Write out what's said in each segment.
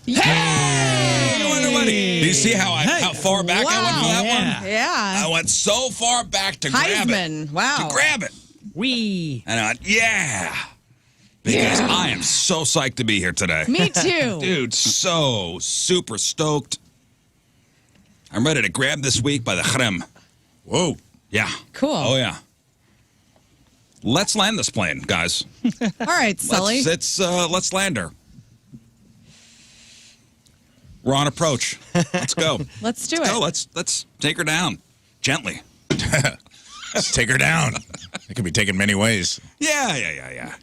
Hey! You won the money. Do you see how far back I went for that one? Yeah. I went so far back to grab it. Wow. To grab it. And I went, yeah. Because I am so psyched to be here today. Me too. Dude, so super stoked. I'm ready to grab this week by the khrem. Whoa. Yeah. Cool. Oh, yeah. Let's land this plane, guys. All right, Sully. Let's land her. We're on approach. Let's go. Let's do it. Go. Let's take her down gently. Let's take her down. It can be taken many ways. Yeah.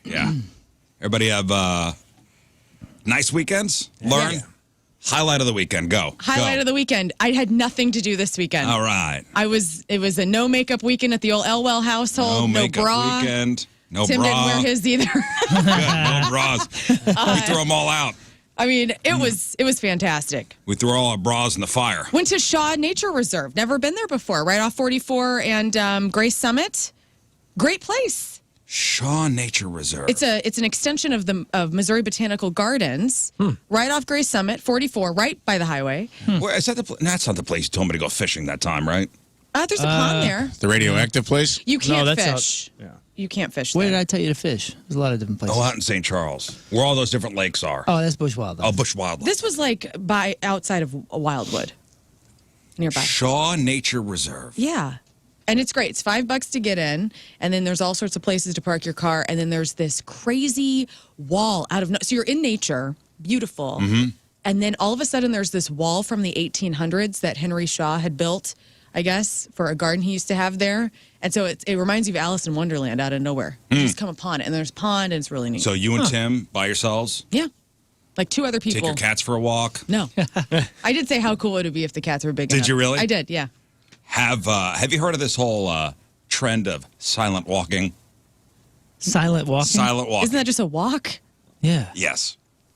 Everybody have nice weekends? Lern? Yes. Highlight of the weekend. Go. Highlight of the weekend. I had nothing to do this weekend. All right. It was a no makeup weekend at the old Elwell household. No makeup bra. weekend. No Tim bra. didn't wear his either. Good. No bras. We threw them all out. I mean, it was fantastic. We threw all our bras in the fire. Went to Shaw Nature Reserve. Never been there before. Right off 44 and Grace Summit. Great place. Shaw Nature Reserve. It's an extension of Missouri Botanical Gardens, right off Grace Summit, 44, right by the highway. Where, is that that's not the place you told me to go fishing that time, right? There's a pond there. The radioactive place? You can't that's fish. You can't fish Where there. did I tell you to fish? There's a lot of different places. Oh, out in St. Charles, where all those different lakes are. Oh, that's Bush Wildlife. Oh, Bush Wildlife. This was like outside of Wildwood, nearby. Shaw Nature Reserve. Yeah. And it's great. It's $5 to get in, and then there's all sorts of places to park your car, and then there's this crazy wall out of so you're in nature, beautiful, and then all of a sudden there's this wall from the 1800s that Henry Shaw had built, I guess, for a garden he used to have there, and so it reminds you of Alice in Wonderland out of nowhere. You just come upon it, and there's a pond, and it's really neat. So you and Tim by yourselves? Yeah, like two other people. Take your cats for a walk? No, I did say how cool it would be if the cats were big. Did enough. you really? I did. Yeah. Have you heard of this whole trend of silent walking? Silent walking? Silent walking. Isn't that just a walk? Yeah. Yes.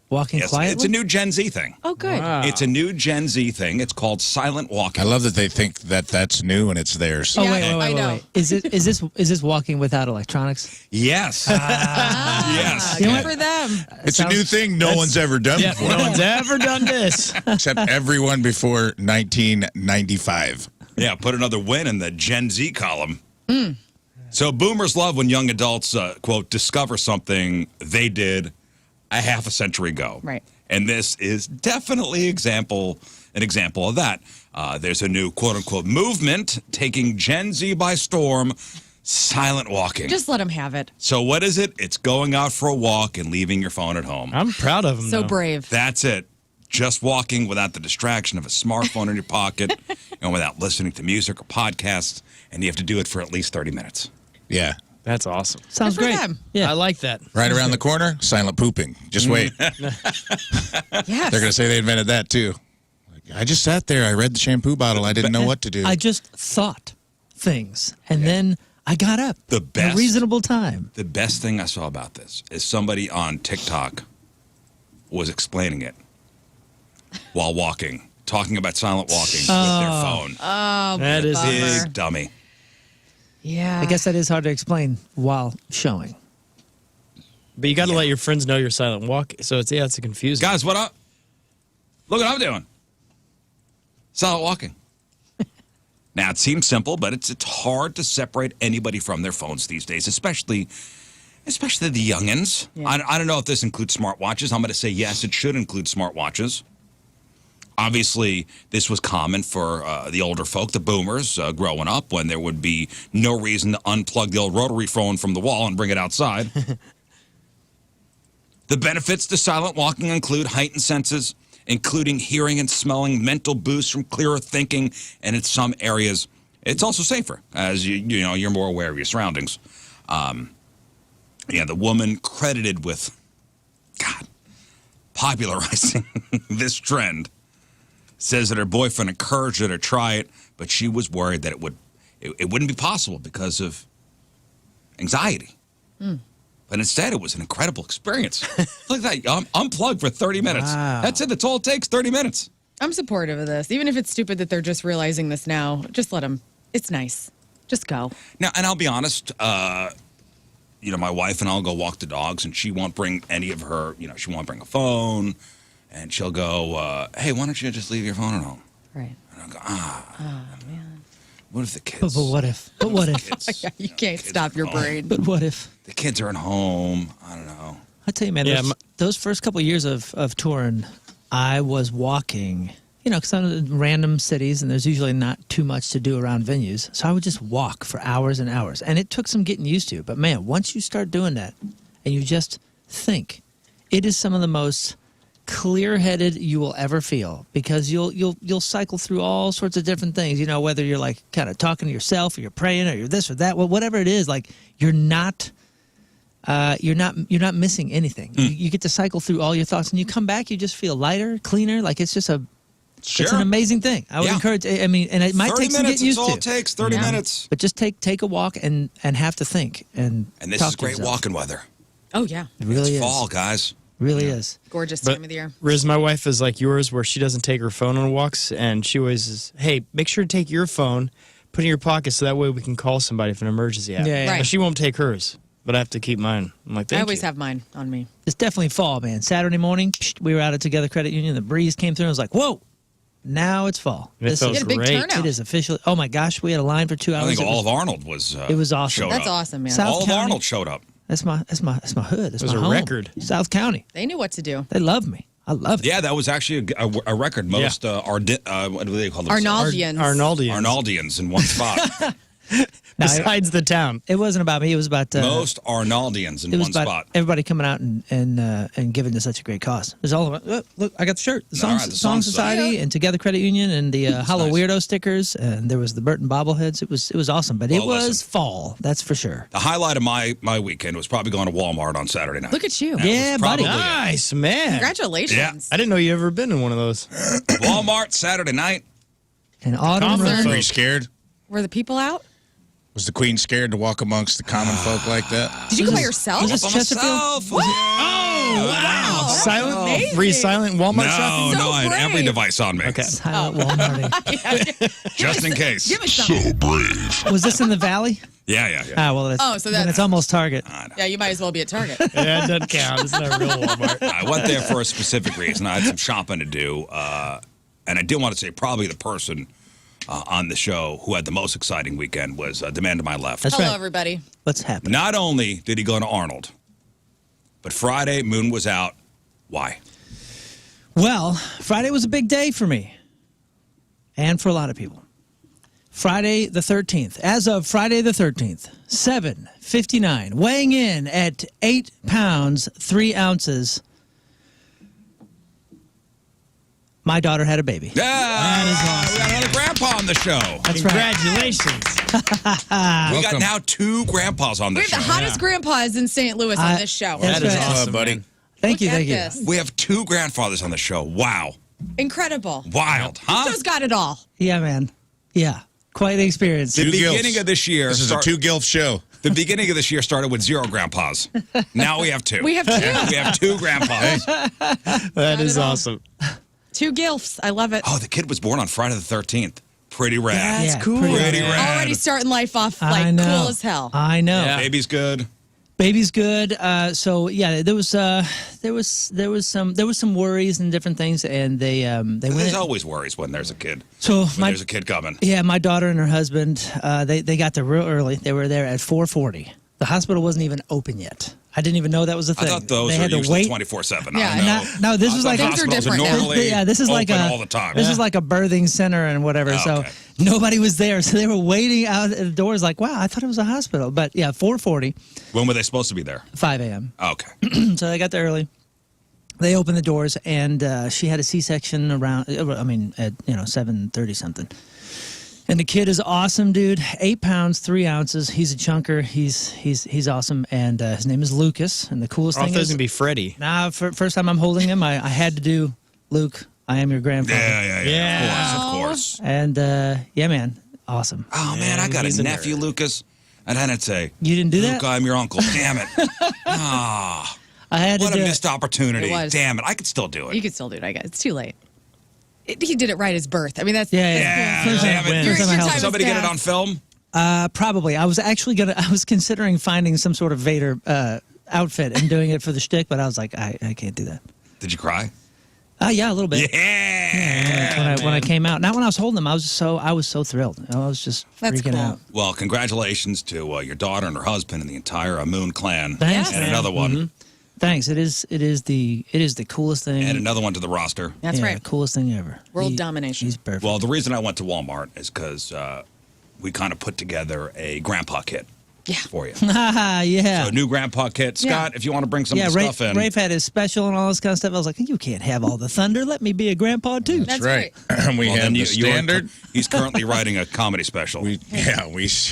Walking quietly? It's a new Gen Z thing. Oh, good. Wow. It's a new Gen Z thing. It's called silent walking. I love that they think that that's new and it's theirs. Oh, Yeah, wait. I know. Is this walking without electronics? Yes. Yes. Good for them. It's a new thing no one's ever done before. No one's ever done this. Except everyone before 1995. Yeah, put another win in the Gen Z column. So boomers love when young adults, quote, discover something they did a half a century ago. Right. And this is definitely an example of that. There's a new, quote unquote, movement taking Gen Z by storm, silent walking. Just let them have it. So what is it? It's going out for a walk and leaving your phone at home. I'm proud of him. So brave. That's it. Just walking without the distraction of a smartphone in your pocket and without listening to music or podcasts. And you have to do it for at least 30 minutes. Yeah. That's awesome. Sounds Good for great. them. Yeah, I like that. Right around the corner, silent pooping. Just wait. Yes. They're going to say they invented that too. Like, I just sat there. I read the shampoo bottle. I didn't know what to do. I just thought things, and then I got up The in best. a reasonable time. The best thing I saw about this is somebody on TikTok was explaining it while walking, talking about silent walking with their phone. Oh, That is bummer. Big dummy. Yeah. I guess that is hard to explain while showing. But you got to let your friends know you're silent walk. So it's a confusing. Guys, what up? Look what I'm doing. Silent walking. Now, it seems simple, but it's hard to separate anybody from their phones these days, especially the youngins. Yeah. I don't know if this includes smartwatches. I'm going to say yes, it should include smartwatches. Obviously, this was common for the older folk, the boomers, growing up, when there would be no reason to unplug the old rotary phone from the wall and bring it outside. The benefits to silent walking include heightened senses, including hearing and smelling, mental boosts from clearer thinking, and in some areas, it's also safer, as you're more aware of your surroundings. The woman credited with, popularizing this trend says that her boyfriend encouraged her to try it, but she was worried that it wouldn't be possible because of anxiety. But instead, it was an incredible experience. Look at that. Unplugged for 30 minutes. Wow. That's it. That's all it takes, 30 minutes. I'm supportive of this. Even if it's stupid that they're just realizing this now, just let them. It's nice. Just go. Now, and I'll be honest, my wife and I'll go walk the dogs, and she won't bring any of her, she won't bring a phone And she'll go, hey, why don't you just leave your phone at home? Right. And I'll go, Man. what if the kids? But what if? But what if? kids- Yeah, you can't kids stop are your home. brain. But what if? The kids are at home. I don't know. I tell you, man, Yeah, those first couple of years of touring, I was walking, because I'm in random cities and there's usually not too much to do around venues. So I would just walk for hours and hours. And it took some getting used to. But man, once you start doing that and you just think, it is some of the most clear-headed you will ever feel, because you'll cycle through all sorts of different things, whether you're like kind of talking to yourself or you're praying or you're this or that, whatever it is, like you're not missing anything. You get to cycle through all your thoughts and you come back, you just feel lighter, cleaner. Like it's just it's an amazing thing. I would encourage, and it might 30 take some minutes, getting used it's all to. it takes, 30 minutes. But just take a walk and have to think and And this talk is to great yourself. walking weather. Oh, yeah. It really It's is. fall, guys. Really is. Gorgeous But time of the year. Riz, my wife is like yours, where she doesn't take her phone on walks, and she always is, hey, make sure to take your phone, put it in your pocket, so that way we can call somebody if an emergency happens. Yeah, yeah. Right. But she won't take hers, but I have to keep mine. I'm like, thank I always you. have mine on me. It's definitely fall, man. Saturday morning, we were out at Together Credit Union. The breeze came through. And I was like, whoa, now it's fall. It This felt You had a big great. turnout. It is officially. Oh my gosh, we had a line for 2 hours. I think It all was- of Arnold was. It was awesome. Showed That's up. awesome, man. South All of County. Arnold showed up. That's my hood. That's It was my a home. record. South County. They knew what to do. They love me. I love it. Yeah, that was actually a record. Most what do they call themselves? Arnoldians. Arnoldians. Arnoldians in one spot. Now, Besides the town. it wasn't about me. It was about Most Arnoldians in it was one about spot. everybody coming out and giving to such a great cause. It was all about. Look, I got the shirt. The All Song, right, the Song Song Society Society. and Together Credit Union and the Hollow nice. Weirdo stickers, and there was the Burton bobbleheads. It was awesome, but it Well, was listen. fall. That's for sure. The highlight of my weekend was probably going to Walmart on Saturday night. Look at you. Yeah, buddy. probably- Nice, man. Congratulations. Yeah. I didn't know you ever been in one of those. Walmart Saturday night. And autumn Confident run. Were you scared? Were the people out? Was the queen scared to walk amongst the common folk like that? Did you go by yourself? was this By Chesterfield? myself. What? Oh, wow. That's Silent? amazing. Were you silent Walmart No, shopping? So I had every brave. device on me. Okay. Silent Walmarting. Just in case. Give me some. Was this in the valley? Yeah. Ah, well, that's, Oh, so then that's- it's almost Target. Yeah, you might as well be at Target. Yeah, it doesn't count. It's not a real Walmart. I went there for a specific reason. I had some shopping to do, and I did want to say probably the person on the show who had the most exciting weekend was the man to my left. That's Hello, right. everybody. What's happening? Not only did he go to Arnold, but Friday, Moon was out. Why? Well, Friday was a big day for me and for a lot of people. Friday the 13th. As of Friday the 13th, 7:59, weighing in at 8 pounds, 3 ounces, my daughter had a baby. Yeah, that is awesome. We got another grandpa on the show. That's right. Congratulations. We got Welcome. now 2 grandpas on the We have show. the hottest grandpas in St. Louis on this show. That's That is right. awesome, buddy. man. Thank you, Look at thank you. this. We have 2 grandfathers on the show. Wow. Incredible. Wild, huh? Joe's got it all. Yeah, man. Yeah, quite the experience. The Two beginning gilfs. of this year. This is a 2-gilf show. The beginning of this year started with 0 grandpas. Now we have 2. We have 2. We have 2 grandpas. That is it all. awesome. 2 gilfs. I love it. Oh, the kid was born on Friday the 13th. Pretty rad. Yeah, cool. Pretty man. rad. Already starting life off I like know. cool as hell. I know. Yeah. Baby's good. Baby's good. So yeah, there was some worries and different things, and they There's went. always worries when there's a kid. So When there's a kid coming. yeah, my daughter and her husband, they got there real early. They were there at 4:40. The hospital wasn't even open yet. I didn't even know that was a I thing. thought those they are had to usually wait. 24/7. Yeah, I know. No, this I was thought like Things are hospitals different now. normally yeah, this is like open a all the time. This is like a birthing center and whatever. Oh, so okay. nobody was there, so they were waiting out at the doors. Like, wow, I thought it was a hospital, but yeah, 4:40, When were they supposed to be there? 5 a.m. Okay. So they got there early. They opened the doors, and she had a C-section around. I mean, at 7:30 something. And the kid is awesome, dude. 8 pounds, 3 ounces. He's a chunker. He's awesome, and his name is Lucas. And the coolest I thought thing it was is, going to be Freddie. first time I'm holding him, I had to do Luke. I am your grandfather. Yeah. Of course. And yeah, man, awesome. Oh, man, I Man, got he's a a nephew, nerd. Lucas. And I didn't say, You didn't do Luke, that? I'm your uncle. Damn it. Ah, I had what to a do missed opportunity. It was. Damn it. I could still do it. You can still do it, I guess. It's too late. He did it right as birth. I mean, that's Yeah, Yeah, First damn time- it. first time I Your helped. time is Somebody get it fast. on film? Probably. I was actually I was considering finding some sort of Vader outfit and doing it for the shtick, but I was like, I can't do that. Did you cry? Yeah, a little bit. Yeah. When I came out, not when I was holding them. I was so thrilled. I was just That's freaking cool. out. Well, congratulations to your daughter and her husband and the entire Moon clan. Thanks, And man. another one. Thanks. It is the coolest thing. And another one to the roster. That's Yeah, right. Coolest thing ever. World domination. He's perfect. Well, the reason I went to Walmart is because we kind of put together a grandpa kit for you. yeah. So a new grandpa kit. Scott, if you want to bring some of the stuff in. Rafe had his special and all this kind of stuff. I was like, you can't have all the thunder. Let me be a grandpa too. That's right. We Well, have then the you are standard. he's currently writing a comedy special. We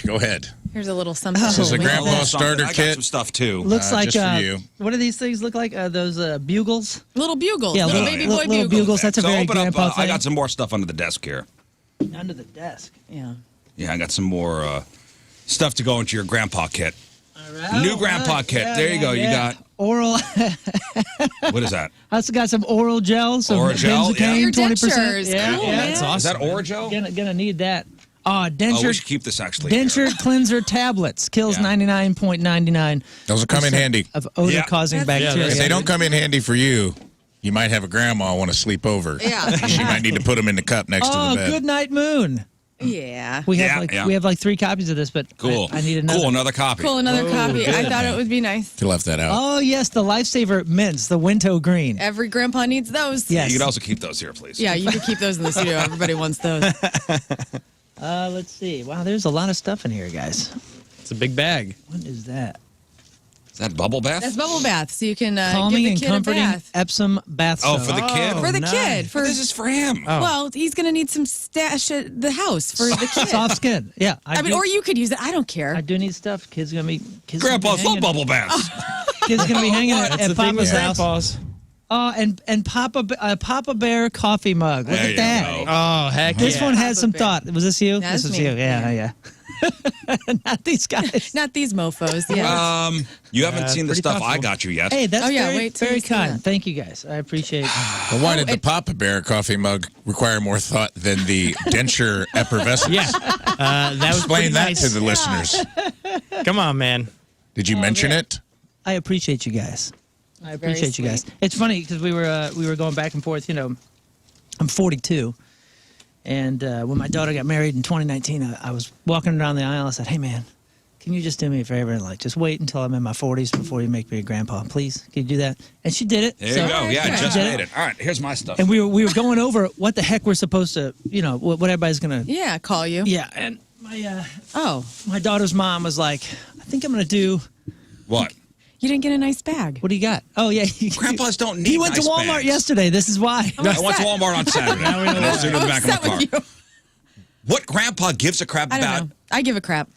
go ahead. Here's a little something. This is a man. grandpa Something. starter I got kit. some stuff too. Looks like just for you. what do these things look like? Those bugles? Little bugles. Yeah, little little- baby little- boy little bugles. bugles. That's a So very open up. grandpa I thing. got some more stuff under the desk here. Under the desk. Yeah. Yeah, I got some more stuff to go into your grandpa kit. All right. New grandpa kit. Yeah, There you go. You got oral. what is that? I also got some oral gel. Some Oral gel, benzocaine, yeah. Your 20%. dentures. Yeah, Cool, yeah. man. That's awesome. Is that Oragel? Gonna need that. Oh, we Denture should keep this actually. here. denture cleanser tablets kills Yeah. 99.99 Those will come in handy. of odor Yeah. causing That's bacteria. If they don't come in handy for you, you might have a grandma want to sleep over. Yeah. She might need to put them in the cup next to Oh, the bed. good night, Moon. Yeah. We Yeah, have yeah. we have like 3 copies of this, but Cool. I need another. Cool. Another copy. Cool, another copy. I good. thought it would be nice. You left that out. Oh yes, the Lifesaver mints, the Winto green. Every grandpa needs those. Yes. You can also keep those here, please. Yeah, you can keep those in the studio. Everybody wants those. Let's see. Wow, there's a lot of stuff in here, guys. It's a big bag. What is that? Is that bubble bath? That's bubble bath, so you can Calming give and the kid a comforting bath. Epsom bath Oh, soap. for the kid? For the nice. kid. For This is for him. well, he's gonna need some stash at the house for the kid. Soft skin. Yeah. I mean, do- or you could use it. I don't care. I do need stuff. Kids gonna be. Grandpas love bubble baths. Kids gonna be hanging That's at the thing Papa's with house. grandpas. Oh, and Papa Bear coffee mug. Look There at you that. go. Oh, heck This yeah. one has Papa some Bear. thought. Was this you? That's this was me. you. Yeah. Not these guys. Not these mofos. Yeah. You haven't seen the pretty stuff I thoughtful. got you yet. Hey, that's Oh, yeah, very, wait till very you see kind. that. Thank you guys. I appreciate it. But why did the Papa Bear coffee mug require more thought than the denture effervescence? Yeah. That was Explain pretty that nice. to the listeners. Come on, man. Did you mention man. it? I appreciate you guys. I Very appreciate you guys. sweet. It's funny because we were going back and forth. You know, I'm 42, and when my daughter got married in 2019, I was walking down the aisle. I said, "Hey, man, can you just do me a favor and like just wait until I'm in my 40s before you make me a grandpa, please? Can you do that?" And she did it. There you So- go. Yeah, I Okay. just Did made it. it. All right, here's my stuff. And we were going over what the heck we're supposed to, you know, what everybody's gonna. Yeah, call you. Yeah, and Oh, my daughter's mom was like, "I think I'm gonna do. What? you didn't get a nice bag. What do you got? Oh yeah, Grandpas don't need He went nice to Walmart bags. yesterday. This is why. I went to upset. Walmart on Saturday. And I stood in the back of my Upset car. with you. What grandpa gives a crap I don't about? know. I give a crap.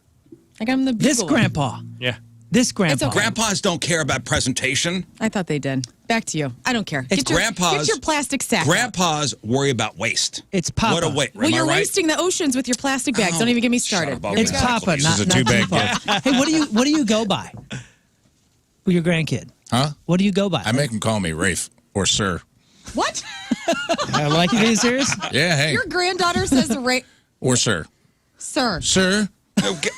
I got him the This bugle one. grandpa. Yeah. This grandpa. okay. Grandpas don't care about presentation. I thought they did. Back to you. I don't care. It's Get your, grandpas. Get your plastic sack. out. Grandpas worry about waste. It's Papa. What a waste. Well, you're wasting the oceans with your plastic bags. Don't even get me started. Shut up, Here It's we go. Papa, This not is a two-bag Papa. Hey, what do you go by? With your grandkid. Huh? What do you go by? I make him call me Rafe or Sir. What? I like you being serious. Yeah, hey. Your granddaughter says, Or Sir. sir. Sir? Okay.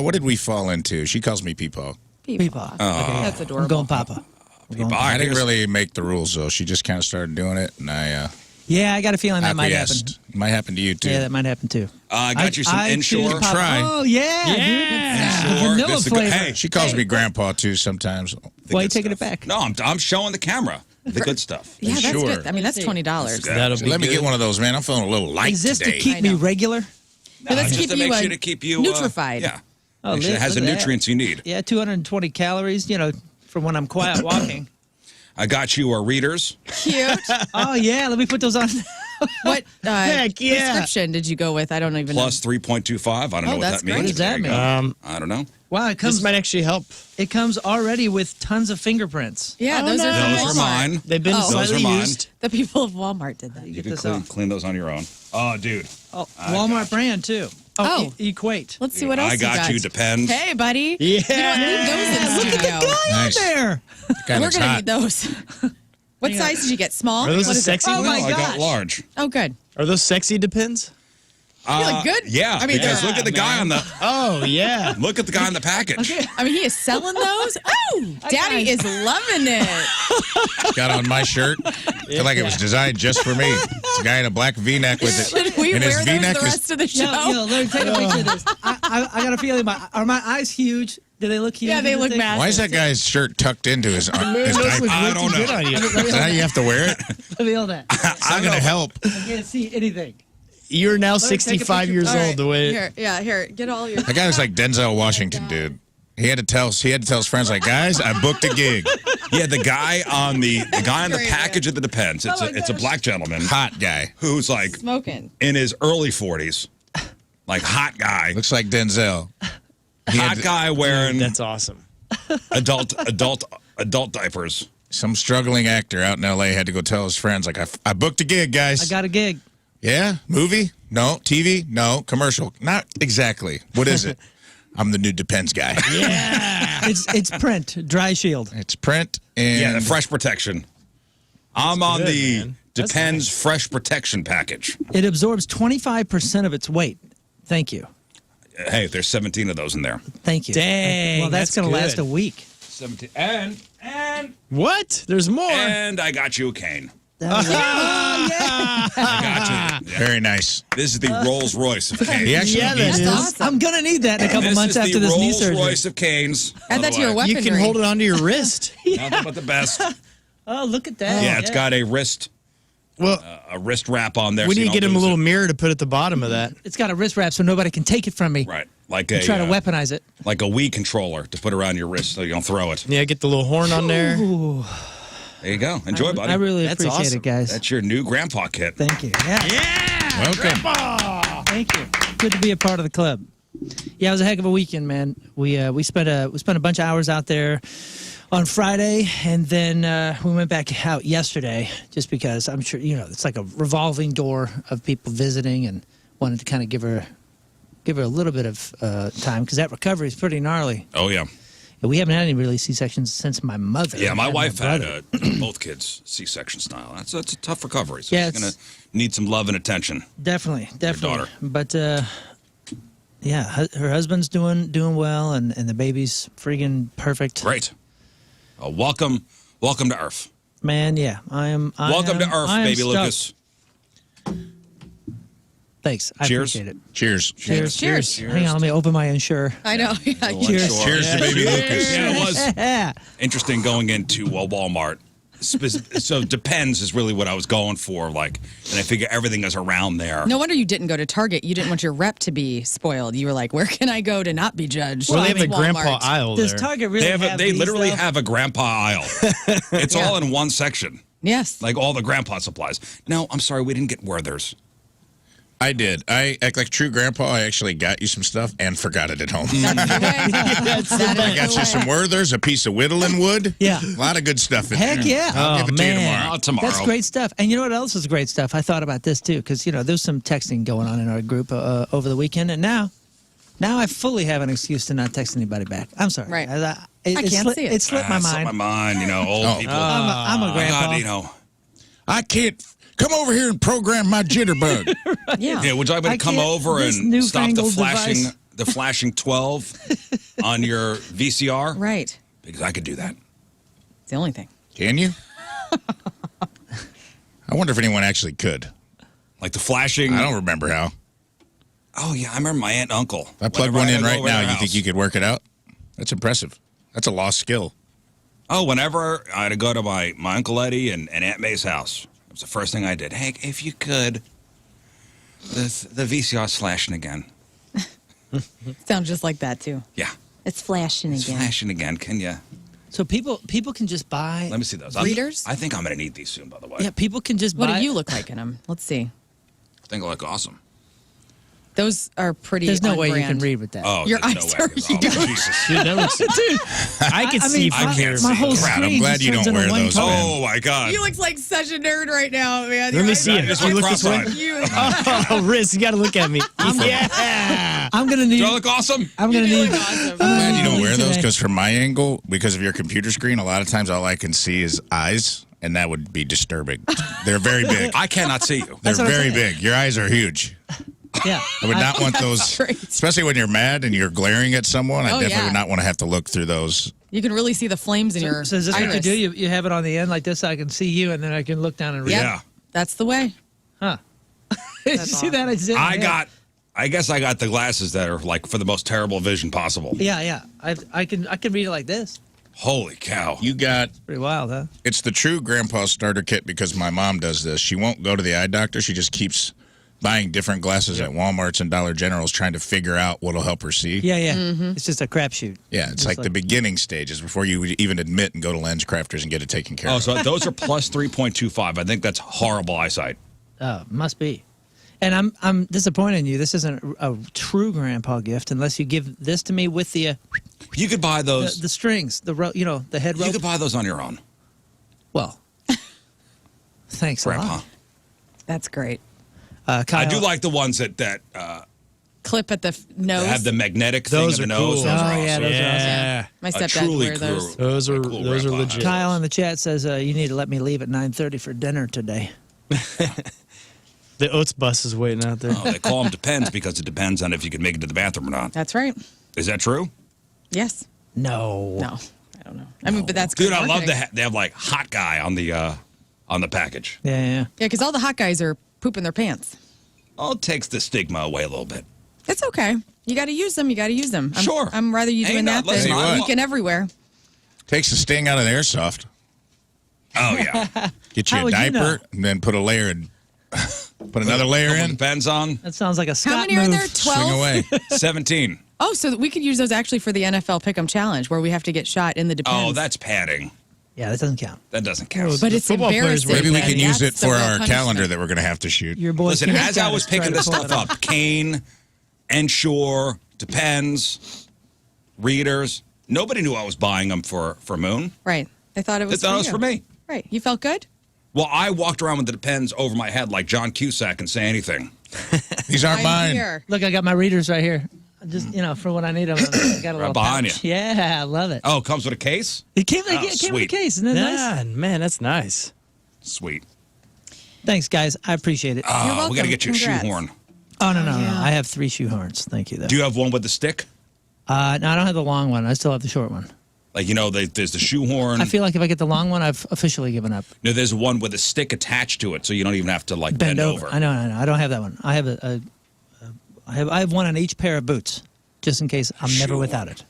What did we fall into? She calls me Peepaw. Peepaw. That's I'm adorable. going Papa. We're going All Papa. right, I didn't here's- really make the rules, though. She just kind of started doing it, and I Yeah, I got a feeling that might happen. acquiesced. It might happen to you, too. Yeah, that might happen too. I got you some I choose inshore. Papa. Try. Oh yeah, dude. The Inshore. vanilla This is a good- flavor. Hey, She calls me Grandpa, too, sometimes. the Why are you good taking it stuff. back? No, I'm showing the camera the good stuff. Yeah, that's Sure. good. I mean, that's $20. That'll be Let me good. get one of those, man. I'm feeling a little light Is this today. to keep I me know. regular? But let's Just keep to you make sure to keep you nutrified. Yeah. Oh, Make sure it has the look at that. nutrients you need. Yeah, 220 calories. You know, from when I'm quiet walking. I got you readers. Cute. Oh yeah, let me put those on. What Heck, yeah. prescription did you go with? I don't even Plus 3.25. I don't know what that's that means. great. What does that There you mean? go. I don't know. Wow, it This comes. might actually help. It comes already with tons of fingerprints. know. Yeah, Oh, those no. are from Those are Walmart. mine. They've been Oh. Those are slightly mine. used. The people of Walmart did that. You get can this clean those on your own. Oh, dude. Oh, Walmart brand too. Oh. Equate. Let's see what else I got you. Depends. Hey, buddy. Yeah. You don't need those in the studio. Nice. There. Guy We're looks gonna hot. need those. What size did you get? Small? Are those What the is it? sexy Oh ones? my I got gosh. large. Oh, good. Are those sexy Depends? You look good. Yeah. I mean, because they're- look at the guy on the Oh, yeah. look at the guy on the package. I mean, he is selling those. Oh, Daddy is loving it. Got on my shirt. I feel like it was designed just for me. It's a guy in a black V-neck with it. Should we and his wear those V-neck the is rest of the show? Let me take a picture of this. I got a feeling, are my eyes huge? Do they look huge? Yeah, they look massive. Why is that guy's shirt tucked into his Those diaper? look I way don't too good know. on you. Is that how you have to wear it? Let me hold that. I'm going to help. I can't see anything. You're now me take a 65 picture. years All old. right, The way here, get all your. That guy was like Denzel Washington, dude. He had to tell his friends, like, guys, I booked a gig. Yeah, the guy on the Great, package of the Depends. It's a black gentleman Hot guy. who's like Smoking. in his early 40s, like hot guy, Looks like Denzel. hot guy wearing that's awesome. adult diapers. Some struggling actor out in L.A. had to go tell his friends, like, I booked a gig, guys. I got a gig. Yeah? Movie? No. TV? No. Commercial? Not exactly. What is it? I'm the new Depends guy. It's print, dry shield. It's print and Yeah, the fresh protection. I'm on good, the man. That's Depends fresh protection package. It absorbs 25% of its weight. Thank you. Hey, there's 17 of those in there. Thank you. Dang, Well, that's that's going to good. last a week. 17, and What? There's more. I got you a cane. Oh, I got you. very nice. This is the Rolls Royce of canes. He actually Yeah, that used is. awesome. I'm going to need that in a couple This months is after the this knee Rolls surgery. Royce of canes. Add that to your weapon. You weaponry. can hold it onto your wrist. Nothing but the best. Oh, look at that. Yeah, it's got a wrist Well, wrap on there. we so need you to get don't him a lose little it. mirror to put at the bottom of that. It's got a wrist wrap so nobody can take it from me. Right, like And a try to weaponize it. like a Wii controller to put around your wrist so you don't throw it. Yeah, get the little horn on there. There you go. Enjoy, buddy. I really That's appreciate awesome. it, guys. That's your new grandpa kit. Thank you. Yeah. Welcome. Thank you. Good to be a part of the club. Yeah, it was a heck of a weekend, man. We spent a bunch of hours out there on Friday, and then we went back out yesterday, just because I'm sure it's like a revolving door of people visiting, and wanted to kind of give her a little bit of time because that recovery is pretty gnarly. Oh yeah, And we haven't had any really C-sections since my mother. yeah. My and wife had brother. both kids C-section style. That's a tough recovery. So Yeah, she's gonna need some love and attention. Definitely. daughter. But yeah, her husband's doing well, and the baby's freaking perfect. Great. Welcome to Earth. Man, yeah, Welcome to Earth, baby stoked. Lucas. Thanks. I Cheers. appreciate it. Cheers. Cheers. Cheers. Hang on, let me open my insure. I know. Yeah, Cheers. Cheers to baby Lucas. Yeah, it was Yeah. interesting going into Walmart. So Depends is really what I was going for. Like, and I figure everything is around there. No wonder you didn't go to Target. You didn't want your rep to be spoiled. You were like, where can I go to not be judged? Well, they have a Walmart. grandpa aisle Does there. Target really They these, literally though? have a grandpa aisle. It's all in one section, Yes. like all the grandpa supplies. No, I'm sorry, we didn't get Werther's. I did. I act like true grandpa. I actually got you some stuff and forgot it at home. That's the way. That is I got the you way. some Werther's, a piece of whittling wood. Yeah. A lot of good stuff in Heck there. yeah. I'll give it to you man. tomorrow. Tomorrow. That's great stuff. And you know what else is great stuff? I thought about this too, because there's some texting going on in our group over the weekend, and now I fully have an excuse to not text anybody back. I'm sorry. Right. I can't see it. It slipped my Slipped mind. my mind. Old Oh. people. I'm a Oh, grandpa. God, I can't come over here and program my jitterbug. Yeah. Yeah, would you like me I to come can't- over this and stop the newfangled flashing device. the flashing 12 on your VCR? Right. Because I could do that. It's the only thing. Can you? I wonder if anyone actually could. Like the flashing. I don't remember how. Oh yeah, I remember my aunt and uncle. If I plug Whenever one had in to go right over to now, their you think house. you could work it out? That's impressive. That's a lost skill. Oh, whenever I had to go to my Uncle Eddie and Aunt May's house, it was the first thing I did. Hey, if you could, the VCR's flashing again. Sounds just like that, too. Yeah, It's flashing it's again. flashing again. Can you? So people can just buy. Let me see those. Readers? I think I'm going to need these soon, by the way. Yeah, people can just What buy. do you look like in them? Let's see. I think I look awesome. Those are pretty There's no on way you can brand. read with that. Oh, Your there's no eyes way, are 'cause- oh, huge. Jesus. Dude, that looks. I can see from I can't here. see. My whole Crap, I'm screen glad just you turns don't into wear one those, color. man. Oh my God. You look like such a nerd right now, man. Let me see it. Just You went look this way. cross-eyed. You. Oh, Riz, you got to look at me. Yeah. I'm gonna need. Do I look awesome? I'm gonna You need. look awesome. I'm glad you don't wear those today. because from my angle, because of your computer screen, a lot of times all I can see is eyes, and that would be disturbing. They're very big. I cannot see you. They're That's what I'm very saying. big. Your eyes are huge. Yeah. I would not want those, great. especially when you're mad and you're glaring at someone. I Oh, definitely yeah. would not want to have to look through those You can really see the flames in your So is this what you iris. do? You have it on the end like this, so I can see you, and then I can look down and read. Yep. Yeah. That's the way. Huh. Did you see that? I guess I got the glasses that are like for the most terrible vision possible. Yeah. I can read it like this. Holy cow. You got Pretty wild, huh? it's the true grandpa starter kit because my mom does this. She won't go to the eye doctor. She just keeps buying different glasses at Walmarts and Dollar Generals, trying to figure out what'll help her see. Yeah. Mm-hmm. It's just a crapshoot. Yeah, it's like the beginning stages before you would even admit and go to lens crafters and get it taken care Oh, of. so those are plus 3.25. I think that's horrible eyesight. Oh, must be. And I'm disappointed in you. This isn't a true grandpa gift unless you give this to me with the You could buy those. the strings, the head rope. You could buy those on your own, Well, thanks a Grandpa. lot. That's great. Kyle, I do like the ones that Clip at the nose. have the magnetic Those thing in are the nose. cool. Those are Oh, awesome. yeah, those are awesome. Yeah. My A stepdad truly wear those. Those are cool those are grandpa legit. hat. Kyle in the chat says you need to let me leave at 9:30 for dinner today. The Oats bus is waiting out there. Oh, they call them depends because it depends on if you can make it to the bathroom or not. That's right. Is that true? Yes. No. No. I don't know. I mean, but that's Dude, good I love marketing. they have like hot guy on the package. Yeah. Yeah, because all the hot guys are pooping their pants. Oh, it takes the stigma away a little bit. It's okay. You got to use them. You got to use them. Sure. I'm rather you Hey, doing no, that listen, than I'm- leaking everywhere. Takes the sting out of the airsoft. Oh yeah. Get you How a would you diaper know? and then put a layer in. Put another layer Couple in. depends on That sounds like a Scott How many are move. there? Swing 12? away. 17. Oh, so we could use those actually for the NFL Pick'em Challenge, where we have to get shot in the depends. Oh, that's padding. Yeah, that doesn't count. That doesn't count. But The it's football players embarrassing. wear Maybe we and can use it that's the for real our punishment. calendar that we're going to have to shoot. Your boy. Listen, Keith as I got was us trying picking to this pull stuff it off. up, Kane, Ensure, Depends, Readers, nobody knew I was buying them for Moon. Right. They thought it They was thought it was you. for me. Right. You felt good? Well, I walked around with the Depends over my head like John Cusack and say anything. These aren't I'm mine. here. Look, I got my readers right here. Just for when I need them. I got a little behind pouch. Yeah, I love it. Oh, it comes with a case? It came, Oh, it came with a sweet. case, isn't that nice? Yeah, man, that's nice. Sweet. Thanks, guys. I appreciate it. You're We welcome. got to get you a Congrats. shoehorn. Oh no. yeah. I have 3 shoehorns. Thank you, though. Do you have one with the stick? No, I don't have the long one. I still have the short one. Like, there's the shoehorn. I feel like if I get the long one, I've officially given up. No, there's one with a stick attached to it, so you don't even have to, like, Bend bend over. I know. I don't have that one. I have I have one on each pair of boots, just in case I'm never Shoehorn. without it.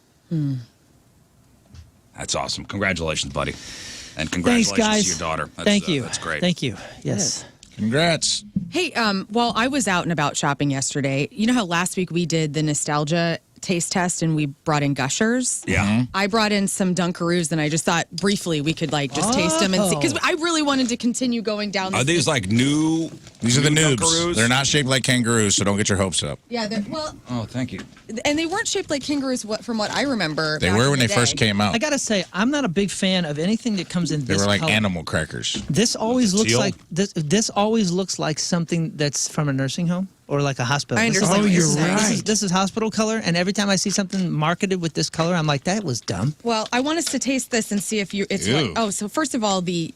That's awesome. Congratulations, buddy. And Thanks, congratulations guys. to your daughter. That's, Thank you. That's great. Thank you. Yes. Congrats. Hey, well, I was out and about shopping yesterday. You know how last week we did the nostalgia taste test and we brought in Gushers? Yeah. I brought in some Dunkaroos and I just thought briefly we could just taste them and see. Because I really wanted to continue going down this. Are these like new? These are the new noobs. Dunkaroos? They're not shaped like kangaroos, so don't get your hopes up. Yeah, well, Oh, thank you. and they weren't shaped like kangaroos from what I remember. They back were in when the they first day. came out. I gotta say, I'm not a big fan of anything that comes in They this were like color. animal crackers. This always looks teal? like this always looks like something that's from a nursing home or like a hospital. I This is understand like- what you're this is- saying. This is, this is hospital color, and every time I see something marketed with this color, I'm like, that was dumb. Well, I want us to taste this and see if it's Ew. like. Oh, so first of all, the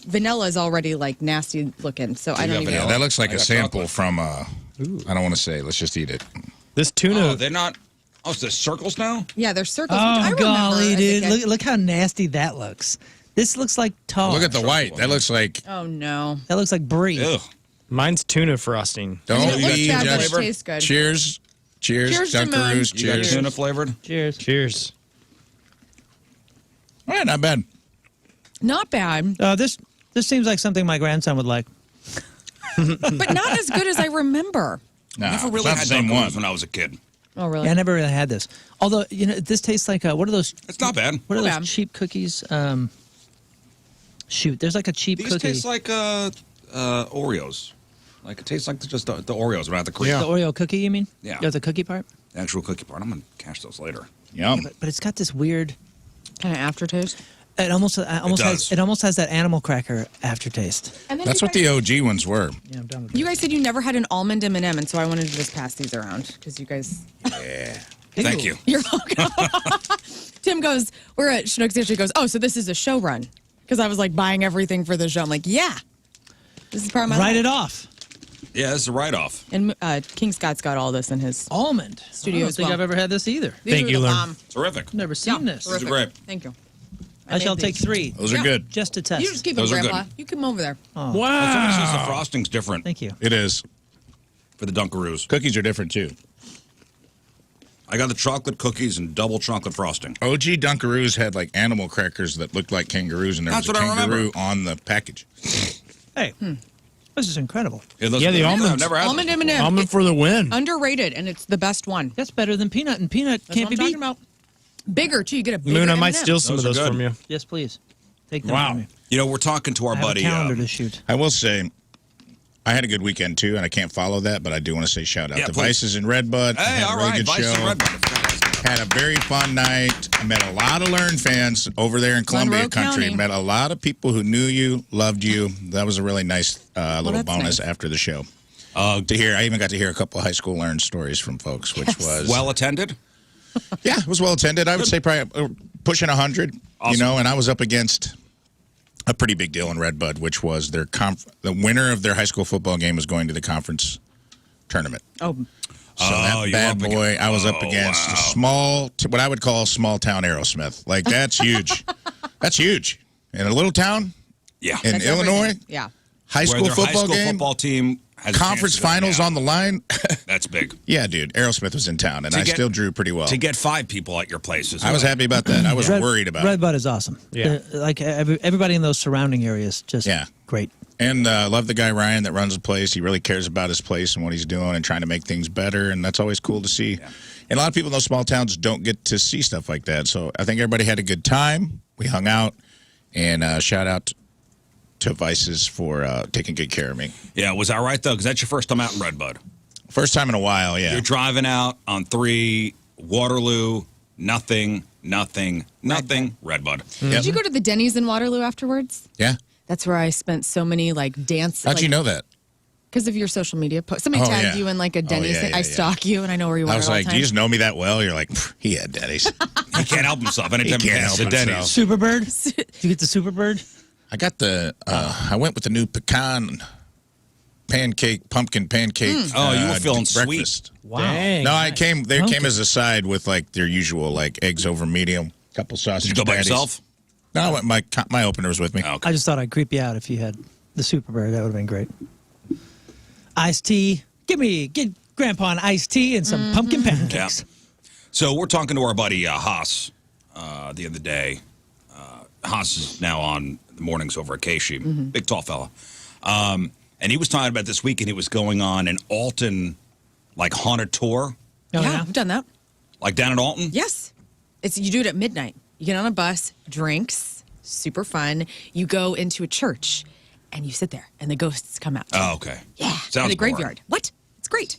vanilla is already like nasty looking. So I You don't got even. vanilla? Yeah, that looks like I a got sample chocolate. from, I don't want to say. Let's just eat it. This tuna. Oh, they're not. Oh, it's the circles now? Yeah, they're circles. which I Oh remember golly, as a dude! kid. Look how nasty that looks. This looks like tar. Look at the white. That looks like, Oh no. that looks like brie. Ew. Mine's tuna frosting. don't It looks be bad, but just. it tastes good. Cheers. Cheers. Cheers to Moon. Dunkaroos. You got Cheers. tuna flavored? Cheers. Cheers. All right, not bad. Not bad, This seems like something my grandson would like. but not as good as I remember. Nah, Never it's really not had the same one. Dunkaroos when I was a kid. Oh really? Yeah, I never really had this. Although this tastes like what are those? It's not bad. What are Not those bad. cheap cookies? Shoot, there's like a cheap These cookie. taste like Oreos. Like it tastes like just the Oreos without the cream. Yeah. The Oreo cookie, you mean? Yeah. The cookie part. The actual cookie part. I'm gonna cash those later. Yum. But it's got this weird. Kind of aftertaste. It almost does. has that animal cracker aftertaste. And then That's you what guys, the OG ones were. Yeah, I'm done with You guys said you never had an almond M&M, and so I wanted to just pass these around because you guys. Thank you. You're welcome. Tim goes, we're at Schnucks yesterday. He goes, oh, so this is a show run. Because I was like buying everything for the show. I'm like, yeah. This is part of my Write life. it off. Yeah, this is a write-off. And King Scott's got all this in his Almond. studio I don't as think well. I've ever had this either. These Thank are you, the Lern. bomb. Terrific. Never seen this. These are great. Thank you. I shall take 3. Those are Yeah. good. Just to test. You just keep Those them, are Grandpa. good. You come over there. The thing is, the frosting's different Thank you. It is. for the Dunkaroos. Cookies are different too. I got the chocolate cookies and double chocolate frosting. OG Dunkaroos had like animal crackers that looked like kangaroos, and there That's was a what I kangaroo remember. on the package. Hey, this is incredible. Yeah, those Yeah, are the good. almonds. I've never had Almond those before. M&M. Almond for the win. Underrated, and it's the best one. That's better than peanut, and peanut That's can't what be I'm beat. talking about. Bigger, too. You get a bigger Moon, I might M&M. steal some Those of are those good. from you. Yes, please. Take them Wow. from me. You know, we're talking to our I have buddy. a calendar to shoot. I will say, I had a good weekend too, and I can't follow that, but I do want to say shout out Yeah, to please. Vices and Redbud. I Hey, had all a really right. good Vice show. and Red Bud. Had a very fun night. I met a lot of Lern fans over there in Columbia Monroe Country. County. Met a lot of people who knew you, loved you. That was a really nice little that's bonus nice. after the show. To hear, I even got to hear a couple of high school Lern stories from folks, which was Well attended? yeah, it was well attended. I would say probably pushing 100. Awesome. You know, and I was up against a pretty big deal in Redbud, which was their the winner of their high school football game was going to the conference tournament. Oh, So Oh, that you bad were up boy, against- I was up oh, against wow. a small, what I would call a small town Aerosmith. Like that's huge. That's huge in a little town Yeah. in that's Illinois. everything. Yeah. High Where school their football high school game, football team has a conference chance to go finals down. on the line. That's big. Yeah, dude, Aerosmith was in town, and To I get- still drew pretty well. To get 5 people at your places. I was happy about that. I was worried about it. Redbud is awesome. Yeah. Like everybody in those surrounding areas, just Yeah. great. And love the guy Ryan that runs the place. He really cares about his place and what he's doing and trying to make things better, and that's always cool to see. And a lot of people in those small towns don't get to see stuff like that. So I think everybody had a good time. We hung out, and shout out to Vices for taking good care of me. Yeah, was that right, though? Because that's your first time out in Redbud. First time in a while, yeah. You're driving out on 3, Waterloo, nothing, Redbud. Did you go to the Denny's in Waterloo afterwards? Yeah. That's where I spent so many dance. How'd you know that? Because of your social media posts. Somebody Oh, tagged yeah. you in a Denny's yeah, thing. yeah, I yeah. stalk you, and I know where you are. I was at all like, do times. you just know me that well? You're like, he had Denny's. He can't help himself. Anytime he can't gets help to Denny's. himself. Superbird? Did you get the Superbird? I got the, I went with the new pecan pumpkin pancake. Oh, you were feeling breakfast. Wow. Dang. No, I came. They Okay. came as a side with their usual eggs over medium, couple sausage. Did you go by patties. yourself? No, I went, my opener was with me. Oh, okay. I just thought I'd creep you out if you had the Superbird. That would have been great. Iced tea. Get Grandpa an iced tea and some pumpkin pancakes. So we're talking to our buddy Haas the other day. Haas is now on the mornings over at Keishi. Big, tall fella. And he was talking about this weekend he was going on an Alton, haunted tour. Oh, yeah, I've done that. Down at Alton? Yes. You do it at midnight. You get on a bus, drinks, super fun. You go into a church, and you sit there, and the ghosts come out. Oh, okay. Yeah. Sounds in the boring. graveyard. What? It's great.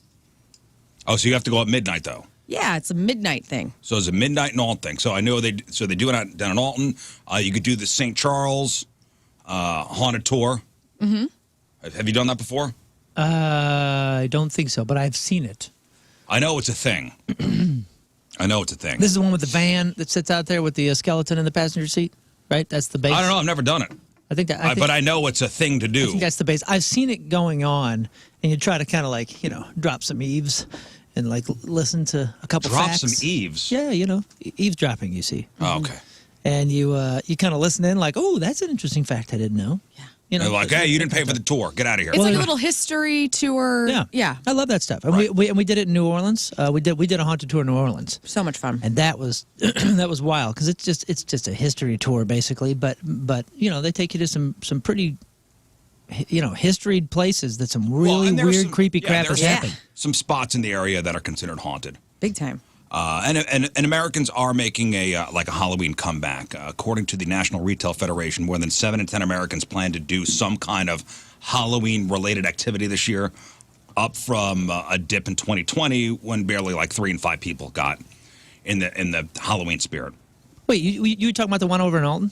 Oh, so you have to go at midnight, though. Yeah, it's a midnight thing. So it's a midnight and Alton thing. So I know they do it down in Alton. You could do the St. Charles haunted tour. Mm-hmm. Have you done that before? I don't think so, but I've seen it. I know it's a thing. This is the one with the van that sits out there with the skeleton in the passenger seat, right? That's the base. I don't know. I've never done it. I think that. But I know it's a thing to I do. think that's the base. I've seen it going on, and you try to kind of drop some eaves and listen to a couple Drop facts. some eaves. Yeah, eavesdropping. You see, Oh, okay. and you kind of listen in, oh, that's an interesting fact I didn't know. Yeah. They're like, hey, you didn't pay for the tour. Get out of here. It's like a little history tour. Yeah, Yeah. I love that stuff. And we did it in New Orleans. We did a haunted tour in New Orleans. So much fun. And that was that was wild because it's just a history tour basically, but they take you to some pretty historied places that some really and there's weird some- creepy yeah, crap there's has happened. Some spots in the area that are considered haunted. Big time. And Americans are making a Halloween comeback. According to the National Retail Federation, more than 7 in 10 Americans plan to do some kind of Halloween-related activity this year, up from a dip in 2020 when barely 3 in 5 people got in the Halloween spirit. Wait, you were talking about the one over in Alton?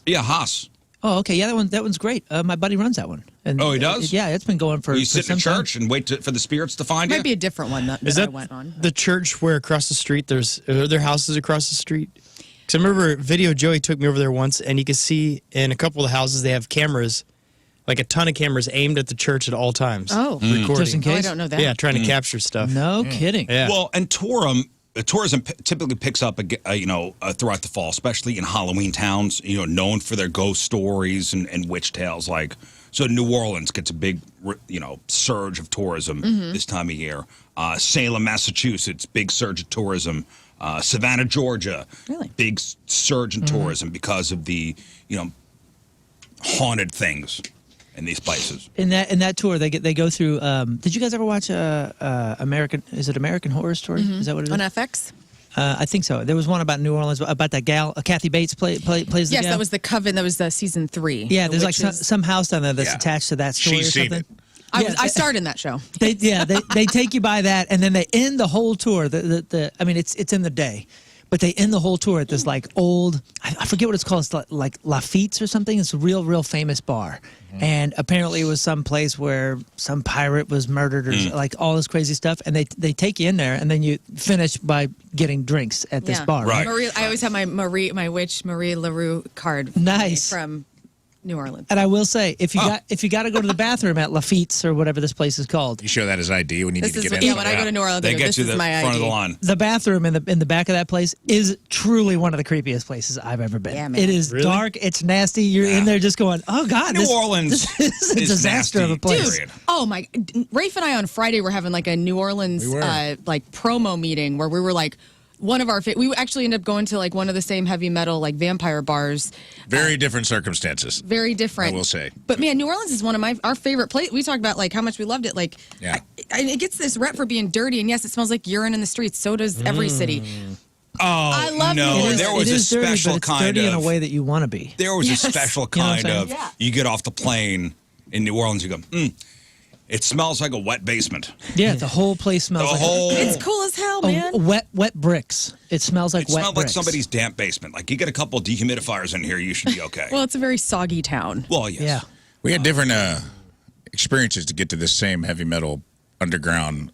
Yeah, Haas. Oh, okay, yeah, that one's great. My buddy runs that one. And, Oh, he does? yeah, it's been going for. You for sit in some time. church and wait for the spirits to find Might you? be a different one that Is I that went on. the church where across the street are there houses across the street? Because I remember a video Joey took me over there once, and you could see in a couple of the houses they have cameras like a ton of cameras aimed at the church at all times. Oh, recording. Just in Oh, I case? don't know that. Yeah, trying to capture stuff. No kidding. Yeah. Well, and tourism typically picks up, throughout the fall, especially in Halloween towns, known for their ghost stories and witch tales. Like, so New Orleans gets a big, surge of tourism this time of year. Salem, Massachusetts, big surge of tourism. Savannah, Georgia, Really? big surge in tourism because of the, haunted things in these places. In that tour, they go through. Did you guys ever watch American? Is it American Horror Story? Is that what it is? On FX? I think so. There was one about New Orleans about that gal, Kathy Bates plays the Yes, gal. that was the Coven. That was season 3. Yeah, The there's like witches. some house down there that's Yeah. attached to that story She's or seen something. it. I starred in that show. They take you by that, and then they end the whole tour. I mean, it's in the day, but they end the whole tour at this like old, I forget what it's called. It's like Lafitte's or something. It's a real famous bar, and apparently it was some place where some pirate was murdered or like all this crazy stuff. And they take you in there, and then you finish by getting drinks at this bar. Right. I always have my witch Marie LaRue card. Nice. From New Orleans. And I will say, if you got to go to the bathroom at Lafitte's or whatever this place is called, You show that as ID when you This need to is get in. when I go to New Orleans. They I go, get this you is the my front ID. of the line. the bathroom in the back of that place is truly one of the creepiest places I've ever been. Yeah, man. It is Really? dark. It's nasty. You're in there just going, oh God, New this, Orleans this is a disaster nasty, of a place. period. Oh my! Rafe and I on Friday were having like a New Orleans We were. like promo meeting where we were like one of our we actually ended up going to like one of the same heavy metal like vampire bars. Very different circumstances. Very different. I will say. But man, New Orleans is one of our favorite places. We talked about like how much we loved it. Like, Yeah. it gets this rep for being dirty, and yes, it smells like urine in the streets. So does every city. Oh, I love no, New Orleans. there was it a is dirty, special but it's kind dirty of. in a way that you want to be. There was Yes. a special You know what I'm kind saying? of. Yeah. You get off the plane in New Orleans, you go, it smells like a wet basement. Yeah, the whole place smells The like whole. It's cool as hell, man. wet bricks. It smells like It wet smelled like bricks. somebody's damp basement. Like you get a couple dehumidifiers in here, you should be okay. Well, it's a very soggy town. Well, yes. Yeah. We had different experiences to get to this same heavy metal underground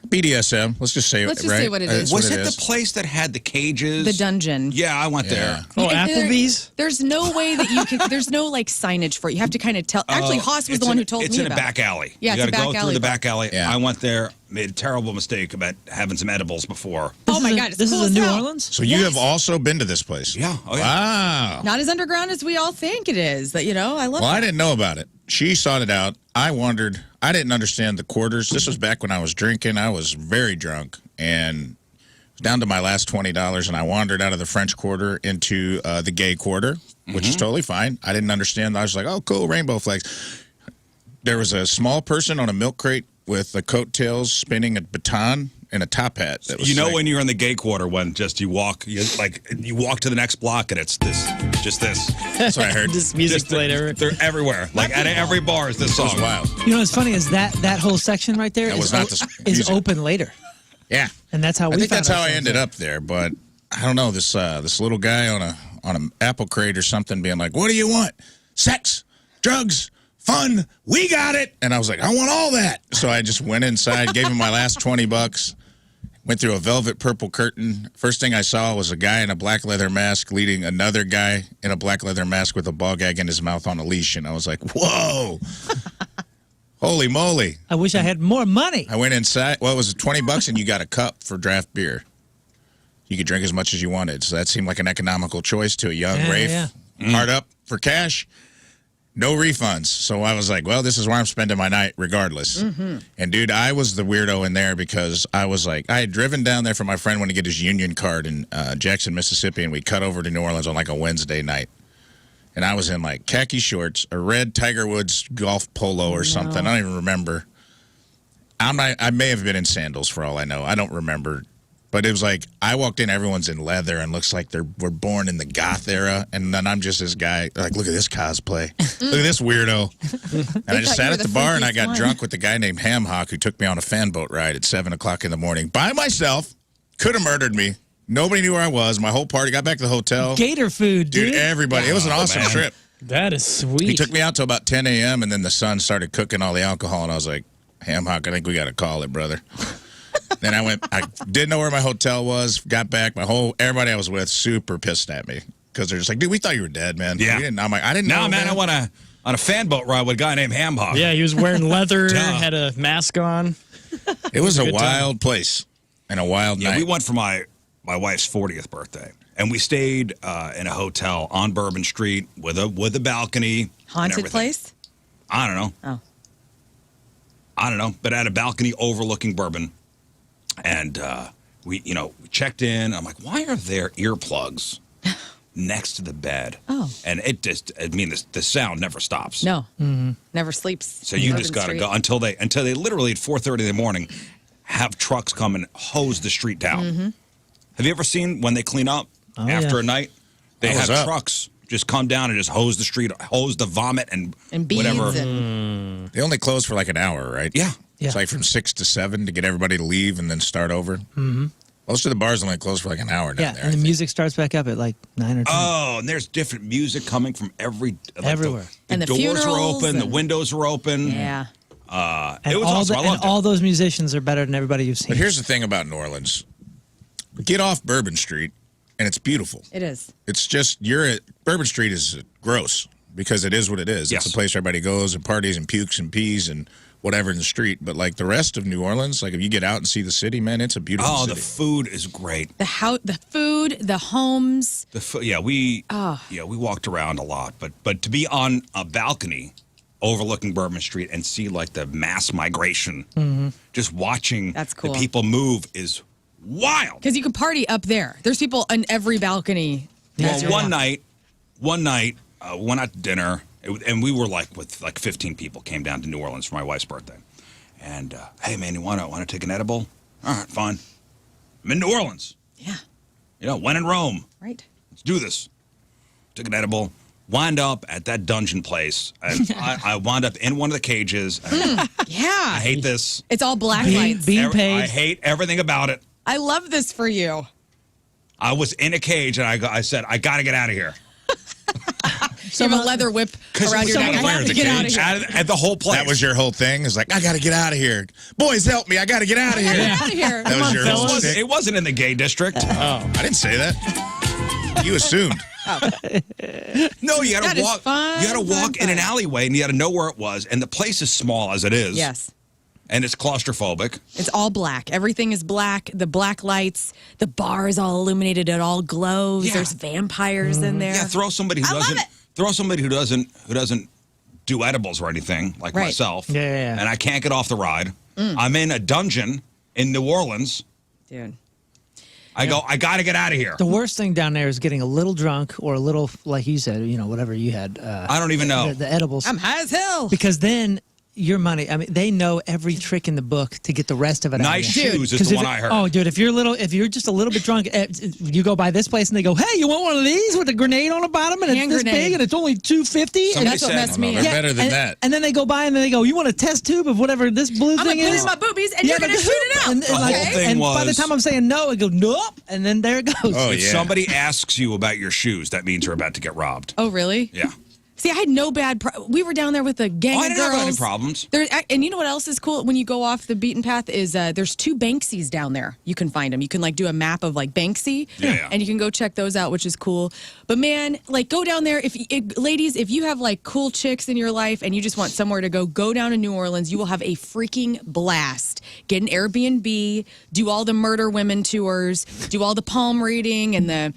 BDSM. Let's just say Let's just right? say what it is. That's Was what it is. the place that had the cages? The dungeon. Yeah, I went there. Oh, And Applebee's? There's no way that you can. There's no like signage for it. You have to kind of tell. Actually, Haas was It's the one in- who told it's me in about a back it. alley. Yeah, you it's a got to back go alley, through the but- back alley. Yeah. I went there, made a terrible mistake about having some edibles before. Oh my God, it's This cool is as in New hell. Orleans? So you have also been to this place? Yeah. Oh, yeah. Wow. Not as underground as we all think it is. That I love. Well, I that. didn't know about it. She sought it out. I wondered. I didn't understand the quarters. This was back when I was drinking. I was very drunk and it was down to my last $20, and I wandered out of the French Quarter into the gay quarter, which is totally fine. I didn't understand. I was like, oh, cool, rainbow flags. There was a small person on a milk crate with the coattails spinning a baton and a top hat. That was You know sick. when you're in the gay quarter when just you walk to the next block and it's just this. That's what I heard. This music played everywhere. They're everywhere. Like at every bar is this It was song. wild. You know what's funny is that whole section right there That is was not the is music. open later, Yeah. and that's how we. I think found that's how I ourselves ended there. up there, but I don't know this little guy on an apple crate or something being like, "What do you want? Sex, drugs, fun? We got it!" And I was like, "I want all that." So I just went inside, gave him my last $20, went through a velvet purple curtain. First thing I saw was a guy in a black leather mask leading another guy in a black leather mask with a ball gag in his mouth on a leash, and I was like, "Whoa." Holy moly. I wish I had more money. I went inside. Well, it was $20 and you got a cup for draft beer. You could drink as much as you wanted. So that seemed like an economical choice to a young Yeah, Rafe. yeah. Hard up for cash. No refunds. So I was like, well, this is where I'm spending my night regardless. And dude, I was the weirdo in there because I was like, I had driven down there for my friend when to get his union card in Jackson, Mississippi, and we cut over to New Orleans on like a Wednesday night. And I was in like khaki shorts, a red Tiger Woods golf polo or something. I don't even remember. I may have been in sandals for all I know. I don't remember. But it was like I walked in, everyone's in leather and looks like we're born in the goth era. And then I'm just this guy, like, look at this cosplay. Look at this weirdo. And I just thought you sat were at the the bar and I freakiest got one. drunk with the guy named Ham Hock who took me on a fan boat ride at 7 o'clock in the morning by myself. Could have murdered me. Nobody knew where I was. My whole party got back to the hotel. Gator food, Dude, dude. everybody. It was an awesome man. trip. That is sweet. He took me out till about 10 a.m. and then the sun started cooking all the alcohol and I was like, Ham Hock, I think we got to call it, brother. Then I didn't know where my hotel was, got back, everybody I was with super pissed at me because they're just like, dude, we thought you were dead, man. Yeah. I'm like, I didn't know, No, man, I want on a fan boat ride with a guy named Ham Hock. Yeah, he was wearing leather, Duh. had a mask on. It was a good time. wild place and a wild Yeah, night. we went for my wife's 40th birthday, and we stayed in a hotel on Bourbon Street with a balcony. and Haunted everything. place? I don't know. Oh. I don't know, but at a balcony overlooking Bourbon, and we checked in. I'm like, why are there earplugs next to the bed? Oh. And the sound never stops. No. Never sleeps. So you Bourbon just got to Street. go until they literally at 4:30 in the morning have trucks come and hose the street down. Mm-hmm. Have you ever seen when they clean up after yeah. a night? They I was have up. trucks just come down and just hose the street, hose the vomit and beads whatever. and They only close for like an hour, right? Yeah. Yeah. It's like from 6 to 7 to get everybody to leave and then start over. Mm-hmm. Most of the bars only close for like an hour down Yeah, there. and I the think. music starts back up at like 9 or 10. Oh, and there's different music coming from Everywhere. The And the doors are funerals open, the and- windows are open. yeah. and it was all awesome. I loved it. all those musicians are better than everybody you've seen. But here's the thing about New Orleans. Get off Bourbon Street, and it's beautiful. It is. It's just, Bourbon Street is gross because it is what it is. Yes. It's a place everybody goes and parties and pukes and pees and whatever in the street. But like the rest of New Orleans, like if you get out and see the city, man, it's a beautiful Oh, city. the food is great. The food, the homes. We walked around a lot, but to be on a balcony overlooking Bourbon Street and see like the mass migration, just watching That's cool. the people move is wild. Because you can party up there. There's people on every balcony. Well, Yeah. one night, went out to dinner, and we were with 15 people came down to New Orleans for my wife's birthday. And hey, man, you want to take an edible? All right, fine. I'm in New Orleans. Yeah. When in Rome. Right. Let's do this. Took an edible. Wind up at that dungeon place. And I wound up in one of the cages. And Yeah. I hate this. It's all black Being- lights. being paid. I hate everything about it. I love this for you. I was in a cage, and I said, I got to get out of here. You have a leather whip around your neck. I have to get out of here. At the whole place. That was your whole thing? It's like, I got to get out of here. Boys, help me. I got to get out of here. Get out of here. That was your whole It stick? wasn't in the gay district. I didn't say that. You assumed. No, you got That to is walk. fun, You got to walk fun, in an fun. alleyway, and you got to know where it was. And the place is small as it is. Yes. And it's claustrophobic. It's all black. Everything is black. The black lights. The bar is all illuminated. It all glows. Yeah. There's vampires in there. Yeah, throw somebody who I love doesn't. it. Throw somebody who doesn't do edibles or anything like Right. myself. Yeah. And I can't get off the ride. I'm in a dungeon in New Orleans. Dude. I got to get out of here. The worst thing down there is getting a little drunk or a little, like you said, whatever you had. I don't even know. The edibles. I'm high as hell. Because then your money, I mean, they know every trick in the book to get the rest of it out Nice of you. shoes is 'Cause the if one it- I heard. Oh, dude, if you're just a little bit drunk, you go by this place and they go, "Hey, you want one of these with a grenade on the bottom and Hand it's this grenade. big and it's only $2.50?" Somebody That's what said- messed me They're up. better than and, that. And then they go by and then they go, "You want a test tube of whatever this blue I'm thing going to put it is?" in my boobies and you're but going to shoot it out. And, The whole thing and by the was- time I'm saying no, I go, "Nope," and then there it goes. Oh, If yeah. somebody asks you about your shoes, that means you're about to get robbed. Oh, really? Yeah. See, I had no bad. We were down there with a gang Oh, I of didn't girls. have any problems. And you know what else is cool? When you go off the beaten path, is there's 2 Banksies down there. You can find them. You can do a map of Banksy, Yeah. and you can go check those out, which is cool. But man, go down there. Ladies, if you have cool chicks in your life and you just want somewhere to go down to New Orleans. You will have a freaking blast. Get an Airbnb, do all the murder women tours, do all the palm reading, and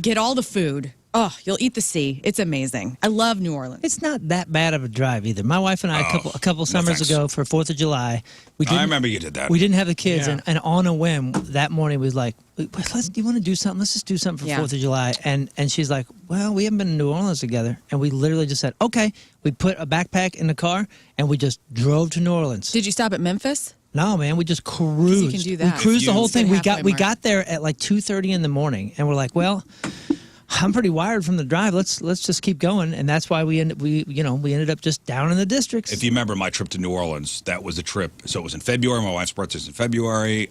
get all the food. Oh, you'll eat the sea. It's amazing. I love New Orleans. It's not that bad of a drive either. My wife and I, a couple summers thanks. ago for 4th of July, I remember you did that. We didn't have the kids, Yeah. and on a whim that morning we was like, do you want to do something? Let's just do something for Yeah. 4th of July. And she's like, well, we haven't been in New Orleans together. And we literally just said, okay. We put a backpack in the car, and we just drove to New Orleans. Did you stop at Memphis? No, man, we just cruised. You can do that. We cruised the whole It's the thing. We halfway mark. got there at 2:30 in the morning, and we're like, well, I'm pretty wired from the drive. Let's just keep going, and that's why we ended up just down in the districts. If you remember my trip to New Orleans, that was the trip. So it was in February. My wife's birthday's in February.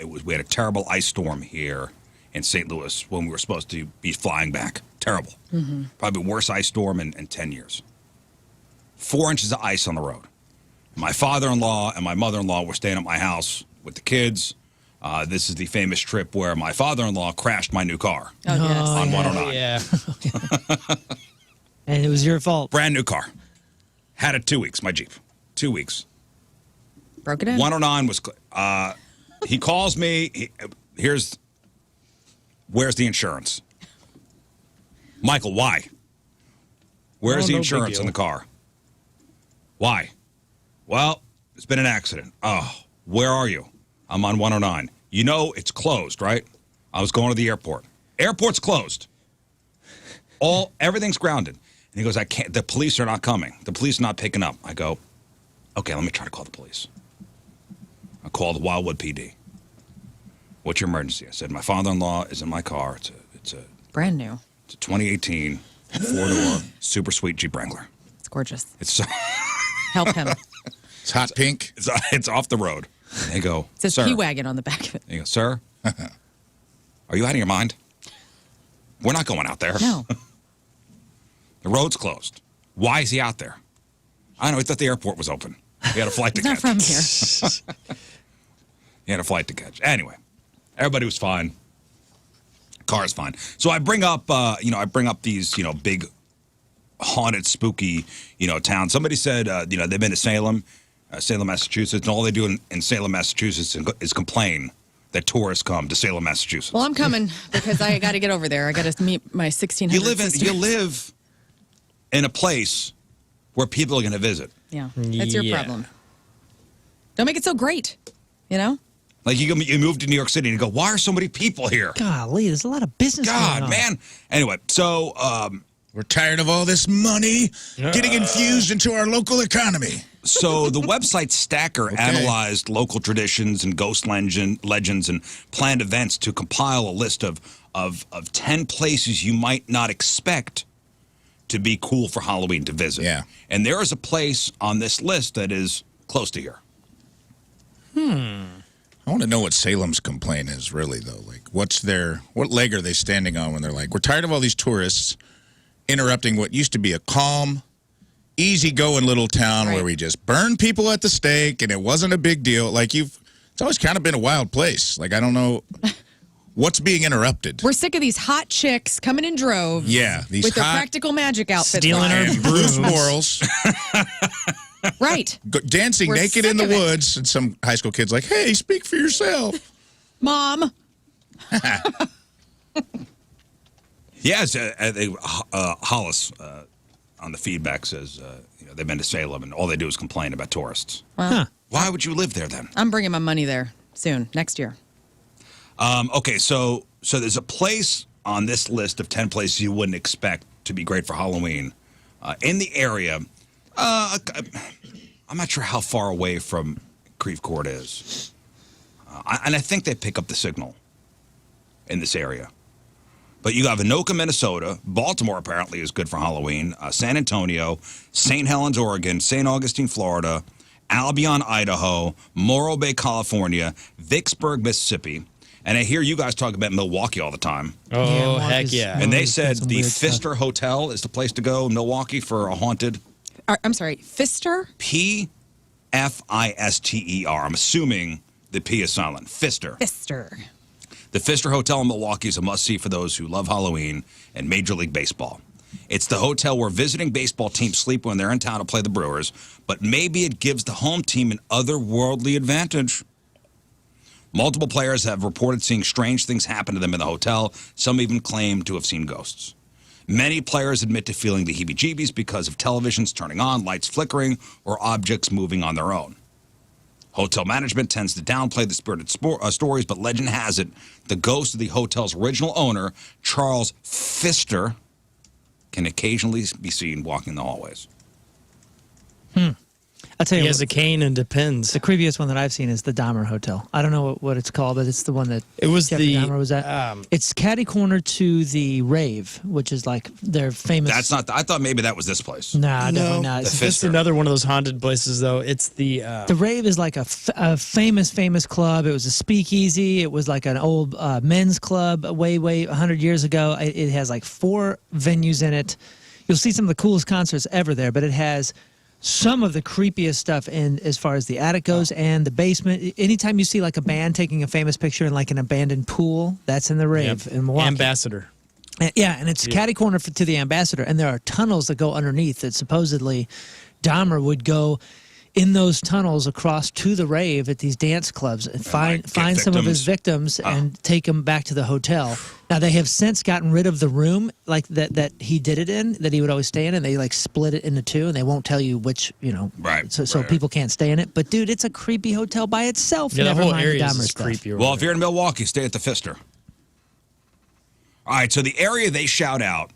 We had a terrible ice storm here in St. Louis when we were supposed to be flying back. Terrible. Probably worst ice storm in 10 years. 4 inches of ice on the road. My father-in-law and my mother-in-law were staying at my house with the kids. This is the famous trip where my father-in-law crashed my new car Oh, yes. on 109. Yeah. And it was your fault. Brand new car. Had it 2 weeks, my Jeep. 2 weeks. Broke it in. 109 was, he calls me. Where's the insurance? Michael, why? Where's the no big insurance deal. in the car? Why? Well, it's been an accident. Oh, where are you? I'm on 109. You know it's closed, right? I was going to the airport. Airport's closed. Everything's grounded. And he goes, I can't. The police are not coming. The police are not picking up. I go, okay, let me try to call the police. I called the Wildwood PD. What's your emergency? I said, my father-in-law is in my car. It's a Brand new. It's a 2018 four-door super sweet Jeep Wrangler. It's gorgeous. It's Help him. It's hot pink. it's off the road. And they go, It says sir. P-Wagon on the back of it. They go, sir, are you out of your mind? We're not going out there. No. The road's closed. Why is he out there? I don't know. He thought the airport was open. He had a flight to He's not catch. from here. He had a flight to catch. Anyway, everybody was fine. Car's fine. So I bring up, these, big haunted, spooky, towns. Somebody said, they've been to Salem, Massachusetts, and all they do in Salem, Massachusetts is complain that tourists come to Salem, Massachusetts. Well, I'm coming because I got to get over there. I got to meet my 1,600 sisters. You live in a place where people are going to visit. Yeah, that's your problem. Don't make it so great, Like you move to New York City and you go, why are so many people here? Golly, there's a lot of business going God, on. man. Anyway, so We're tired of all this money getting infused into our local economy. So the website Stacker analyzed local traditions and ghost legends and planned events to compile a list of 10 places you might not expect to be cool for Halloween to visit. Yeah. And there is a place on this list that is close to here. I want to know what Salem's complaint is, really, though. Like, what leg are they standing on when they're like, we're tired of all these tourists interrupting what used to be a calm, easygoing little town where we just burned people at the stake and it wasn't a big deal. Like, it's always kind of been a wild place. Like, I don't know what's being interrupted. We're sick of these hot chicks coming in droves. Yeah, these with their hot practical magic outfits. stealing on. our and Bruce morals. Right. Dancing We're naked in the sick of it. woods, and some high school kid's like, hey, speak for yourself. Mom. Yes, Hollis on the feedback says they've been to Salem and all they do is complain about tourists. Well, Why would you live there then? I'm bringing my money there soon, next year. Okay, so there's a place on this list of 10 places you wouldn't expect to be great for Halloween in the area. I'm not sure how far away from Creve Court is. And I think they pick up the signal in this area. But you have Anoka, Minnesota. Baltimore apparently is good for Halloween. San Antonio, St. Helens, Oregon, St. Augustine, Florida, Albion, Idaho, Morro Bay, California, Vicksburg, Mississippi. And I hear you guys talk about Milwaukee all the time. Oh, Yeah, heck Milwaukee's- yeah. And they It's said some the weird stuff. Pfister Hotel is the place to go in Milwaukee for a haunted. I'm sorry, Pfister? Pfister. I'm assuming the P is silent. Pfister. Pfister. The Pfister Hotel in Milwaukee is a must-see for those who love Halloween and Major League Baseball. It's the hotel where visiting baseball teams sleep when they're in town to play the Brewers, but maybe it gives the home team an otherworldly advantage. Multiple players have reported seeing strange things happen to them in the hotel. Some even claim to have seen ghosts. Many players admit to feeling the heebie-jeebies because of televisions turning on, lights flickering, or objects moving on their own. Hotel management tends to downplay the spirited stories, but legend has it the ghost of the hotel's original owner, Charles Pfister, can occasionally be seen walking the hallways. I'll tell you He what, has a cane and depends. the creepiest one that I've seen is the Dahmer Hotel. I don't know what it's called, but it's the one that It was Jeffrey the, Dahmer was at. It's catty corner to the Rave, which is like their famous. That's not. I thought maybe that was this place. Nah, definitely not. The It's Pfister. another one of those haunted places, though. It's the The Rave is like a famous club. It was a speakeasy. It was like an old men's club way 100 years ago. It has like 4 venues in it. You'll see some of the coolest concerts ever there, but it has some of the creepiest stuff in as far as the attic goes and the basement. Anytime you see like a band taking a famous picture in like an abandoned pool, that's in the Rave in Milwaukee. ambassador. Yeah, and it's catty corner to the Ambassador, and there are tunnels that go underneath that supposedly Dahmer would go in those tunnels across to the rave at these dance clubs and find some of his victims and take them back to the hotel. Now, they have since gotten rid of the room like that he did it in, that he would always stay in, and they like split it into two, and they won't tell you which, so people can't stay in it. But, dude, it's a creepy hotel by itself. Yeah, the Never whole mind area Dahmer is stuff. creepy. Well, if you're in Milwaukee, stay at the Pfister. All right, so the area they shout out,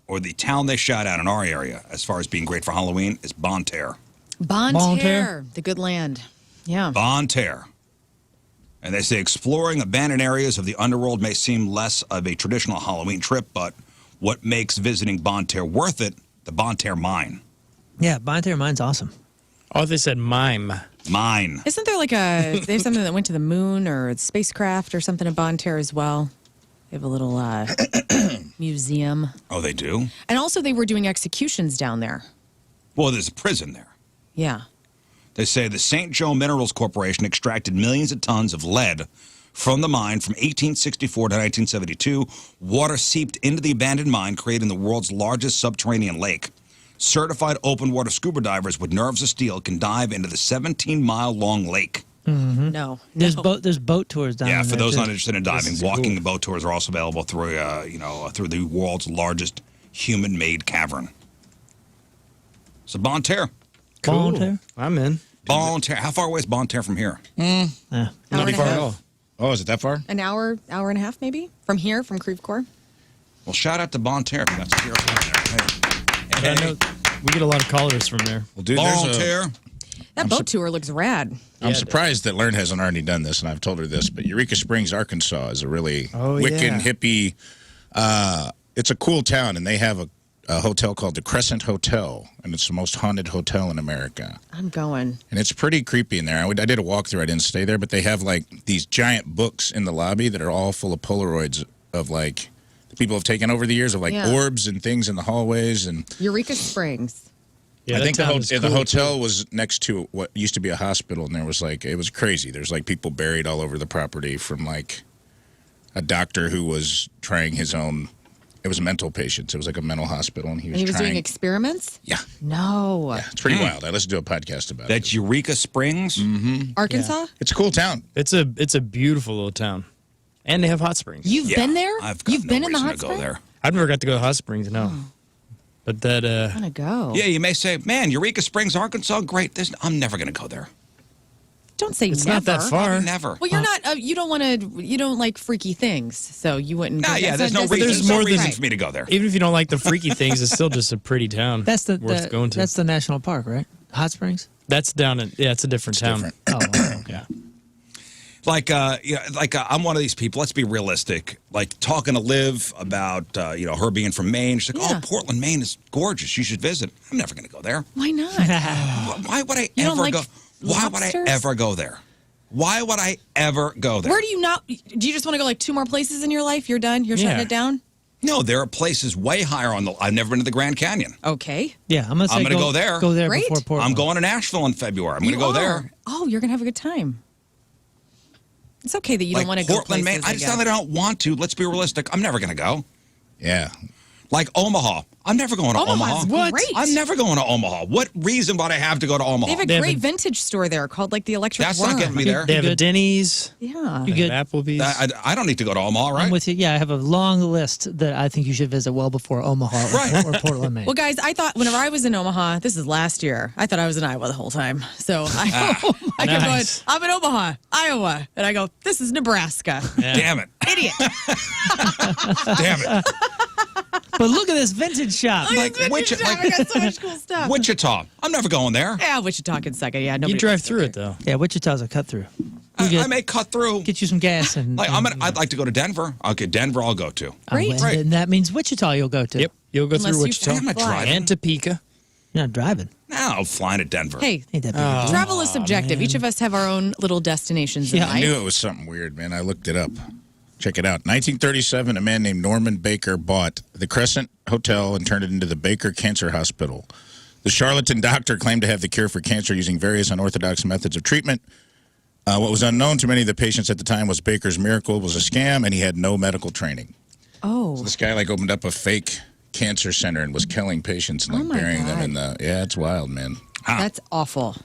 or the town they shout out in our area, as far as being great for Halloween, is Bonne, Terre. Bonne, Terre, the good land. Yeah. Bonne, Terre. And they say exploring abandoned areas of the underworld may seem less of a traditional Halloween trip, but what makes visiting Bonne, Terre worth it, the Bonne, Terre Mine. Yeah, Bonne Terre Mine's awesome. Oh, they said mime. Mine. Isn't there they have something that went to the moon or a spacecraft or something in Bonne Terre as well? They have a little museum. Oh, they do? And also they were doing executions down there. Well, there's a prison there. Yeah. They say the St. Joe Minerals Corporation extracted millions of tons of lead from the mine from 1864 to 1972. Water seeped into the abandoned mine, creating the world's largest subterranean lake. Certified open water scuba divers with nerves of steel can dive into the 17-mile-long lake. Mm-hmm. No. There's boat tours down there. Yeah, for those not interested in diving, walking cool. and boat tours are also available through through the world's largest human-made cavern. So Bonne Terre. Cool. Bonne Terre? I'm in. Bonne Terre. How far away is Bonne Terre from here? Hour Not and a far half. at all. Oh, is it that far? An hour and a half maybe? From here, from Creve Coeur? Well, shout out to Bonne Terre. That's But I know we get a lot of callers from there. Well, dude, Bonne there's a... Terre. That boat tour looks rad. I'm surprised that Lern hasn't already done this, and I've told her this, but Eureka Springs, Arkansas is a really Wiccan, hippie, it's a cool town, and they have a hotel called the Crescent Hotel, and it's the most haunted hotel in America. I'm going. And it's pretty creepy in there. I did a walkthrough. I didn't stay there, but they have, like, these giant books in the lobby that are all full of Polaroids of, like, the people have taken over the years of, like, orbs and things in the hallways. And Eureka Springs. Yeah, I think that town is the cool, hotel too. was next to what used to be a hospital, and there was like, it was crazy. There's like people buried all over the property from like a doctor who was trying his own, it was mental patients. It was like a mental hospital, and he was trying. Doing experiments? Yeah. No. Yeah, it's pretty wild. Let's do a podcast about it. That's Eureka Springs? Mm-hmm. Arkansas? It's a cool town. It's a beautiful little town. And they have hot springs. You've been there? You've been in the hot to go springs? there. I've never got to go to hot springs, no. But that I want to go. Yeah, you may say, man, Eureka Springs, Arkansas, great. I'm never going to go there. Don't say it's never. not that far. Probably never. Well, you're not. You don't want to. You don't like freaky things, so you wouldn't. Nah, go. yeah, there's no That's- reason, there's more no than- reason for me to go there. Even if you don't like the freaky things, it's still just a pretty town. That's worth going to. That's the national park, right? Hot Springs? That's down in it's a different town. Different. Oh, okay. Yeah. I'm one of these people. Let's be realistic. Like talking to Liv about, her being from Maine. She's like, Yeah. oh, Portland, Maine is gorgeous. You should visit. I'm never going to go there. Why not? Why would I You don't ever like go? Why would I lobsters? ever go there? Why would I ever go there? Where do you not? Do you just want to go like 2 more places in your life? You're done. You're shutting Yeah. it down. No, there are places way higher on the. I've never been to the Grand Canyon. Okay. Yeah, I'm gonna go there. Go there Great. before Portland. I'm going to Nashville in February. I'm going to go there. Oh, you're gonna have a good time. It's okay that you don't want to go Portland, places. Maine. I just know that I don't want to. Let's be realistic. I'm never going to go. Yeah. Like Omaha. I'm never going to Omaha's Omaha. great. I'm never going to Omaha. What reason would I have to go to Omaha? They have a They have great a- vintage store there called like the Electric That's Worm. not getting me there. They have a good. Denny's. Yeah. You They good? have Applebee's. I don't need to go to Omaha, right? I'm with you. Yeah, I have a long list that I think you should visit well before Omaha or Portland, Maine. Well, guys, I thought whenever I was in Omaha, this is last year, I thought I was in Iowa the whole time. So I kept Nice. going, I'm in Omaha, Iowa. And I go, this is Nebraska. Damn it. Idiot. Damn it. But look at this vintage shop. Like, I got so much cool stuff. Wichita. I'm never going there. Yeah, Wichita can suck it. Yeah, nobody You drive wants to through go it, though. Yeah, Wichita's a cut through. I may cut through. Get you some gas and. Like, I'd like to go to Denver. Okay, Denver I'll go to. Great. And that means Wichita you'll go to. Yep. You'll go Unless through you Wichita. I'm not fly. driving. And Topeka. You're not driving. No, I'm flying to Denver. Hey, Ain't that big a deal. travel is subjective. Each of us have our own little destinations in Yeah, I life. knew it was something weird, man. I looked it up. Check it out. 1937, a man named Norman Baker bought the Crescent Hotel and turned it into the Baker Cancer Hospital. The charlatan doctor claimed to have the cure for cancer using various unorthodox methods of treatment. What was unknown to many of the patients at the time was Baker's miracle was a scam, and he had no medical training. Oh. So this guy like opened up a fake cancer center and was killing patients and like my burying them God. in the. Yeah, it's wild, man. That's awful.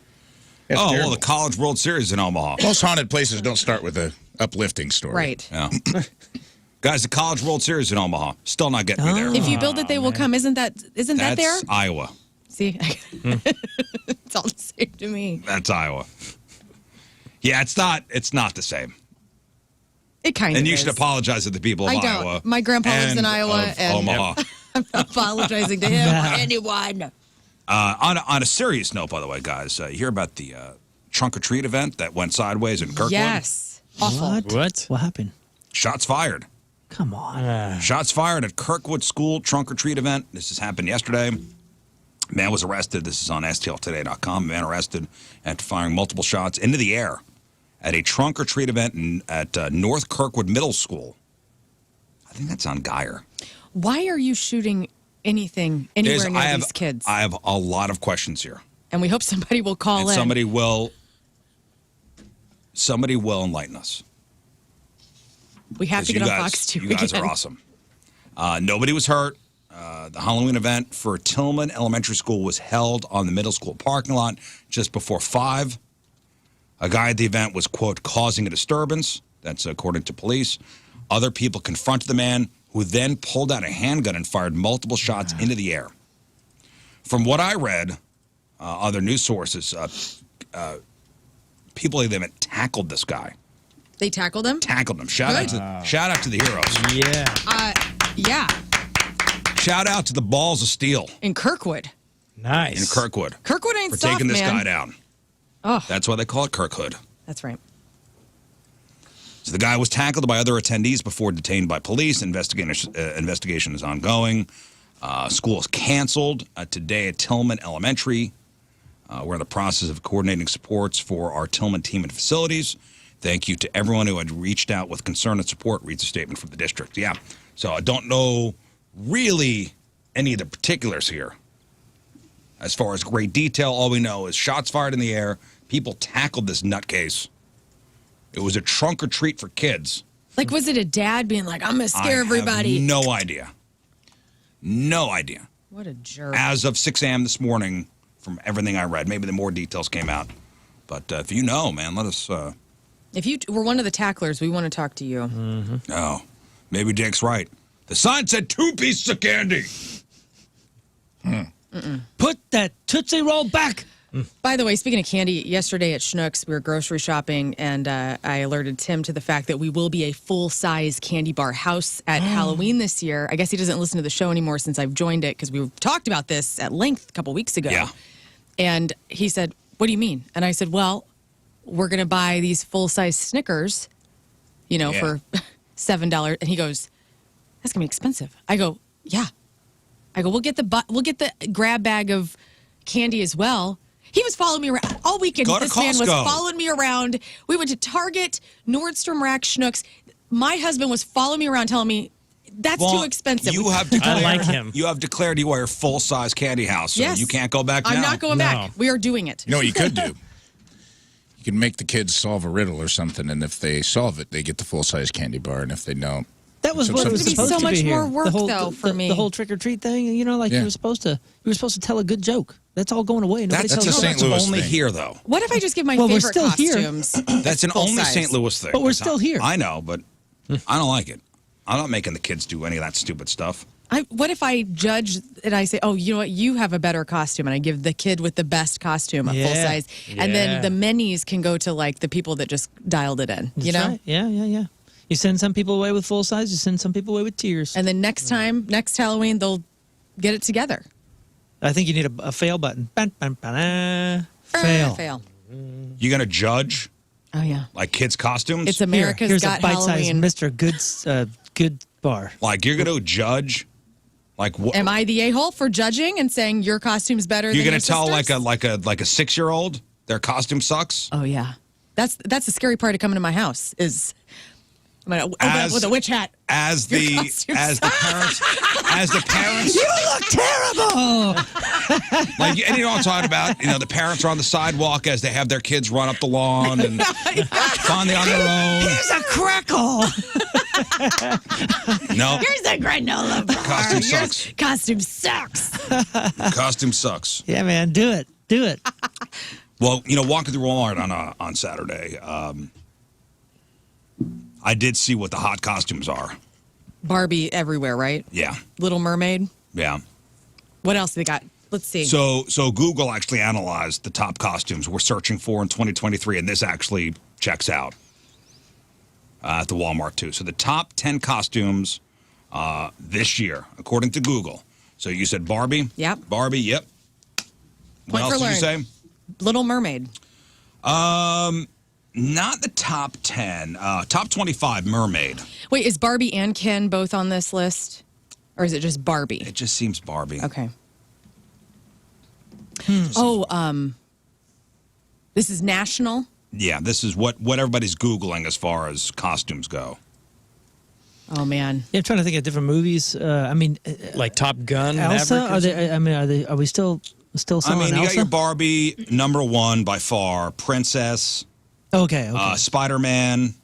It's Oh, terrible. well, the College World Series in Omaha. Most haunted places don't start with a uplifting story. Right. Yeah. Guys, the College World Series in Omaha. Still not getting me there. If you build it, they will come. Isn't that there? That's Iowa. See? It's all the same to me. That's Iowa. Yeah, it's not the same. It kind of And you is. should apologize to the people of I Iowa. don't. My grandpa lives in and Iowa, of and Omaha. I'm not apologizing to him or anyone. On a serious note, by the way, guys, you hear about the trunk or treat event that went sideways in Kirkwood? Yes. Awful. What? What happened? Shots fired. Come on. Shots fired at Kirkwood School trunk or treat event. This has happened yesterday. Man was arrested. This is on STLtoday.com. Man arrested after firing multiple shots into the air at a trunk or treat event at North Kirkwood Middle School. I think that's on Geyer. Why are you shooting anything anywhere near these kids? I have a lot of questions here. And we hope somebody will call And in. somebody will enlighten us. We have to get on Fox 2 You guys again. are awesome. Nobody was hurt. The Halloween event for Tillman Elementary School was held on the middle school parking lot just before 5. A guy at the event was, quote, causing a disturbance. That's according to police. Other people confronted the man, who then pulled out a handgun and fired multiple shots into the air. From what I read, other news sources, people at the event tackled this guy. They tackled him? Tackled him. Shout out to the heroes. Yeah. Yeah. Shout out to the balls of steel In Kirkwood. Nice. in Kirkwood Kirkwood ain't for soft, taking this man. guy down. Oh, That's why they call it Kirkwood. that's right. So the guy was tackled by other attendees before detained by police. Investigation is ongoing. School is canceled today at Tillman Elementary. We're in the process of coordinating supports for our Tillman team and facilities. Thank you to everyone who had reached out with concern and support, reads a statement from the district. Yeah, so I don't know really any of the particulars here. As far as great detail, all we know is shots fired in the air. People tackled this nutcase. It was a trunk or treat for kids. Like, was it a dad being like, I'm going to scare everybody? I have no idea. No idea. What a jerk. As of 6 a.m. this morning, from everything I read, maybe the more details came out. But if you know, man, let us... If you were one of the tacklers, we want to talk to you. Oh, maybe Jake's right. The sign said 2 pieces of candy. Put that Tootsie Roll back. By the way, speaking of candy, yesterday at Schnucks, we were grocery shopping, and I alerted Tim to the fact that we will be a full-size candy bar house at Halloween this year. I guess he doesn't listen to the show anymore since I've joined it, because we talked about this at length a couple weeks ago. Yeah. And he said, what do you mean? And I said, well, we're going to buy these full-size Snickers, for $7. And he goes, that's going to be expensive. I go, yeah. I go, we'll get the grab bag of candy as well. He was following me around all weekend. Go to This man was Costco. following me around. We went to Target, Nordstrom Rack, Schnucks. My husband was following me around telling me, that's too expensive. You have declared, I like him. You have declared you are a full-size candy house, so Yes. you can't go back now. I'm not going back. We are doing it. You know what you could do? You can make the kids solve a riddle or something, and if they solve it, they get the full-size candy bar, and if they don't... That was what it was It's gonna be supposed so to be much here. more work, the whole, though, for me. The whole trick or treat thing, Yeah. you were supposed to tell a good joke. That's all going away. Nobody That's tells a a jokes. St. Louis only thing. here, though. What if I just give my Well, we're favorite still here. costumes? That's an only Full-size. St. Louis thing. But we're still here. I know, but I don't like it. I'm not making the kids do any of that stupid stuff. What if I judge and I say, oh, you know what? You have a better costume, and I give the kid with the best costume a full Yeah. size, and then Yeah. the minis can go to like the people that just dialed it in. You That's know. right. Yeah. You send some people away with full size. You send some people away with tears. And then next Halloween, they'll get it together. I think you need a fail button. Fail. Fail. You going to judge Oh yeah. like kids' costumes? It's America's Here's Got a bite-sized Halloween. Mr. Good bar. like you're going to judge like what? Am I the a-hole for judging and saying your costume's better? You're than going to tell your sister's? like a 6-year-old their costume sucks? Oh yeah. That's the scary part of coming to my house is I'm gonna open up As- with a witch hat. As Your the costume parents You look terrible. like and you know what I'm talking about, the parents are on the sidewalk as they have their kids run up the lawn and finally on their own. Here's a crackle. No, Here's a granola bar. Costume sucks. Costume sucks. Costume sucks. Yeah, man, do it. Do it. Well, walking through Walmart on Saturday, I did see what the hot costumes are. Barbie everywhere, right? Yeah, Little Mermaid. yeah. What else they got? Let's see. So Google actually analyzed the top costumes we're searching for in 2023, and this actually checks out at the Walmart too. So the top 10 costumes this year, according to Google. So you said Barbie. Yep. Barbie. Yep. What Point else for did you Lern. say? Little Mermaid. Not the top 10. Top 25. Mermaid. Wait, is Barbie and Ken both on this list, or is it just Barbie? It just seems Barbie. Okay. Oh, this is national. Yeah, this is what everybody's Googling as far as costumes go. Oh man. Yeah, I'm trying to think of different movies. Like Top Gun, Elsa. Maverick or Are they? I mean, are we still I selling mean, you Elsa? got your Barbie, number 1 by far. Princess. Okay. Spider-Man,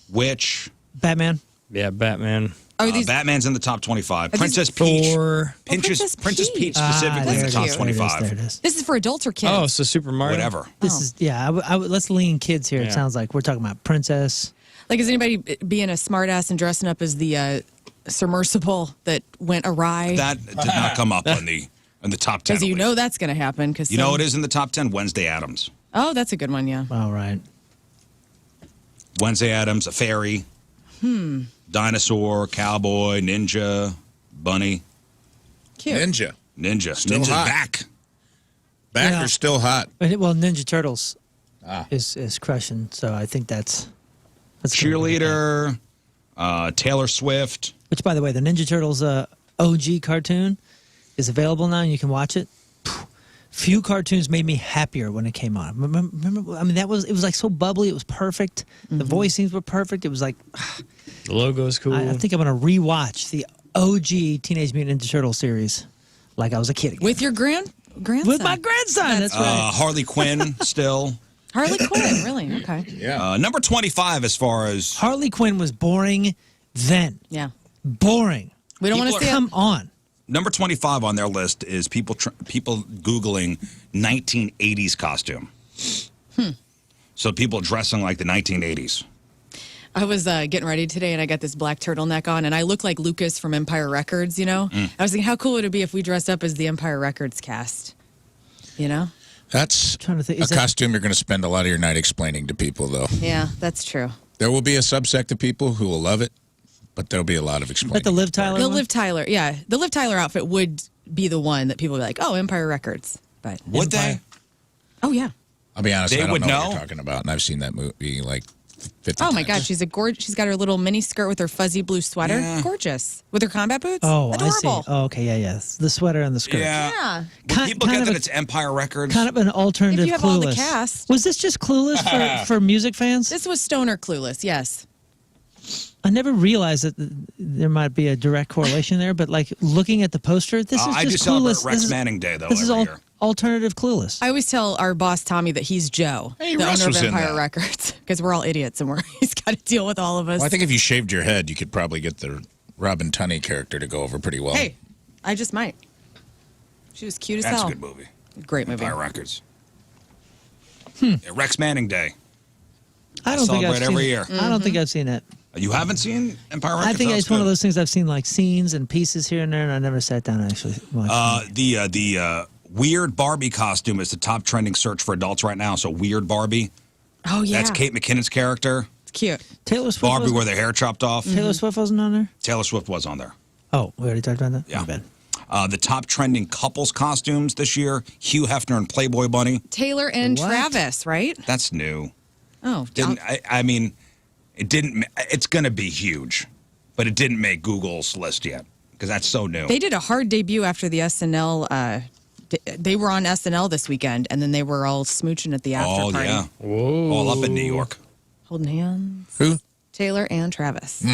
Witch, Batman. Yeah, Batman. Are these? Batman's in the top 25. these Princess Peach. Thor. Princess Princess Peach Peach. specifically in the that's top cute. 25. There it is. This is for adults or kids? Oh, so Super Mario. Whatever. This is let's lean kids here. Yeah. It sounds like we're talking about princess. Like, is anybody being a smartass and dressing up as the submersible that went awry? That did not come up in the top 10. Because you know that's going to happen. Because You know what is in the top 10? Wednesday Addams. Oh, that's a good one. Yeah. All right. Wednesday Addams, a fairy. Dinosaur, cowboy, ninja, bunny. Cute. Ninja. Ninja's hot. back. Back Yeah. are still hot. Well, Ninja Turtles is crushing. So I think that's gonna be a thing. Cheerleader, Taylor Swift. Which, by the way, the Ninja Turtles OG cartoon is available now, and you can watch it. Few cartoons made me happier when it came on. Remember? I mean, it was like so bubbly. It was perfect. The voicings were perfect. It was like, The logo's cool. I think I'm gonna rewatch the OG Teenage Mutant Ninja Turtle series, like I was a kid again. With your grandson. With my grandson. That's right. Harley Quinn still. Harley Quinn. Really? Okay. Yeah. Number 25 as far as Harley Quinn was boring then. Yeah. Boring. We don't want to People see Come on. number 25 on their list is people Googling 1980s costume. So people dressing like the 1980s. I was getting ready today, and I got this black turtleneck on, and I look like Lucas from Empire Records, you know? I was thinking, how cool would it be if we dressed up as the Empire Records cast? You know? That's Trying to think, a is that- costume you're going to spend a lot of your night explaining to people, though. Yeah, that's true. There will be a subsect of people who will love it, but there'll be a lot of explaining. Like the Liv Tyler The one? Liv Tyler, yeah. The Liv Tyler outfit would be the one that people would be like, oh, Empire Records. But Would they? Oh, yeah. I'll be honest, They I don't would know what know? you're talking about, and I've seen that movie like 50 Oh, my times. God. She's a she's got her little mini skirt with her fuzzy blue sweater. Yeah. Gorgeous. With her combat boots. Oh, Adorable. I see. Oh, okay, yeah. The sweater and the skirt. Yeah. Yeah. Would Kind- people kind get of that a- it's Empire Records? Kind of an alternative If you have Clueless. all the cast. Was this just Clueless for music fans? This was Stoner Clueless, yes. I never realized that there might be a direct correlation there, but like looking at the poster, this is I do just celebrate Clueless. Rex Manning Day, though, This is every all year. alternative Clueless. I always tell our boss, Tommy, that he's Joe, Hey, the Russ owner of was in Empire that. Records, because we're all idiots and he's got to deal with all of us. Well, I think if you shaved your head, you could probably get the Robin Tunney character to go over pretty well. Hey, I just might. She was cute as That's hell. a good movie. Great movie. Empire Records. Yeah, Rex Manning Day. I don't think I've celebrate seen every it. year. I don't think I've seen it. You haven't seen Empire Records? I think That's it's one of good. those things I've seen like scenes and pieces here and there, and I never sat down and actually watched. The weird Barbie costume is the top trending search for adults right now. So weird Barbie. Oh, yeah. That's Kate McKinnon's character. It's cute. Taylor Swift. Barbie wasn't- with her hair chopped off. Taylor Swift wasn't on there. Taylor Swift was on there. Oh, we already talked about that. Yeah. My bad. The top trending couples costumes this year: Hugh Hefner and Playboy Bunny. Taylor and What? Travis, right? That's new. Oh, I mean, it didn't. It's going to be huge, but it didn't make Google's list yet because that's so new. they did a hard debut after the SNL. They were on SNL this weekend, and then they were all smooching at the after Oh party. yeah, Whoa. all up in New York. Holding hands. Who? Taylor and Travis.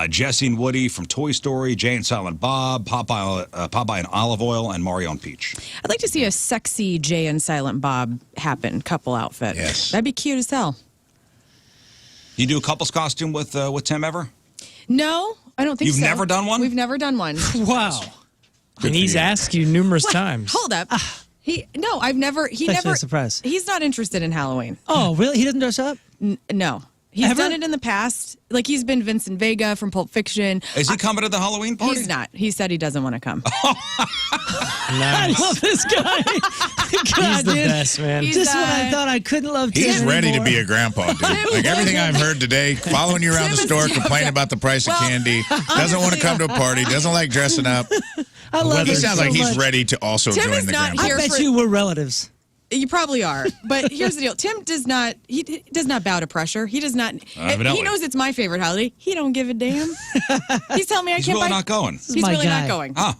Jesse and Woody from Toy Story, Jay and Silent Bob, Popeye and Olive Oil, and Mario and Peach. I'd like to see a sexy Jay and Silent Bob happen, couple outfit. Yes. That'd be cute as hell. You do a couple's costume with Tim ever? No, I don't think You've so. never done one? We've never done one. Wow. And he's asked you numerous times. Hold up. I've never. He That's never. a surprise. He's not interested in Halloween. Oh, really? He doesn't dress up? No. He's Ever? done it in the past. Like he's been Vincent Vega from Pulp Fiction. Is he coming to the Halloween party? He's not. He said he doesn't want to come. I love this guy. God, He's the dude. best, man. He's Just when I thought I couldn't love Tim He's ready to anymore. be a grandpa, dude. Like everything I've heard today, following you around the Tim is- store, yeah, complaining yeah. about the price of Well, candy, doesn't want to come to a party, doesn't like dressing up. I love He him sounds so like he's much. ready to also Tim join is the not grandpa. here. I bet for- you we're relatives. You probably are. But here's the deal. Tim does not. He does not bow to pressure. He does not. Evidently. He knows it's my favorite holiday. He don't give a damn. He's telling me I He's can't really buy. not going. He's my really guy. not going. Huh.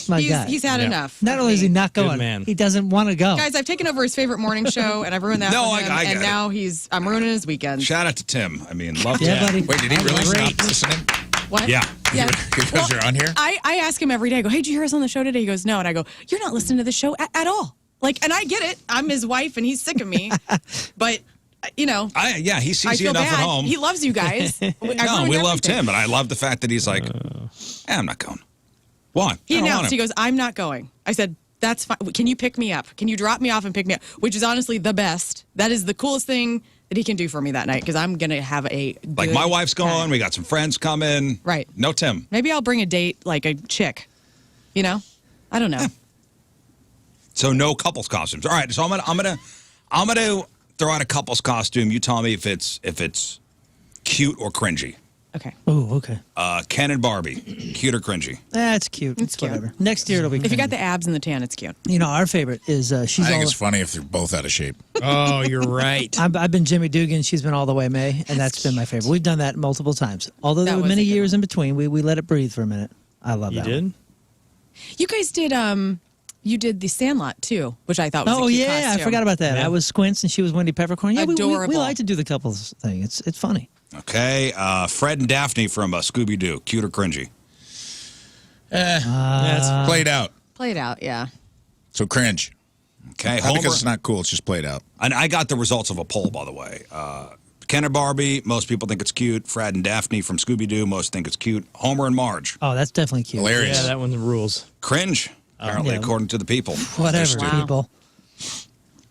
My guy. He's had Yeah. enough. Not of only is me. he not going, man. he doesn't want to go. Guys, I've taken over his favorite morning show, and I've ruined that No, for I him. get and it. now I'm ruining his weekend. Shout out to Tim. I mean, love Yeah, Tim. buddy. Wait, did he really Great. stop listening? What? Yeah. Yeah. Because you're on here? I ask him every day. I go, hey, did you hear us on the show today? He goes, no. And I go, you're not listening to the show at all. Like, and I get it. I'm his wife, and he's sick of me. But, he He sees I you feel enough bad. at home. He loves you guys. No, we love Tim, but I love the fact that he's like, I'm not going. Why? He I don't want announced, him. he goes, I'm not going. I said, that's fine. Can you pick me up? Can you drop me off and pick me up? Which is honestly the best. That is the coolest thing that he can do for me that night because I'm going to have a Like good my wife's going, time. we got some friends coming. Right. No Tim. Maybe I'll bring a date, like a chick. I don't know. So no couples costumes. All right, so I'm gonna throw out a couples costume. You tell me if it's cute or cringy. Okay. Oh, okay. Ken and Barbie, cute or cringy? That's cute. It's cute. Whatever. Next year it'll be. If you got cringy. the abs and the tan, it's cute. our favorite is she's I think all. it's funny if they're both out of shape. Oh, you're right. I've been Jimmy Dugan. She's been all the way May, and that's been my favorite. We've done that multiple times. Although That there were was many a good years one. in between, we let it breathe for a minute. I love You that. one. did? You guys did you did the Sandlot too, which I thought was Oh a cute yeah, costume. I forgot about that. Yeah. I was Squints and she was Wendy Peppercorn. Yeah, we Adorable. like to do the couples thing. It's funny. Okay, Fred and Daphne from Scooby Doo, cute or cringy? That's Played out. Played out, yeah. So cringe. Okay, Not Homer. because it's not cool, it's just played out. And I got the results of a poll, by the way. Ken and Barbie, most people think it's cute. Fred and Daphne from Scooby Doo, most think it's cute. Homer and Marge, Oh, that's definitely cute. Hilarious. yeah, that one rules. cringe. Apparently, yeah. according to the people. Whatever, Wow. people.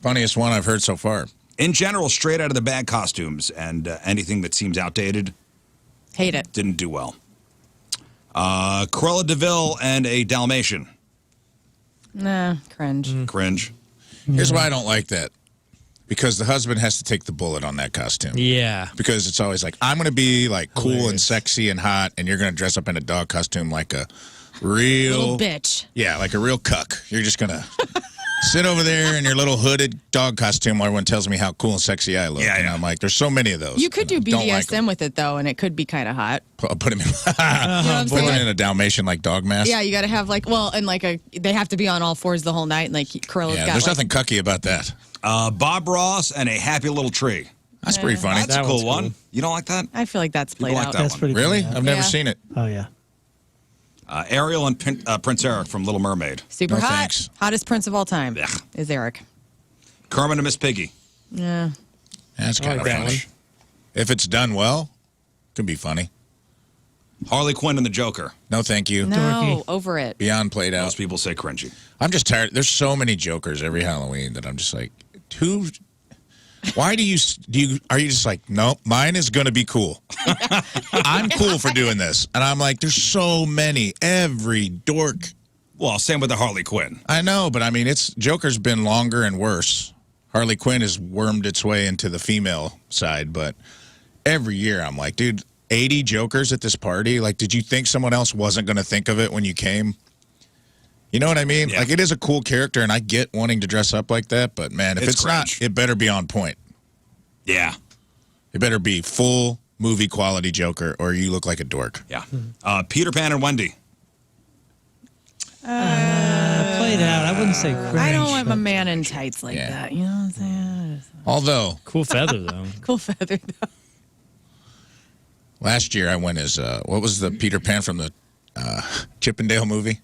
Funniest one I've heard so far. In general, straight out of the bag costumes and anything that seems outdated Hate it. didn't do well. Cruella DeVille and a Dalmatian, Nah, cringe. cringe. Here's why I don't like that. Because the husband has to take the bullet on that costume. Yeah. Because it's always like, I'm going to be like cool and Hilarious. sexy and hot, and you're going to dress up in a dog costume like a real. Little bitch. Yeah, like a real cuck. You're just going to sit over there in your little hooded dog costume while everyone tells me how cool and sexy I look. Yeah, And yeah. I'm like, there's so many of those. You could do and I don't like BDSM 'em. with it though, and it could be kind of hot. Put him in, You know what I'm put him saying? in a Dalmatian like dog mask. Yeah, you got to have they have to be on all fours the whole night, and like Cruella's Yeah, got there's like, nothing cucky about that. Bob Ross and a happy little tree. That's pretty funny. That's a That cool one's one. cool. You don't like that? I feel like that's People played like out. that That's one. pretty Really? cool. I've never Yeah. seen it. Oh yeah. Ariel and Prince Eric from Little Mermaid. Super No hot. thanks. Hottest prince of all time Ugh. is Eric. Kermit and Miss Piggy. Yeah. That's kind like of that funny. one. If it's done well, it can be funny. Harley Quinn and the Joker. No, thank you. No, Dorky. over it. Beyond played out. Most people say cringy. I'm just tired. There's so many Jokers every Halloween that I'm just like, who? Why are you just like, nope, mine is going to be cool. I'm cool for doing this. And I'm like, there's so many. Every dork. Well, same with the Harley Quinn. I know, but I mean, Joker's been longer and worse. Harley Quinn has wormed its way into the female side, but every year I'm like, dude, 80 Jokers at this party? Like, did you think someone else wasn't going to think of it when you came? You know what I mean? Yeah. Like, it is a cool character, and I get wanting to dress up like that, but man, if It's it's not, cringe. it better be on point. Yeah. It better be full movie quality Joker, or you look like a dork. Yeah. Peter Pan and Wendy. Played out. I wouldn't say cringe. I don't want my but- man in tights like Yeah. that. You know what I'm saying? Although, Cool feather, though. Cool feather though. last year I went as, what was the Peter Pan from the Chippendale movie?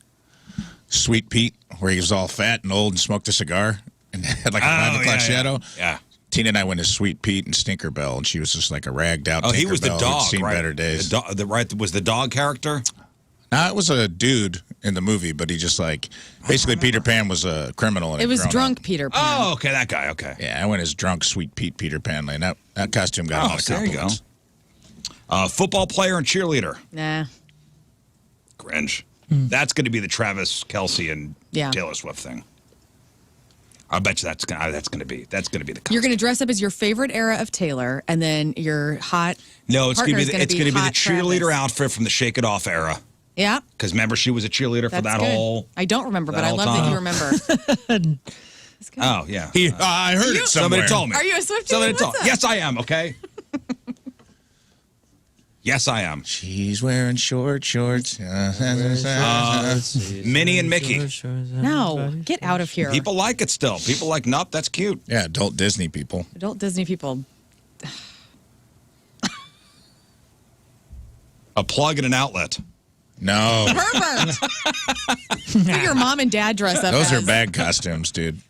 Sweet Pete, where he was all fat and old and smoked a cigar and had like a 5 o'clock shadow. Yeah. Tina and I went as Sweet Pete and Stinkerbell, and she was just like a ragged out. Oh, he was the Tinkerbell dog, who'd seen right? better days. Was the dog character? No, it was a dude in the movie, but he just like basically Peter Pan was a criminal. And It was grown drunk up. Peter Pan. Oh, okay, that guy. Okay. Yeah, I went as drunk Sweet Pete Peter Pan, and that costume got a lot of there you go. compliments. Football player and cheerleader. Nah. Cringe. That's going to be the Travis Kelce and Yeah. Taylor Swift thing. I bet you that's going to be the costume. You're going to dress up as your favorite era of Taylor, and then your hot. No, it's going to be partner's the hot cheerleader Travis. outfit from the Shake It Off era. Yeah. Because remember, she was a cheerleader for That's that good. whole. I don't remember, that but I whole love time. that you remember. That's good. Oh yeah. I heard it somewhere. Somebody told me. Are you a Swiftie? Somebody What's told. up? Yes, I am. Okay. Yes, I am. She's wearing short shorts. Minnie and Mickey. No, get out of here. People like it still. People like, nope, that's cute. Yeah, adult Disney people. Adult Disney people. A plug and an outlet. No, Pervert. What your mom and dad dress up those as. are bad costumes, dude.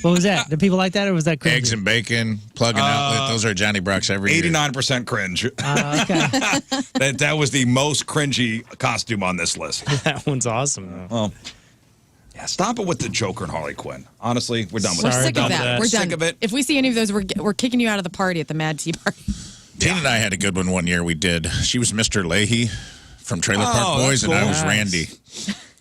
What was that? Did people like that, or was that cringy? Eggs and bacon, plug and outlet. Those are Johnny Brock's every year. 89% cringe. Okay. That was the most cringy costume on this list. That one's awesome, though. Well, yeah, stop it with the Joker and Harley Quinn. Honestly, we're done with We're that. sick We're of done with that. We're done. Sick of it. If we see any of those, we're kicking you out of the party at the Mad Tea Party. Tina and I had a good one year. We did. She was Mr. Leahy from Trailer Park Oh, Boys, that's and I cool. was Randy.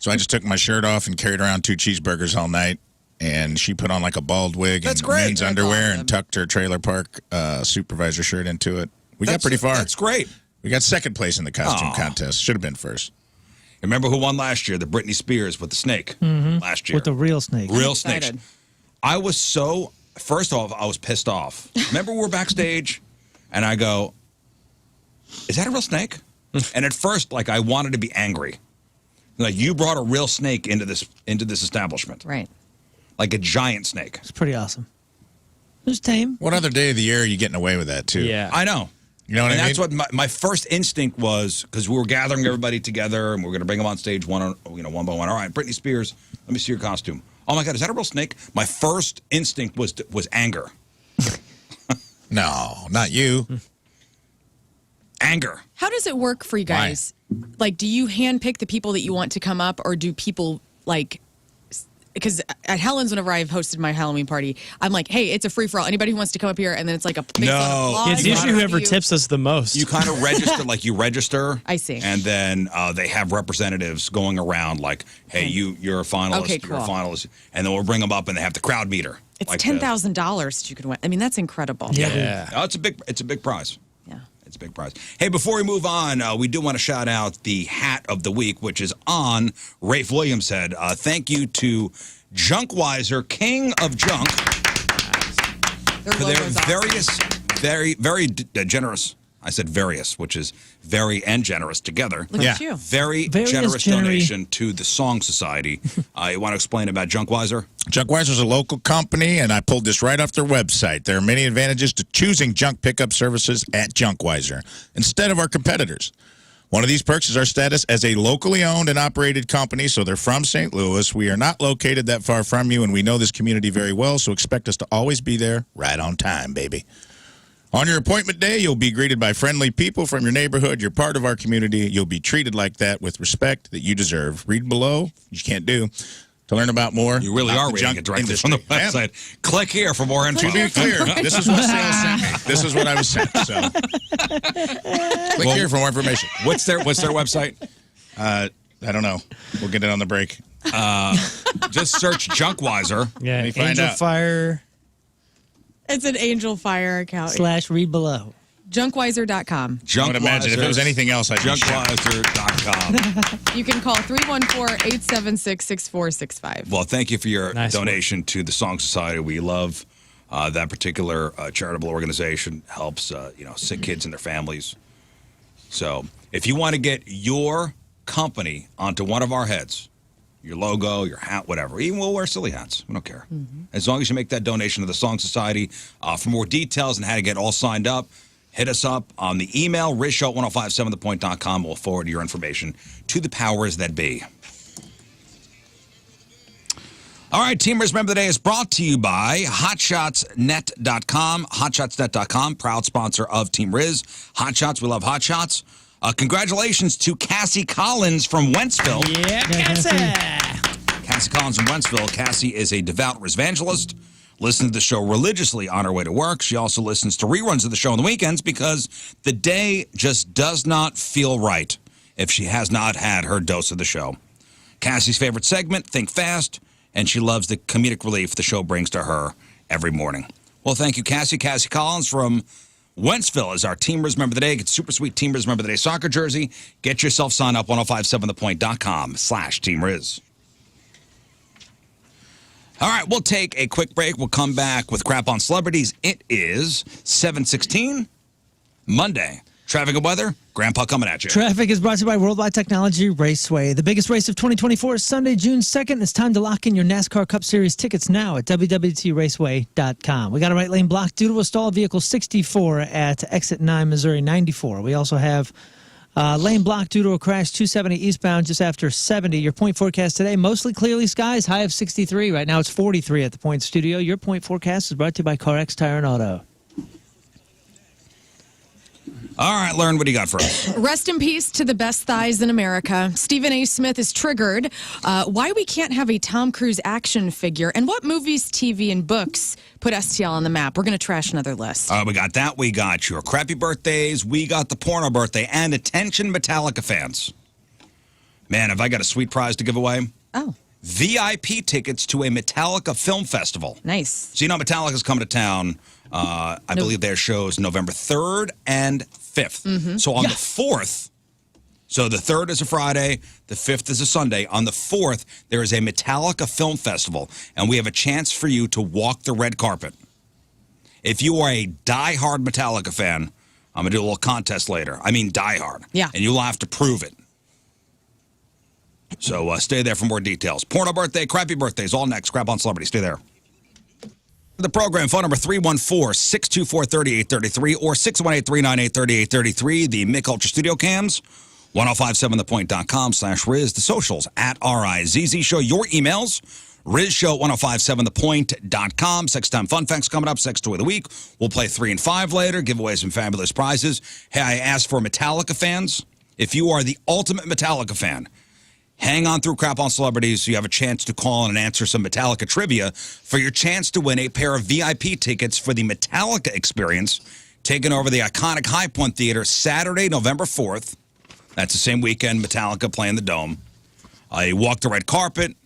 So I just took my shirt off and carried around 2 cheeseburgers all night. And she put on like a bald wig That's and great. men's That's underwear awesome. and tucked her Trailer Park supervisor shirt into it. We got pretty far. That's great. We got second place in the costume Aw. contest. Should have been first. Remember who won last year? The Britney Spears with the snake last year. With the real snake. Real snakes. excited. I was so, first off, I was pissed off. Remember we were backstage and I go, is that a real snake? And at first, like, I wanted to be angry. Like, you brought a real snake into this establishment. Right. Like a giant snake. It's pretty awesome. It was tame. What other day of the year are you getting away with that, too? Yeah. I know. You know what And I mean? that's what my first instinct was, because we were gathering everybody together and we are going to bring them on stage one by one. All right, Britney Spears, let me see your costume. Oh my God, is that a real snake? My first instinct was anger. No, not you. Anger. How does it work for you guys? Like, do you handpick the people that you want to come up, or do people like? Because at Helen's, whenever I've hosted my Halloween party, I'm like, hey, it's a free for all. Anybody who wants to come up here, and then it's like a based on No. applause. It's usually Or whoever do you- tips us the most. You kind of register, like you register. I see. And then they have representatives going around like, hey, you're a finalist, Okay, you're a cool. finalist. And then we'll bring them up and they have the crowd meter. It's like $10,000 that you can win. I mean, that's incredible. Yeah. Oh, it's a big prize. Yeah. It's a big prize. Hey, before we move on, we do want to shout out the hat of the week, which is on Rafe Williams' head. Thank you to Junkwiser, King of Junk, Their for their logo's awesome. very generous. I said various, which is very and generous together. Look at you. Very Various generous genery- donation to the Song Society. You want to explain about Junkwiser? Junkwiser is a local company, and I pulled this right off their website. There are many advantages to choosing junk pickup services at Junkwiser instead of our competitors. One of these perks is our status as a locally owned and operated company, so they're from St. Louis. We are not located that far from you, and we know this community very well, so expect us to always be there right on time, baby. On your appointment day, you'll be greeted by friendly people from your neighborhood. You're part of our community. You'll be treated like that with respect that you deserve. Read below. You can't do. To learn about more. You really about are the reading junk it directly from the industry. Yeah. website. Click here for more info. To be clear, this is what sales sent me. This is what I was sent. So, click here for more information. What's their website? I don't know. We'll get it on the break. Just search Junkwiser. Yeah. me find Angel out. Fire. It's an Angel Fire account. / read below. Junkwiser.com. I would imagine if it was anything else, I'd be shocked. Junkwiser.com. You can call 314-876-6465. Well, thank you for your Nice donation to the Song Society. We love that particular charitable organization. Helps sick kids and their families. So if you want to get your company onto one of our heads, your logo, your hat, whatever, even we'll wear silly hats. We don't care. As long as you make that donation to the Song Society. For more details and how to get all signed up, hit us up on the email, rizshow1057thepoint.com. We'll forward your information to the powers that be. All right, Teamers Member of the Day is brought to you by HotShotsNet.com. HotShotsNet.com, proud sponsor of Team Riz. Hot Shots, we love Hot Shots. Congratulations to Cassie Collins from Wentzville. Yeah, Cassie. Cassie Collins from Wentzville. Cassie is a devout evangelist. Listens to the show religiously on her way to work. She also listens to reruns of the show on the weekends because the day just does not feel right if she has not had her dose of the show. Cassie's favorite segment, Think Fast, and she loves the comedic relief the show brings to her every morning. Well, thank you, Cassie. Cassie Collins from Wentzville is our Teamers Member of the Day. Get super sweet Teamers Member of the Day soccer jersey. Get yourself signed up, 1057thepoint.com/TeamRiz. All right, we'll take a quick break. We'll come back with Crap on Celebrities. It is 7:16, Monday. Traffic and weather, Grandpa coming at you. Traffic is brought to you by Worldwide Technology Raceway. The biggest race of 2024 is Sunday, June 2nd. It's time to lock in your NASCAR Cup Series tickets now at www.raceway.com. We got a right lane block due to a stall vehicle 64 at exit 9, Missouri 94. We also have lane block due to a crash 270 eastbound just after 70. Your point forecast today, mostly clearly skies, high of 63. Right now it's 43 at the Point Studio. Your point forecast is brought to you by CarX Tire and Auto. All right, Lern, what do you got for us? Rest in peace to the best thighs in America. Stephen A. Smith is triggered. Why we can't have a Tom Cruise action figure, and what movies, TV, and books put STL on the map. We're going to trash another list. We got that. We got your crappy birthdays. We got the porno birthday. And attention, Metallica fans. Man, have I got a sweet prize to give away? Oh, VIP tickets to a Metallica film festival. nice. So, you know, Metallica's coming to town. I believe their shows November 3rd and 5th. So on the 4th, so the 3rd is a Friday, the 5th is a Sunday. On the 4th, there is a Metallica film festival, and we have a chance for you to walk the red carpet. If you are a diehard Metallica fan, I'm going to do a little contest later. I mean diehard. Yeah. And you'll have to prove it. So stay there for more details. Porno birthday, crappy birthdays, all next. Crap on Celebrity. Stay there. The program, phone number 314-624-3833 or 618-398-3833. The Mick Ultra Studio Cams, 1057thepoint.com/Riz. The socials, at RIZZ Show. Your emails, RizShow1057thepoint.com. Sex Time Fun Facts coming up. Sex Toy of the Week. We'll play 3 and 5 later. Give away some fabulous prizes. Hey, I asked for Metallica fans. If you are the ultimate Metallica fan, hang on through Crap on Celebrities so you have a chance to call in and answer some Metallica trivia for your chance to win a pair of VIP tickets for the Metallica experience taking over the iconic High Point Theater Saturday, November 4th. That's the same weekend Metallica playing the Dome. You walk the red carpet,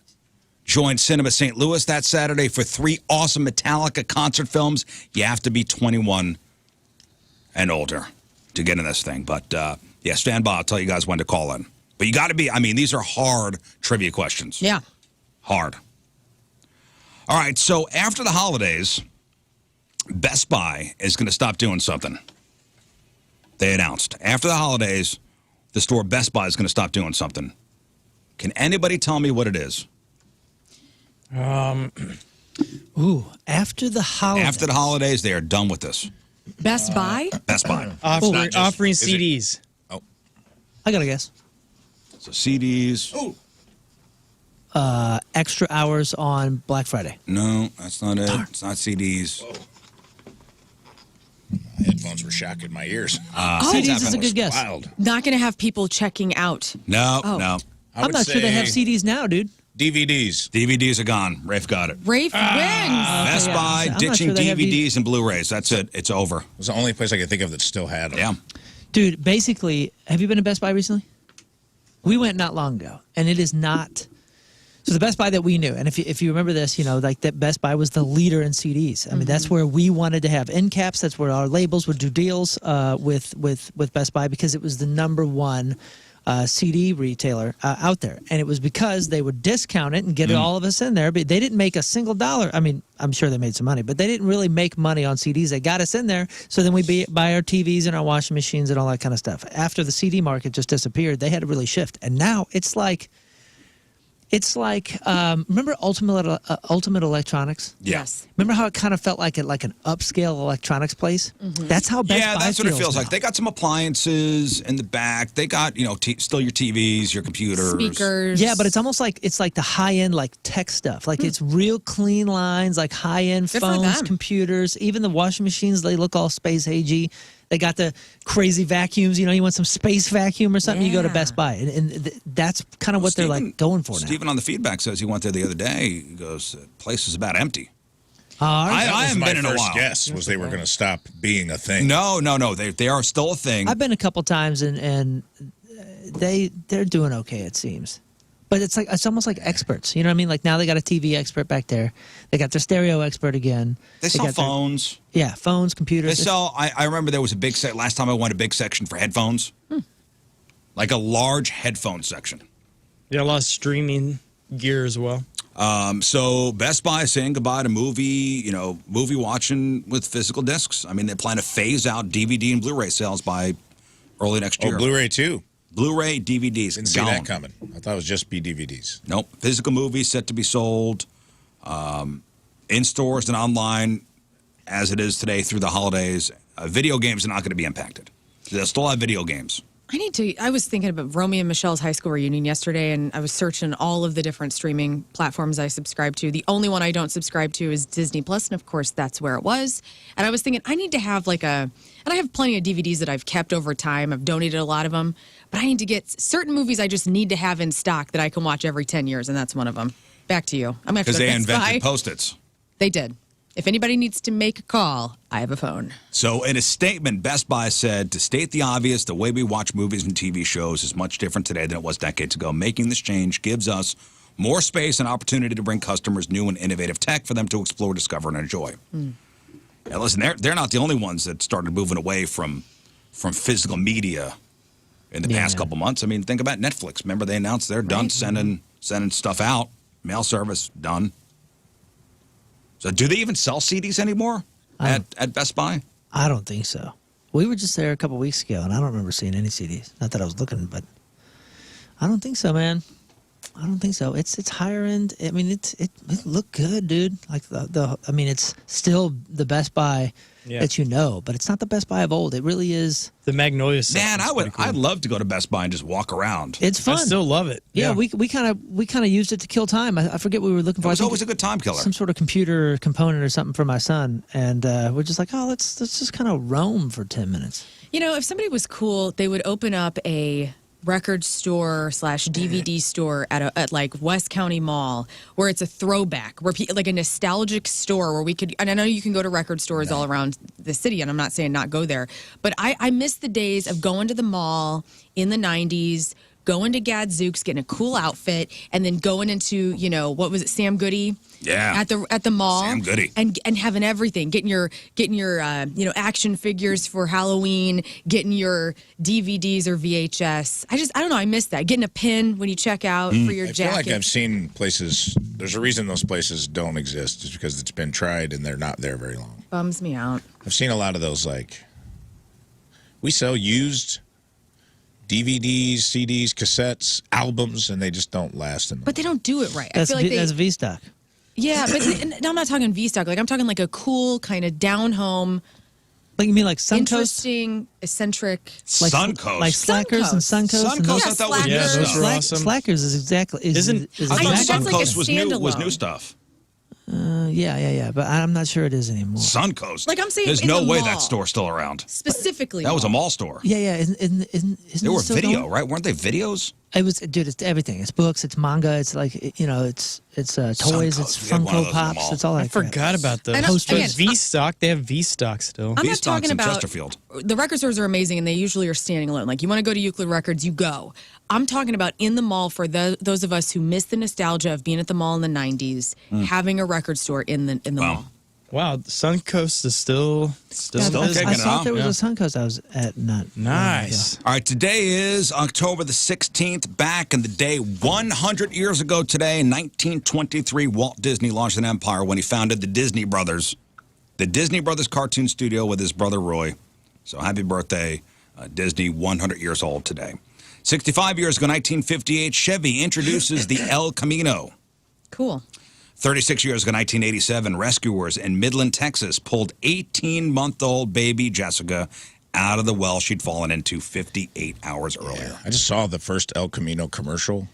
join Cinema St. Louis that Saturday for 3 awesome Metallica concert films. You have to be 21 and older to get in this thing. But, yeah, stand by. I'll tell you guys when to call in. But you got to be, I mean, these are hard trivia questions. Yeah. Hard. All right, so after the holidays, Best Buy is going to stop doing something. They announced. After the holidays, the store Best Buy is going to stop doing something. Can anybody tell me what it is? Ooh, after the holidays. After the holidays, they are done with this. Best Buy? Best Buy. Offering CDs. I got to guess. So CDs. Extra hours on Black Friday. No, that's not it. It's not CDs. My headphones were shocking my ears. CDs is a good guess. Wild. Not going to have people checking out. No, Oh. no. I'm not sure they have CDs now, dude. DVDs. DVDs are gone. Rafe got it. Rafe wins. Best yeah. Buy I'm not ditching sure they have DVDs and Blu-rays. That's it. It's over. It was the only place I could think of that still had them. Yeah. Dude, basically, have you been to Best Buy recently? We went not long ago, and it is not. So the Best Buy that we knew, and if you remember this, you know, like that Best Buy was the leader in CDs. I mean, that's where we wanted to have end caps. That's where our labels would do deals with Best Buy because it was the number one CD retailer out there, and it was because they would discount it and get all of us in there. But they didn't make a single dollar. I mean, I'm sure they made some money, but they didn't really make money on CDs. They got us in there, so then we buy our TVs and our washing machines and all that kind of stuff. After the CD market just disappeared, they had to really shift, and now it's like It's like remember Ultimate Electronics? Yes. Remember how it kind of felt like an upscale electronics place? That's how Best Buy that's what it feels now. like. They got some appliances in the back. They got still your TVs, your computers, Speakers. Yeah, but it's almost like the high end like tech stuff. Like it's real clean lines, like high end Good for phones, them. computers, even the washing machines. They look all space agey. They got the crazy vacuums. You want some space vacuum or something, you go to Yeah. Best Buy, and that's kind of what they're like going for now. Stephen on the feedback says he went there the other day. He goes, the place is about empty. That I was haven't my been in a first while. guess was they were going to stop being a thing. No. They are still a thing. I've been a couple times, and they're doing okay, it seems. But it's almost like experts. You know what I mean? Like now they got a TV expert back there. They got their stereo expert again. They sell got their- phones. yeah, phones, computers. They sell. I remember there was a big set last time I went. A big section for headphones, like a large headphone section. Yeah, a lot of streaming gear as well. So Best Buy is saying goodbye to movie watching with physical discs. I mean, they plan to phase out DVD and Blu-ray sales by early next year. Oh, Blu-ray too. Blu-ray, DVDs. Didn't see gone. that coming. I thought it was just be DVDs. Nope. Physical movies set to be sold in stores and online as it is today through the holidays. Video games are not going to be impacted. They'll still have video games. I was thinking about Romy and Michelle's high school reunion yesterday, and I was searching all of the different streaming platforms I subscribe to. The only one I don't subscribe to is Disney Plus, and of course, that's where it was. And I was thinking, I need to have and I have plenty of DVDs that I've kept over time. I've donated a lot of them, but I need to get certain movies I just need to have in stock that I can watch every 10 years, and that's one of them. Back to you. I'm going to Because they Best Buy. invented Post-its. They did. If anybody needs to make a call, I have a phone. So in a statement, Best Buy said, to state the obvious, the way we watch movies and TV shows is much different today than it was decades ago. Making this change gives us more space and opportunity to bring customers new and innovative tech for them to explore, discover, and enjoy. And listen, they're not the only ones that started moving away from physical media in the past couple months. I mean, think about Netflix. Remember, they announced they're done sending stuff out. Mail service, done. So do they even sell CDs anymore at Best Buy? I don't think so. We were just there a couple weeks ago, and I don't remember seeing any CDs. Not that I was looking, but I don't think so, man. I don't think so. It's higher end. I mean, it looked good, dude. Like I mean, it's still the Best Buy that you know, but it's not the Best Buy of old. It really is. The Magnolia stuff. Man, is pretty cool. I'd love to go to Best Buy and just walk around. It's fun. I still love it. Yeah, we kind of used it to kill time. I forget what we were looking for. It was I think always a good time killer. some sort of computer component or something for my son, and we're just like, oh, let's just kind of roam for 10 minutes. You know, if somebody was cool, they would open up a record store / DVD store at like West County Mall, where it's a throwback, where like a nostalgic store where we could. And I know you can go to record stores all around the city, and I'm not saying not go there, but I miss the days of going to the mall in the '90s. Going to Gadzooks, getting a cool outfit, and then going into, what was it, Sam Goody? Yeah. At the mall. Sam Goody. And having everything, getting your action figures for Halloween, getting your DVDs or VHS. I don't know, I miss that. Getting a pin when you check out for your I jacket. feel like I've seen places. There's a reason those places don't exist. It's because it's been tried and they're not there very long. Bums me out. I've seen a lot of those. Like, we sell used DVDs, CDs, cassettes, albums, and they just don't last. But they don't do it right. That's I feel like that's V-Stock. yeah, but I'm not talking V-Stock. Like I'm talking like a cool kind of down home, Like you mean like Suncoast? interesting, eccentric. Like, Suncoast. like Slackers and Suncoast. and Suncoast, those- I thought was Yeah, new those stuff. were awesome. Slackers is exactly is Isn't- I thought thought that's like a Suncoast was standalone. new stuff. yeah, but I'm not sure it is anymore. Suncoast. Like I'm saying, there's in no the way mall. that store's still around. Specifically, That was a mall store. Yeah, isn't They it were still video, going? right? Weren't they videos? It was, dude. It's everything. It's books. It's manga. It's like it's toys. Suncoast. It's We had one of those Funko in the Pops. mall. It's all that. I forgot about those. And Posters. again, V-Stock. They have V-Stock still. I'm not V-Stock's talking in about Chesterfield. the record stores are amazing, and they usually are standing alone. Like you want to go to Euclid Records, you go. I'm talking about in the mall for those of us who miss the nostalgia of being at the mall in the '90s, having a record store in the Wow. mall. Wow, Suncoast is still Still I kicking it thought out, there was a Suncoast I was at. Not nice. All right, today is October the 16th. Back in the day, 100 years ago today, in 1923, Walt Disney launched an empire when he founded the Disney Brothers cartoon studio with his brother Roy. So happy birthday, Disney, 100 years old today. 65 years ago, 1958, Chevy introduces the El Camino. Cool. 36 years ago, 1987, rescuers in Midland, Texas, pulled 18-month-old baby Jessica out of the well she'd fallen into 58 hours earlier. I just saw the first El Camino commercial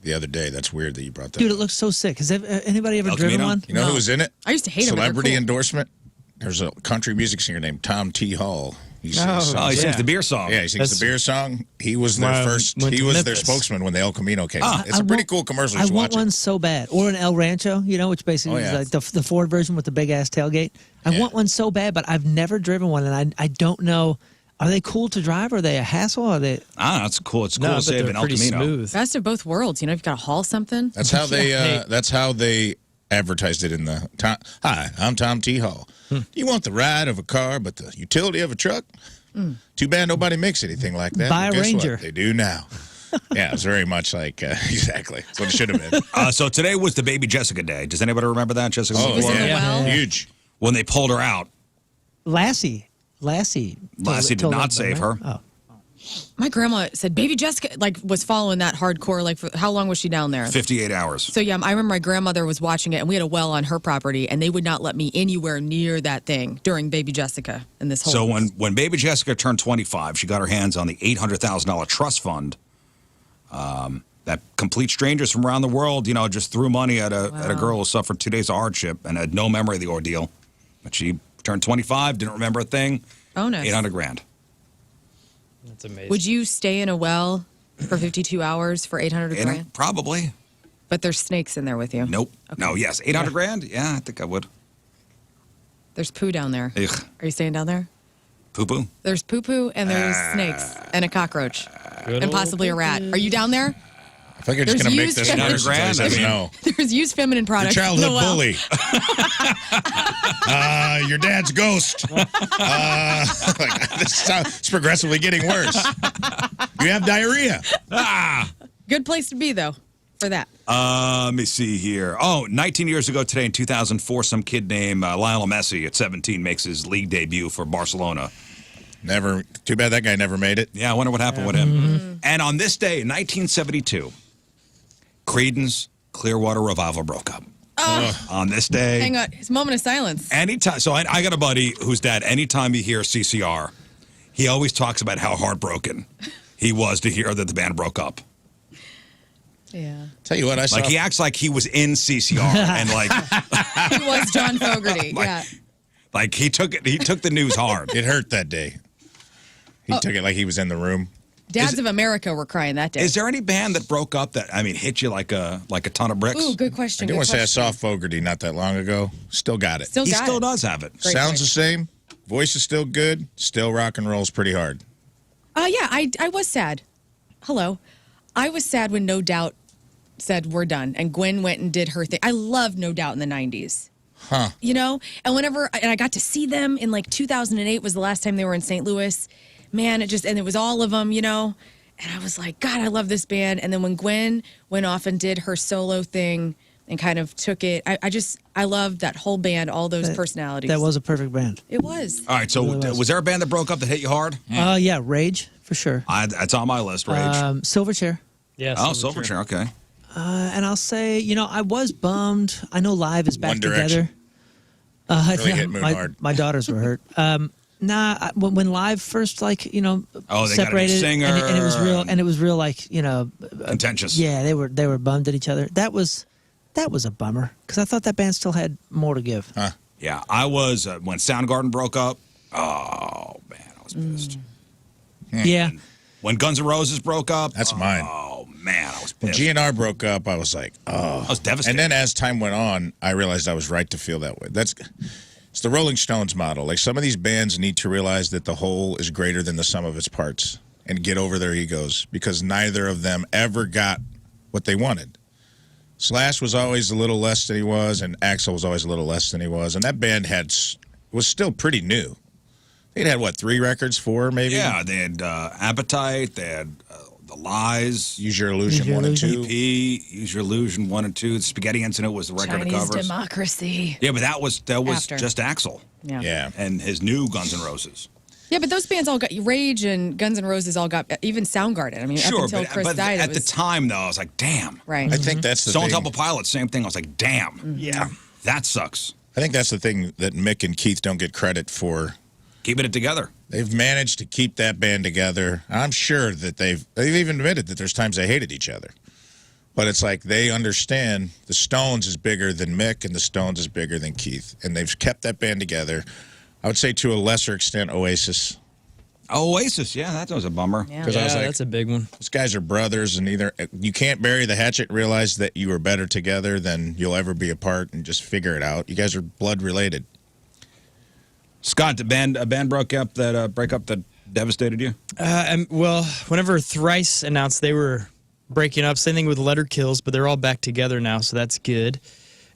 the other day. That's weird that you brought that Dude, up. it looks so sick. Has anybody ever El driven Camino? one? You know who was in it? I used to hate them. Celebrity Cool. endorsement. There's a country music singer named Tom T. Hall. He sings Oh, songs. Oh, he sings Yeah. the beer song. Yeah, he sings the beer song. He was their first. went He to was their Memphis. spokesman when the El Camino came out. It's I a pretty want- cool commercial. You I should want watch one it. so bad. Or an El Rancho, which basically Oh, yeah. is like the Ford version with the big ass tailgate. I Yeah. want one so bad, but I've never driven one, and I don't know. Are they cool to drive? Are they a hassle? Are they? I don't know. It's cool. It's cool No, to but save they're an El pretty Camino. smooth. Best of both worlds. You've got to haul something. That's how they. Hey. That's how they advertised it in the. Hi, I'm Tom T. Hall. Do you want the ride of a car, but the utility of a truck? Too bad nobody makes anything like that. Buy But a guess what? Ranger. They do now. Yeah, it's very much like exactly. That's what it should have been. So today was the baby Jessica day. Does anybody remember that? Jessica Oh, was in the yeah. well. Huge. When they pulled her out, Lassie Lassie did told not them, save right? her. Oh. My grandma said baby Jessica was following that hardcore. For how long was she down there? 58 hours. So yeah, I remember my grandmother was watching it, and we had a well on her property, and they would not let me anywhere near that thing during baby Jessica and this whole. So when baby Jessica turned 25, she got her hands on the $800,000 trust fund that complete strangers from around the world, just threw money at a girl who suffered 2 days of hardship and had no memory of the ordeal. But she turned 25, didn't remember a thing. bonus. $800,000. That's amazing. Would you stay in a well for 52 hours for 800 grand? Probably. But there's snakes in there with you. Nope. No. Yes. $800,000. Yeah, I think I would. There's poo down there. Ugh. Are you staying down there? Poo poo. There's poo poo and there's snakes and a cockroach Good and old possibly a rat. Are you down there? I think you're just There's going to make used this feminine- worse until he says I mean- no. There's used feminine Your products. in the childhood well. bully. Your dad's ghost. It's progressively getting worse. You have diarrhea. Good place to be though for that. Let me see here. 19 years ago today in 2004, some kid named Lionel Messi at 17 makes his league debut for Barcelona. Never. Too bad that guy never made it. Yeah, I wonder what happened with him. And on this day in 1972, Creedence Clearwater Revival broke up. On this day. Hang on, it's a moment of silence. Anytime. So I got a buddy whose dad, anytime you hear CCR, he always talks about how heartbroken he was to hear that the band broke up. Yeah, Tell you what, I saw. Like he acts like he was in CCR and he was John Fogerty. Yeah, like he took the news hard. It hurt that day. He took it like he was in the room. Dads of America were crying that day. Is there any band that broke up that hit you like a ton of bricks? Ooh, good question. I do good want to say I question. saw Fogerty not that long ago. Still got it. Still He got still it. does have it. Great Sounds voice. the same. Voice is still good. Still rock and rolls pretty hard. Yeah, I was sad. Hello. I was sad when No Doubt said we're done and Gwen went and did her thing. I loved No Doubt in the 90s. Huh. And I got to see them in 2008 was the last time they were in St. Louis. Man, it was all of them, And I was like, God, I love this band. And then when Gwen went off and did her solo thing and kind of took it, I loved that whole band, all those personalities. That was a perfect band. It was. All right, so Really was. was there a band that broke up that hit you hard? Yeah, Rage for sure. That's on my list, Rage. Silverchair. Yeah. Silverchair, okay. And I'll say, I was bummed. I know Live is back One Direction. together. Really hit Moon hard. My daughters were hurt. When Live first they got a new separated, singer and it was real, Contentious. Yeah, they were bummed at each other. That was a bummer because I thought that band still had more to give. Yeah, I was when Soundgarden broke up. Oh man, I was pissed. Yeah, When Guns N' Roses broke up. That's mine. Oh man, I was When pissed. GNR broke up, I was like, oh. I was devastated. And then as time went on, I realized I was right to feel that way. It's the Rolling Stones model. Like some of these bands need to realize that the whole is greater than the sum of its parts and get over their egos because neither of them ever got what they wanted. Slash was always a little less than he was, and Axl was always a little less than he was. And that band was still pretty new. They'd had, 3 records, 4 maybe? Yeah, they had Appetite, they had The Lies, Use Your Illusion 1 and 2. EP, Use Your Illusion 1 and 2. The Spaghetti Incident was the record of Chinese covers. Democracy. Yeah, but that was After. just Axl Yeah. and his new Guns N' Roses. Yeah, but those bands all got Rage and Guns N' Roses all got even Soundgarden. I mean, up until Chris died, at it the was time though, I was like, damn. right. I think that's the Stone thing. Temple Pilots, same thing. I was like, damn. Yeah. That sucks. I think that's the thing that Mick and Keith don't get credit for. Keeping it together. They've managed to keep that band together. I'm sure that they've even admitted that there's times they hated each other. But it's like they understand the Stones is bigger than Mick and the Stones is bigger than Keith. And they've kept that band together. I would say to a lesser extent Oasis. Oasis, yeah, that was a bummer. Yeah. Because I was like, that's a big one. those guys are brothers, and either you can't bury the hatchet and realize that you are better together than you'll ever be apart and just figure it out. You guys are blood related. Scott, a band breakup that devastated you? Well, whenever Thrice announced they were breaking up, same thing with Letter Kills, but they're all back together now, so that's good.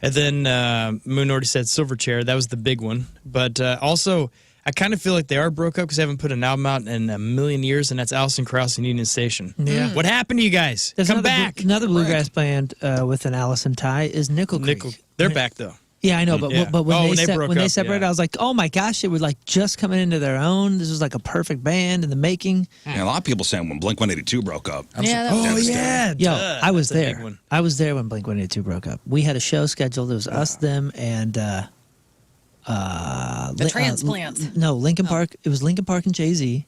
And then Moon already said Silverchair. That was the big one. But also, I kind of feel like they are broke up because they haven't put an album out in a million years, and that's Alison Krauss and Union Station. Yeah. What happened to you guys? There's Come another, back. Another bluegrass band with an Allison tie is Nickel Creek. They're back, though. Yeah, I know, but Yeah. but when Oh, they broke when they up, separated, yeah. I was like, oh my gosh, it was like just coming into their own. This was like a perfect band in the making. Yeah, a lot of people saying when Blink-182 broke up. Yeah, that was devastating. Yo, duh, I was that's a big there. one. I was there when Blink-182 broke up. We had a show scheduled. It was us, them, and The Transplants. No, Linkin Park. It was Linkin Park and Jay-Z,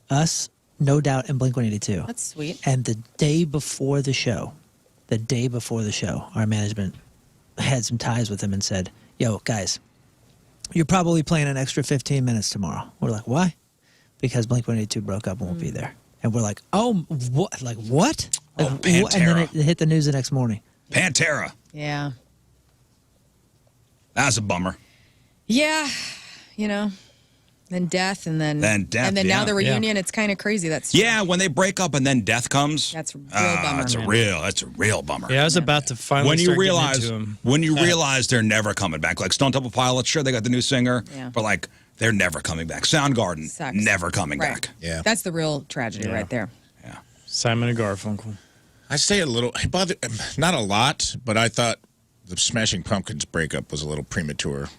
us, No Doubt, and Blink-182. That's sweet. And the day before the show, our management had some ties with them and said, yo, guys, you're probably playing an extra 15 minutes tomorrow. We're like, why? Because Blink-182 broke up and won't be there. And we're like, oh, what? Like, what? Oh, Like, what? And then Pantera. it hit the news the next morning. Pantera. Yeah. That's a bummer. Yeah. Then death, and then Then death, and then yeah. now the reunion. It's kind of crazy. That's Yeah, when they break up and then death comes. That's a real bummer. That's a real bummer. Yeah, I was about to finally When you start getting realize into 'em. they're never coming back, like Stone Temple Pilots, sure they got the new singer, Yeah. but like they're never coming back. Soundgarden, Sucks. never coming Right. back. Yeah. That's the real tragedy right there. Yeah. Simon and Garfunkel. I say a little, not a lot, but I thought the Smashing Pumpkins breakup was a little premature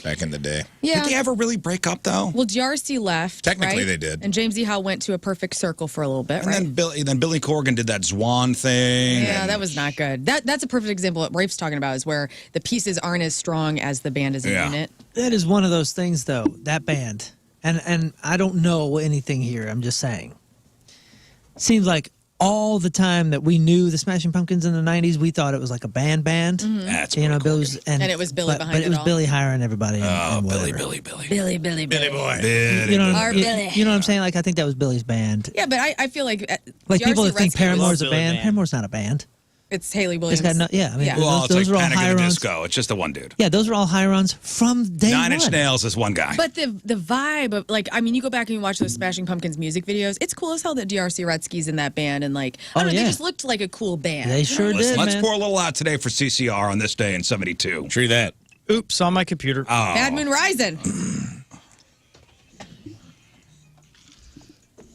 back in the day. Yeah. Did they ever really break up though? Well, GRC left. Technically, right? they did. And James E. Howe went to a perfect circle for a little bit, And right? then Billy Corgan did that Zwan thing. Yeah, and- that was not good. That's a perfect example of what Rafe's talking about, is where the pieces aren't as strong as the band as a Yeah. unit. That is one of those things, though, that band. And I don't know anything here. I'm just saying. Seems like all the time that we knew the Smashing Pumpkins in the 90s, we thought it was like a band. That's Billy Corgan. was, And it was Billy behind but it it was all. Billy hiring everybody. Oh, and Billy. Billy Billy boy. Billy. You know, Our Billy. you know what I'm saying? Like, I think that was Billy's band. Yeah, but I feel like Like, GRC people that think Redsky Paramore's a Billy band. band. Paramore's not a band. it's Haley Williams. It's got no, yeah, I mean, Well, those, it's those like are all Panic high at the runs. Disco. It's just the one dude. Yeah, those are all high runs from day Nine one. Inch Nails is one guy. But the vibe of, like, I mean, you go back and you watch those Smashing Pumpkins music videos. It's cool as hell that DRC Redsky's in that band, and like, I don't know, yeah. they just looked like a cool band. They sure did, Let's man. pour a little out today for CCR on this day in '72. True that. Oops, on my computer. Bad Moon Rising.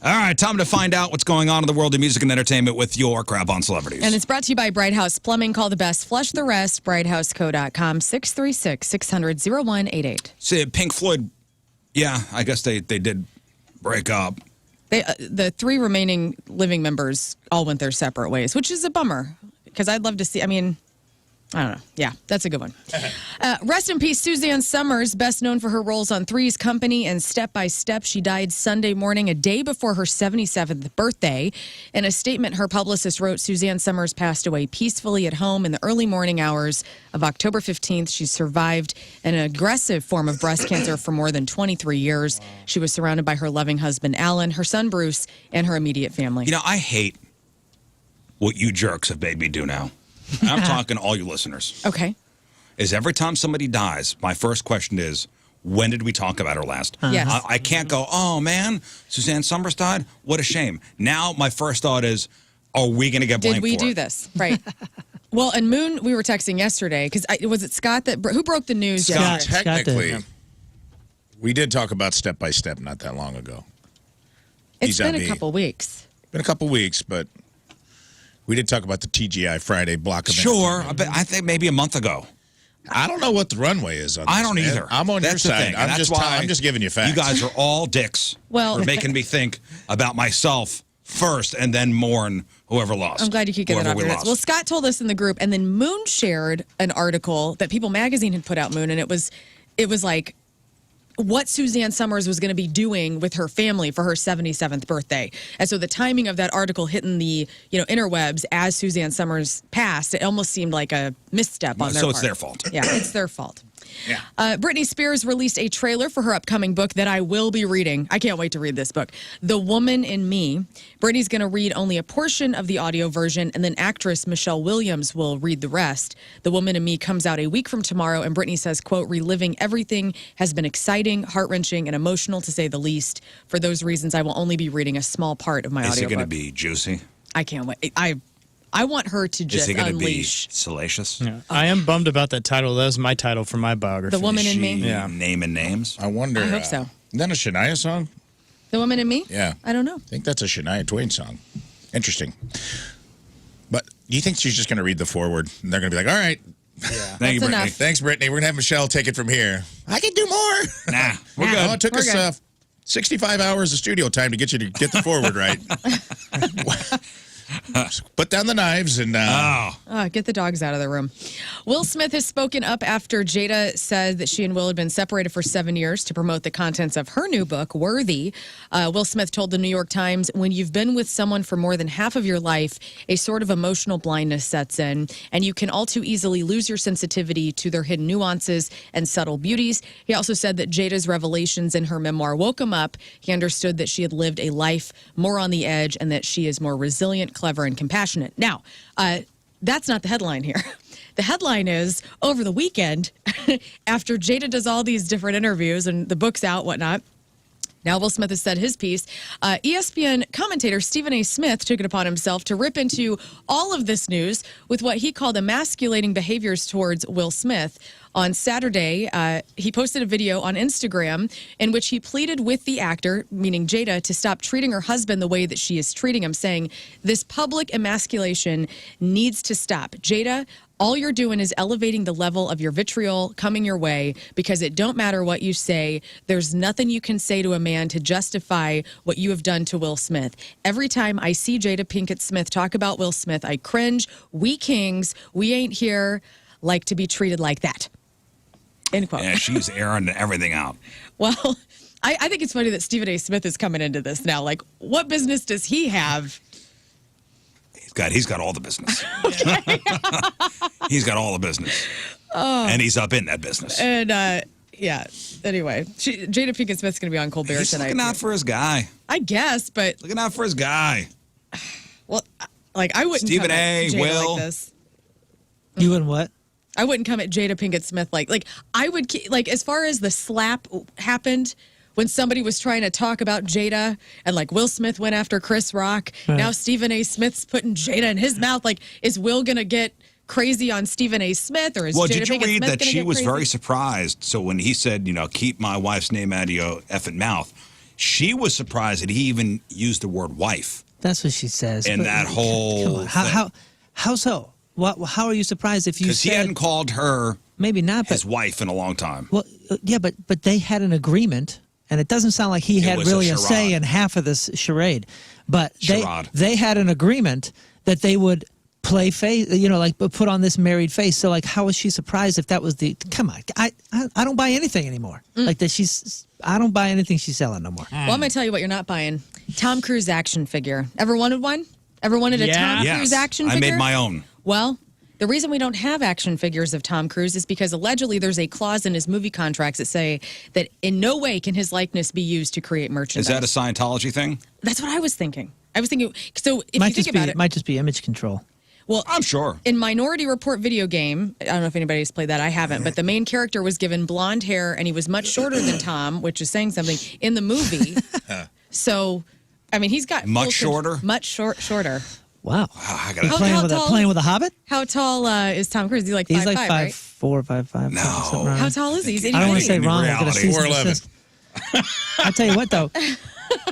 All right, time to find out what's going on in the world of music and entertainment with your crap on celebrities. And it's brought to you by Bright House Plumbing. Call the best. Flush the rest. BrightHouseCo.com. 636-600-0188. See, Pink Floyd, yeah, I guess they did break up. The three remaining living members all went their separate ways, which is a bummer because I'd love to see. I mean, I don't know. Yeah, that's a good one. Rest in peace, Suzanne Summers, best known for her roles on Three's Company and Step by Step. She died Sunday morning, a day before her 77th birthday. In a statement, her publicist wrote, Suzanne Summers passed away peacefully at home in the early morning hours of October 15th. She survived an aggressive form of breast cancer for more than 23 years. She was surrounded by her loving husband, Alan, her son, Bruce, and her immediate family. You know, I hate what you jerks have made me do now. I'm talking all you listeners. Okay. Is every time somebody dies, my first question is, when did we talk about her last? Yes. I can't go, oh man, Suzanne Summers died? What a shame. Now my first thought is, are we going to get blamed Did we for do it? this? Right. Well, and Moon, we were texting yesterday because was it Scott who broke the news? Scott. yesterday? Technically, did. we did talk about Step by Step not that long ago. It's been a vis-a-vis. couple weeks. Been a couple weeks, but we did talk about the TGI Friday block of Sure, I think maybe a month ago. I don't know what the runway is on this. I don't man. either. I'm on That's your the side. thing, and that's why I'm just giving you facts. You guys are all dicks for making me think about myself first and then mourn whoever lost. I'm glad you could get it Whoever off we your lost. list. Well, Scott told us in the group, and then Moon shared an article that People Magazine had put out, Moon, and it was like what Suzanne Summers was going to be doing with her family for her 77th birthday. And so the timing of that article hitting the interwebs as Suzanne Summers passed, it almost seemed like a misstep on their part. So it's their fault. Yeah, it's their fault. Yeah. Britney Spears released a trailer for her upcoming book that I will be reading. I can't wait to read this book, The Woman in Me. Britney's going to read only a portion of the audio version, and then actress Michelle Williams will read the rest. The Woman in Me comes out a week from tomorrow, and Britney says, quote, reliving everything has been exciting, heart-wrenching, and emotional, to say the least. For those reasons, I will only be reading a small part of my Is audiobook. it going to be juicy? I can't wait. I want her to just Is it going to be unleash. salacious? Yeah. I am bummed about that title. That was my title for my biography. The Woman Is in she Me? Yeah. naming names? I wonder. I hope so. Isn't that a Shania song? The Woman in Me? Yeah. I don't know. I think that's a Shania Twain song. Interesting. But do you think she's just going to read the foreword and they're going to be like, all right, Thank you, That's Brittany. enough. thanks, Brittany. We're going to have Michelle take it from here. I can do more. Nah, we're Nah. good. Oh, it took We're us good. 65 hours of studio time to get you to get the forward right. Put down the knives and Get the dogs out of the room. Will Smith has spoken up after Jada said that she and Will had been separated for 7 years to promote the contents of her new book, Worthy. Will Smith told the New York Times, when you've been with someone for more than half of your life, a sort of emotional blindness sets in, and you can all too easily lose your sensitivity to their hidden nuances and subtle beauties. He also said that Jada's revelations in her memoir woke him up. He understood that she had lived a life more on the edge and that she is more resilient, clever, and compassionate. Now, that's not the headline here. The headline is, over the weekend, after Jada does all these different interviews and the book's out, whatnot, now Will Smith has said his piece. ESPN commentator Stephen A. Smith took it upon himself to rip into all of this news with what he called emasculating behaviors towards Will Smith. On Saturday, he posted a video on Instagram in which he pleaded with the actor, meaning Jada, to stop treating her husband the way that she is treating him, saying, this public emasculation needs to stop. Jada, all you're doing is elevating the level of your vitriol coming your way, because it don't matter what you say. There's nothing you can say to a man to justify what you have done to Will Smith. Every time I see Jada Pinkett Smith talk about Will Smith, I cringe. We kings, we ain't here like to be treated like that. End quote. Yeah, she's airing everything out. Well, I think it's funny that Stephen A. Smith is coming into this now. Like, what business does he have? He's got all the business. He's got all the business. And he's up in that business. And, yeah, anyway, Jada Pinkett Smith's going to be on Colbert He's tonight. looking out for his guy. I guess, but, Looking out for his guy. well, like, I wouldn't Stephen come A., at Jada Will. like this. You and what? I wouldn't come at Jada Pinkett Smith like I would, like, as far as the slap happened when somebody was trying to talk about Jada and, like, Will Smith went after Chris Rock. Right. Now Stephen A. Smith's putting Jada in his mouth. Like, is Will going to get crazy on Stephen A. Smith, or is Well, Jada did you Pinkett read Smith that gonna she get was crazy? very surprised? So when he said, keep my wife's name out of your effing mouth, she was surprised that he even used the word wife. That's what she says. And but- that whole Come on. How so? How are you surprised if you Because he said hadn't called her maybe not? But his wife in a long time. well, yeah, but they had an agreement, and it doesn't sound like he had was a really a charade. say in half of this charade. But Charade. they had an agreement that they would play face, like put on this married face. So, like, how was she surprised if that was the? Come on, I don't buy anything anymore. Like that I don't buy anything she's selling no more. Well, I'm going to tell you what you're not buying. Tom Cruise action figure. Ever wanted one? Ever wanted a Yeah. Tom Yes, Cruise action I figure? made my own. Well, the reason we don't have action figures of Tom Cruise is because allegedly there's a clause in his movie contracts that say that in no way can his likeness be used to create merchandise. Is that a Scientology thing? That's what I was thinking. So if Might you think just about be it, might just be image control. well, I'm sure. in Minority Report video game, I don't know if anybody's played that. I haven't, but the main character was given blonde hair and he was much shorter than Tom, which is saying something in the movie. So, I mean, he's got Much full shorter? much shorter. Wow. I gotta, How Playing with a hobbit? How tall is Tom Cruise? Is he like 5'5", He's like 5'4", right? 5'5". No. something around How there. tall is he? Is I don't want to say In wrong. I'm gonna reality, see some 4'11". sense. I tell you what, though,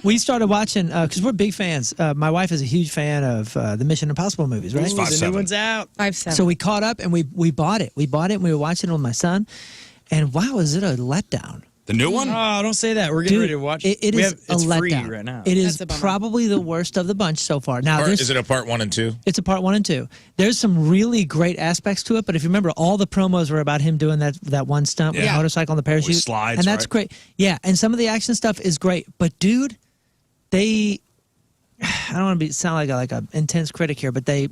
we started watching because we're big fans. My wife is a huge fan of the Mission Impossible movies, right? Ooh, 5-7. The new one's out. 5-7. So we caught up and we bought it. We bought it and we were watching it with my son. And wow, is it a letdown? The new one? Oh, don't say that. We're getting Dude, ready to watch it. It We is have, it's a free letdown right now. It is That's a bummer. probably the worst of the bunch so far. Now, Is it a part 1 and 2? it's a part 1 and 2. There's some really great aspects to it, but if you remember, all the promos were about him doing that one stunt with the Yeah. motorcycle and the parachute. slides, and that's right? great. Yeah, and some of the action stuff is great. But dude, I don't want to sound like a intense critic here, but they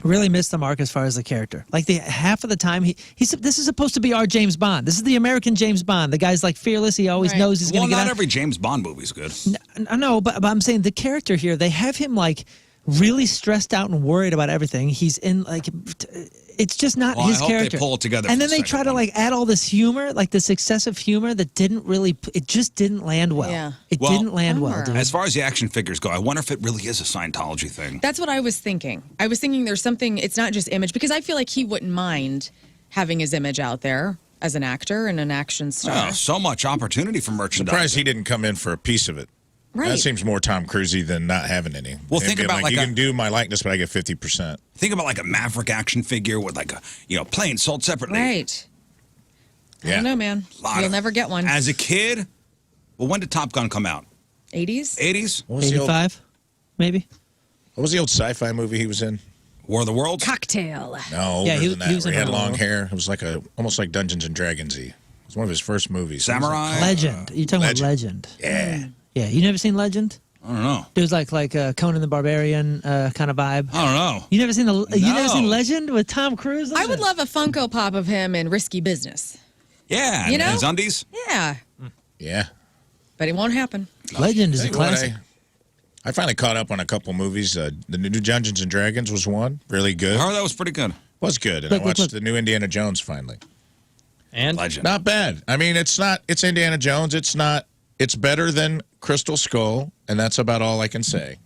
really missed the mark as far as the character. Like half of the time, this is supposed to be our James Bond. This is the American James Bond. The guy's like fearless. He always Right. knows he's Well, going to get not out. every James Bond movie's good. I know, but I'm saying the character here, they have him like really stressed out and worried about everything. He's in like, it's just not Well, his I hope they character. pull it together And for then the they try second to one. like add all this humor, like this excessive humor that it just didn't land well. Yeah. It Well, didn't land well, bummer. dude. As far as the action figures go, I wonder if it really is a Scientology thing. That's what I was thinking. I was thinking there's something, it's not just image, because I feel like he wouldn't mind having his image out there as an actor and an action star. Oh, so much opportunity for merchandise. Surprised he didn't come in for a piece of it. Right. That seems more Tom Cruisey than not having any. Well, Him think being about like you a- can do my likeness, but I get 50%. Think about like a Maverick action figure with like a plane sold separately. Right. I Yeah. don't know, man. Lot You'll of- never get one. As a kid, well, when did Top Gun come out? 80s? 80s? What was, the old, 85, maybe? what was the old sci-fi movie he was in? War of the Worlds? Cocktail. No, Yeah, older he- than that. he was where in he had a- long hair. It was like almost like Dungeons and Dragons-y. It was one of his first movies. Samurai? Legend. You're talking about Legend. Yeah. Yeah, you never seen Legend? I don't know. It was like Conan the Barbarian kind of vibe. I don't know. You never seen you never seen No. Legend with Tom Cruise? I would love a Funko Pop of him in Risky Business. Yeah, You know? his undies. Yeah. Yeah. But it won't happen. Legend is Tell a you what, classic. I finally caught up on a couple movies. The new Dungeons and Dragons was one. Really good. I heard that was pretty good. Was good. And Look, I watched look. the new Indiana Jones finally. And Legend. Not bad. I mean, it's Indiana Jones. It's better than Crystal Skull, and that's about all I can say.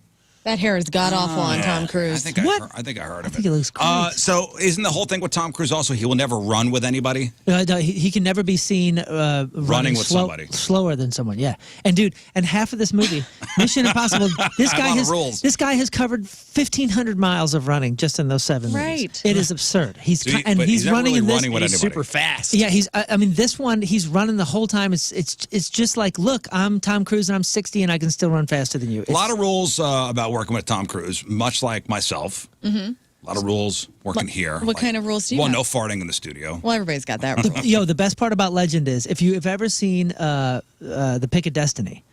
That hair is god awful on Tom I Cruise. think What? I heard I of think it. it looks great. So isn't the whole thing with Tom Cruise also he will never run with anybody? No, he can never be seen running with somebody. slower than someone. Yeah, and dude, and half of this movie, Mission Impossible. This A guy lot of has rules. this guy has covered 1,500 miles of running just in those 7 movies. Right. It is absurd. But He's never running really in this. running with he's anybody. super fast. Yeah, I mean, this one he's running the whole time. It's just like, look, I'm Tom Cruise and I'm 60 and I can still run faster than you. A lot of rules about working with Tom Cruise, much like myself. Mm-hmm. A lot of rules working here. what kind of rules do you Well, have? no farting in the studio. Well, everybody's got that rule. The best part about Legend is if you've ever seen the Pick of Destiny.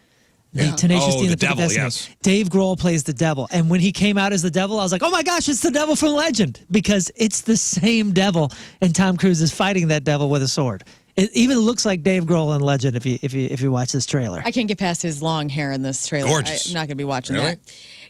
The Tenacious Oh, D and the the Pick of devil, Destiny. yes. Dave Grohl plays the devil. And when he came out as the devil, I was like, oh my gosh, it's the devil from Legend. Because it's the same devil. And Tom Cruise is fighting that devil with a sword. It even looks like Dave Grohl in Legend if you watch this trailer. I can't get past his long hair in this trailer. Gorgeous. I'm not going to be watching Really? that.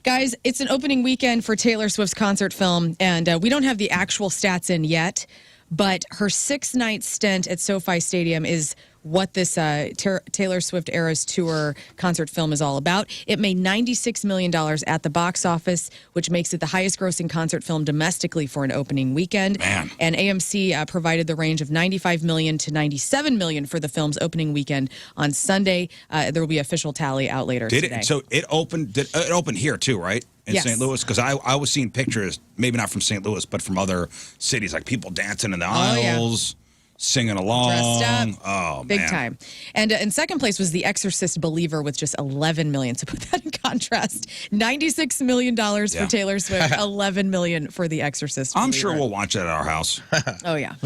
Guys, it's an opening weekend for Taylor Swift's concert film, and we don't have the actual stats in yet, but her 6-night stint at SoFi Stadium is what this Taylor Swift Eras Tour concert film is all about. It made $96 million at the box office, which makes it the highest grossing concert film domestically for an opening weekend. Man. And AMC provided the range of $95 million to $97 million for the film's opening weekend on Sunday. There will be official tally out later Did today. it? So it opened. It opened here too, right? In Yes. St. Louis, because I was seeing pictures, maybe not from St. Louis, but from other cities, like people dancing in the yeah. aisles, singing along. Dressed up. Oh, Big man. time. And in second place was The Exorcist Believer with just $11 million. So put that in contrast. $96 million Yeah. for Taylor Swift, $11 million for The Exorcist I'm Believer. sure we'll watch it at our house. Oh, yeah.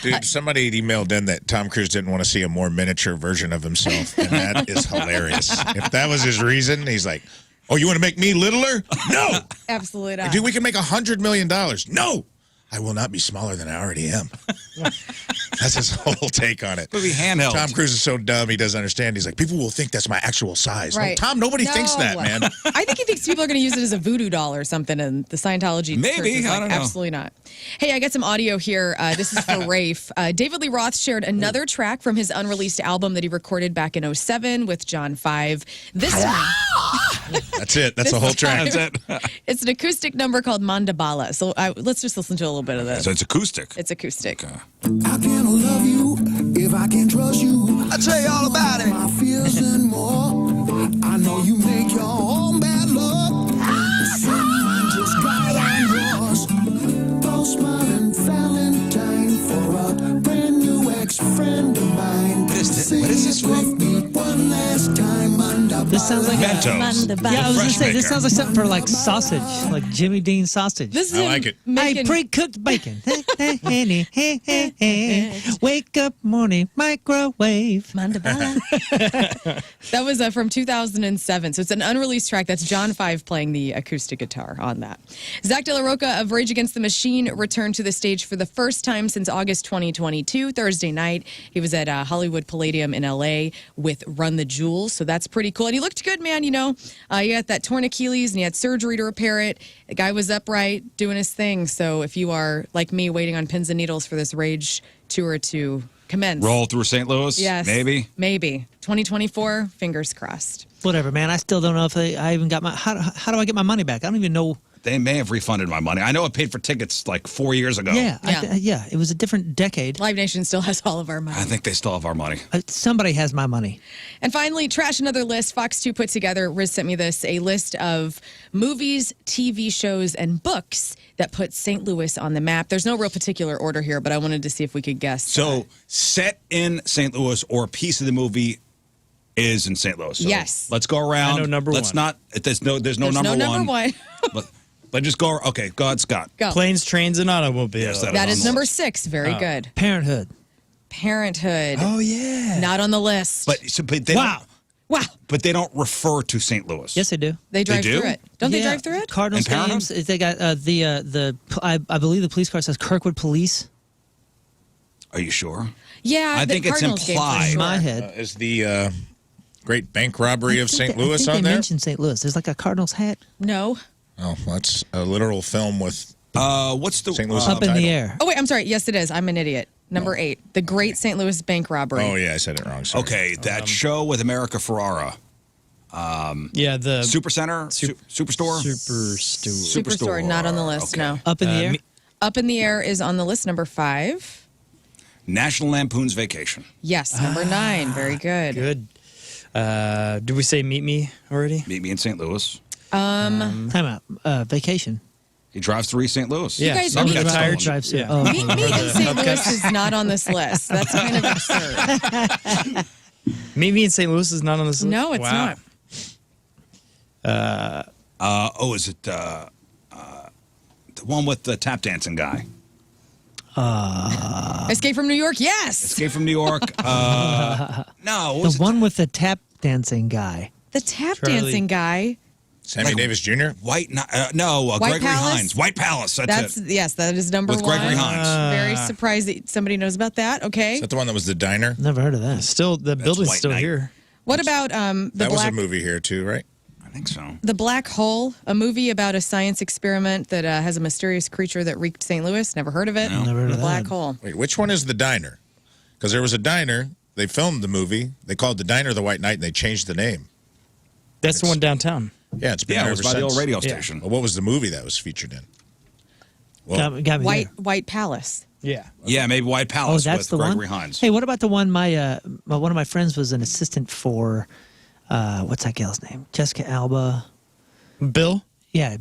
Dude, somebody had emailed in that Tom Cruise didn't want to see a more miniature version of himself, and that is hilarious. If that was his reason, he's like, oh, you want to make me littler? No! Absolutely not. Dude, we can make $100 million. No! I will not be smaller than I already am. That's his whole take on it. It'll be handheld. Tom Cruise is so dumb, he doesn't understand. He's like, people will think that's my actual size. No, Right. Tom, nobody thinks that, No. man. I think he thinks people are going to use it as a voodoo doll or something, and the Scientology Maybe, church is I like, don't know. absolutely not. Hey, I got some audio here. This is for Rafe. David Lee Roth shared another track from his unreleased album that he recorded back in 2007 with John 5. This time, That's it. That's the whole track. That's it. it's an acoustic number called Mandabala. So let's just listen to a little bit of this. So it's acoustic. It's acoustic. Okay. How can I love you if I can't trust you? I'll tell you all about it. My fears and more. I know you make your own bad luck. Someone just got on yours. Postmodern Valentine for a brand new ex-friend of mine. What is this with me one last time under This sounds like Mentos. Yeah, I was gonna say this Freshmaker. sounds like something for like sausage, like Jimmy Dean sausage. This is I him like it. I making- pre-cooked bacon. Wake up, morning microwave. That was from 2007. So it's an unreleased track. That's John 5 playing the acoustic guitar on that. Zach De La Rocha of Rage Against the Machine returned to the stage for the first time since August 2022, Thursday night. He was at Hollywood Palladium in LA with Run the Jewels. So that's pretty cool. And he looked good, man. You know, he had that torn Achilles and he had surgery to repair it. The guy was upright doing his thing. So if you are like me waiting on pins and needles for this Rage tour to commence. Roll through St. Louis? Yes. Maybe? Maybe. 2024, fingers crossed. Whatever, man. I still don't know if I even got my. How do I get my money back? I don't even know. They may have refunded my money. I know I paid for tickets like 4 years ago. Yeah, Yeah. it was a different decade. Live Nation still has all of our money. I think they still have our money. Somebody has my money. And finally, trash another list. Fox 2 put together, Riz sent me this, a list of movies, TV shows, and books that put St. Louis on the map. There's no real particular order here, but I wanted to see if we could guess. So, set in St. Louis or a piece of the movie is in St. Louis. So Yes. Let's go around. I know number Let's one. not. There's no There's number no one. number one. Let's just go. Okay, go ahead, Scott. Go. Planes, trains, and automobiles. Yes, That on is the number list. 6. Very good. Parenthood. Parenthood. Oh, yeah. Not on the list. But they Wow. wow. But they don't refer to St. Louis. Yes, they do. They drive do? through it. Don't they Yeah. drive through it? Cardinals In Parenthood? games. They got I believe the police car says Kirkwood Police. Are you sure? Yeah. I the think it's Cardinals game for implied. sure. My head. Is the great bank robbery of St. Louis I think on they there? mentioned St. Louis. There's like a Cardinals hat No. Oh, that's a literal film with What's the St. Louis up in title. the air. Oh, wait. I'm sorry. Yes, it is. I'm an idiot. Number 8. The Great St. Louis Bank Robbery. Oh, yeah, I said it wrong. Sorry. Okay, that show with America Ferrara, Yeah, the Supercenter, Superstore, Superstore. Superstore, not on the list. Okay. No. Up in the air. Up in the Air is on the list. Number 5. National Lampoon's Vacation. Yes. Number 9. Very good. Good. Did we say Meet Me already? Meet me in St. Louis. Time out. Vacation. He drives through East St. Louis. Yeah, guys Summer are- retired. Drives Yeah. Oh, Me in St. Louis is not on this list. That's kind of absurd. Meet Me in St. Louis is not on this list? No, it's Wow. not. Is it the one with the tap dancing guy? Escape from New York. Yes. Escape from New York. No, what was the one with the tap dancing guy. The tap Charlie. dancing guy. Sammy Davis Jr.? White? White Gregory Palace? Hines. White Palace. That's it. yes. That is number With 1. Gregory Hines. Very surprised that somebody knows about that. Okay. Is that the one that was the diner? Never heard of that. Still, the building's White still Knight. here. What about the That was a black movie here, too, right? I think so. the Black Hole, a movie about a science experiment that has a mysterious creature that wreaked St. Louis? Never heard of it. No. Never heard The of Black that. Hole. Wait, which one is the diner? Because there was a diner. They filmed the movie. They called the diner the White Knight, and they changed the name. That's the one downtown. Yeah, it's been Yeah, there it was ever by the since. old radio Yeah. station. Well, what was the movie that was featured in? Well, Got me White Palace. Yeah. Yeah, maybe White there. Oh, Palace that's with the Gregory one. Hines. Hey, what about the one one of my friends was an assistant for? What's that gal's name? Jessica Alba. Bill? Yeah,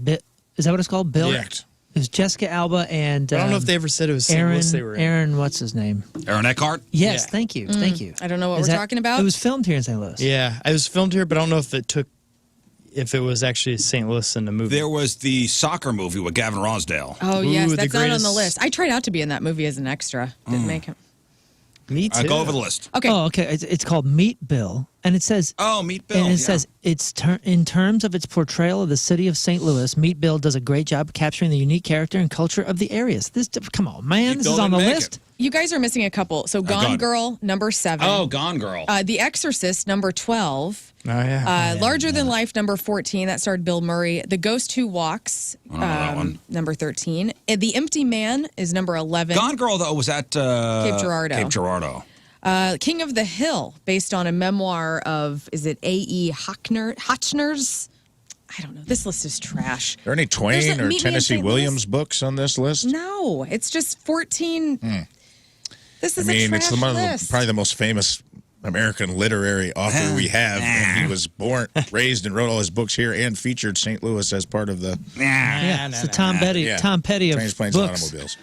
is that what it's called? Bill. Correct. It was Jessica Alba and I don't know if they ever said it was St. Aaron. Louis they were in. Aaron, what's his name? Aaron Eckhart. Yes, Yeah. thank you, thank you. I don't know what Is we're that- talking about. It was filmed here in St. Louis. Yeah, it was filmed here, but I don't know if it was actually St. Louis in the movie. There was the soccer movie with Gavin Rosdale. Oh, Ooh, yes. the That's not on the greatest- list. I tried out to be in that movie as an extra. Didn't make him. Me too. Go over the list. Okay. Oh, okay. It's called Meet Bill, and it says. Oh, Meet Bill. And it yeah. says in terms of its portrayal of the city of St. Louis, Meet Bill does a great job capturing the unique character and culture of the areas. Come on, man, Meet this Bill is on the didn't make list. it. You guys are missing a couple. So go Gone on. Girl, number 7. Oh, Gone Girl. The Exorcist, number 12. Oh, yeah. Larger Than Life, number 14. That starred Bill Murray. The Ghost Who Walks, that one. number 13. The Empty Man is number 11. Gone Girl, though, was at Cape Girardeau. Cape Girardeau. King of the Hill, based on a memoir of, is it A.E. Hotchner's? I don't know. This list is trash. Are there any There's Twain a or Meet Me in Tennessee St. Williams books on this list? No, it's just 14. This I is mean, a it's trash one of list. probably the most famous American literary author we have. And he was born, raised, and wrote all his books here and featured St. Louis as part of the It's the Tom Petty of Trains, Planes, and books. Automobiles.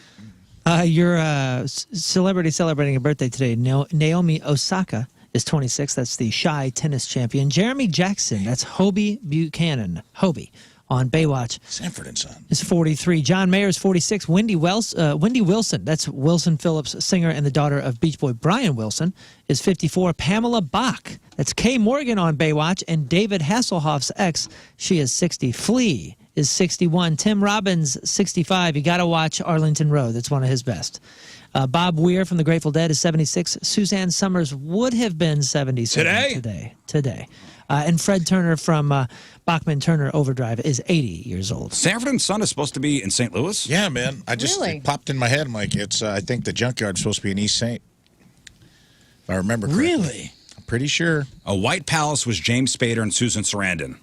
You're a celebrity celebrating a birthday today. Naomi Osaka is 26. That's the shy tennis champion. Jeremy Jackson, that's Hobie Buchanan. Hobie on Baywatch. Sanford and Son. Is 43. John Mayer is 46. Wendy Wilson, that's Wilson Phillips, singer and the daughter of Beach Boy Brian Wilson, is 54. Pamela Bach, that's Kay Morgan on Baywatch, and David Hasselhoff's ex, she is 60. Flea is 61. Tim Robbins, 65. You got to watch Arlington Road. That's one of his best. Bob Weir from the Grateful Dead is 76. Suzanne Summers would have been 77 today. And Fred Turner from Bachman Turner Overdrive is 80 years old. Sanford and Son is supposed to be in St. Louis? Yeah, man. It popped in my head. I'm like, it's. I think the Junkyard's supposed to be in East St. If I remember correctly. Really? I'm pretty sure. A White Palace was James Spader and Susan Sarandon.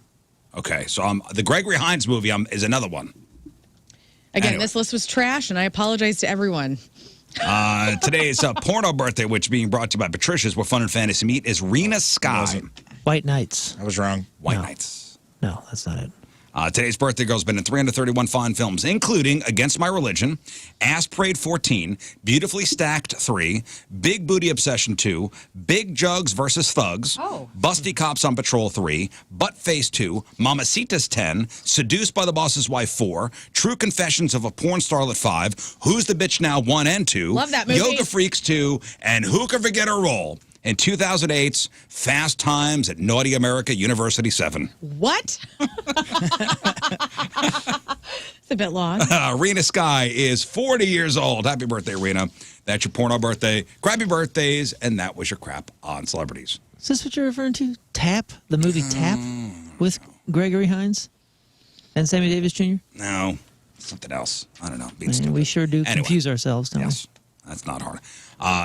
Okay, so the Gregory Hines movie is another one. Again, Anyway. this list was trash, and I apologize to everyone. Today's porno birthday, which being brought to you by Patricia's, where fun and fantasy meet, is Rena Sky. White Knights. I was wrong. White Knights. No, that's not it. Today's birthday girl's been in 331 fine films, including Against My Religion, Ass Parade 14, Beautifully Stacked 3, Big Booty Obsession 2, Big Jugs versus Thugs, Busty Cops on Patrol 3, Butt Face 2, Mamacitas 10, Seduced by the Boss's Wife 4, True Confessions of a Porn Starlet 5, Who's the Bitch Now 1 and 2, Love that movie. Yoga Freaks 2, and Who Can Forget a Roll? In 2008's Fast Times at Naughty America University 7. What? It's a bit long. Rena Sky is 40 years old. Happy birthday, Rena. That's your porno birthday. Grab your birthdays, and that was your crap on celebrities. Is this what you're referring to? Tap? The movie Tap? With Gregory Hines and Sammy Davis Jr.? No, something else. I don't know. Being Man, stupid. we sure do Anyway. confuse ourselves, don't Yes, that's not hard.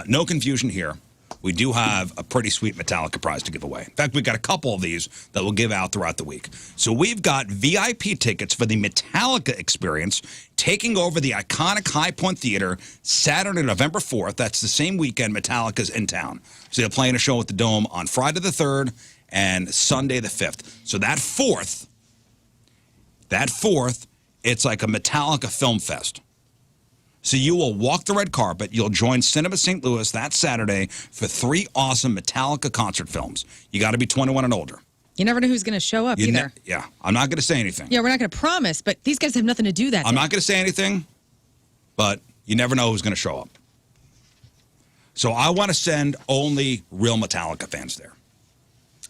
No confusion here. We do have a pretty sweet Metallica prize to give away. In fact, we've got a couple of these that we'll give out throughout the week. So we've got VIP tickets for the Metallica experience taking over the iconic High Point Theater Saturday, November 4th. That's the same weekend Metallica's in town. So they're playing a show at the Dome on Friday the 3rd and Sunday the 5th. So that 4th, it's like a Metallica film fest. So you will walk the red carpet. You'll join Cinema St. Louis that Saturday for 3 awesome Metallica concert films. You got to be 21 and older. You never know who's going to show up either. Yeah, I'm not going to say anything. Yeah, we're not going to promise, but these guys have nothing to do that I'm day. not going to say anything, but you never know who's going to show up. So I want to send only real Metallica fans there.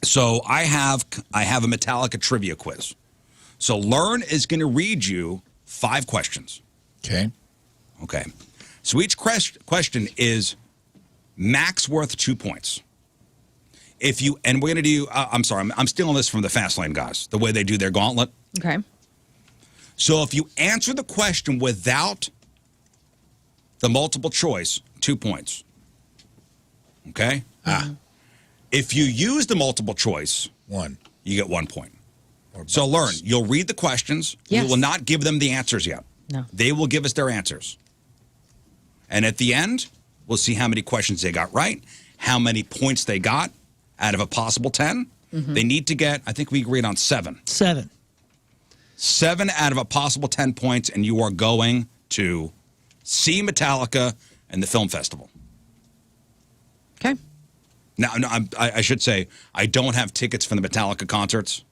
So I have a Metallica trivia quiz. So Lern is going to read you 5 questions. Okay. Okay. So each question is max worth 2 points. And we're going to do, I'm sorry, I'm stealing this from the Fast Lane guys, the way they do their gauntlet. Okay. So if you answer the question without the multiple choice, 2 points. Okay? If you use the multiple choice, 1. you get 1 point. So Lern, you'll read the questions. Yes. You will not give them the answers yet. No. They will give us their answers. And at the end, we'll see how many questions they got right, how many points they got out of a possible 10. They need to get, I think we agreed on 7. 7. 7 out of a possible 10 points, and you are going to see Metallica and the film festival. Okay. Now, no, I should say, I don't have tickets for the Metallica concerts.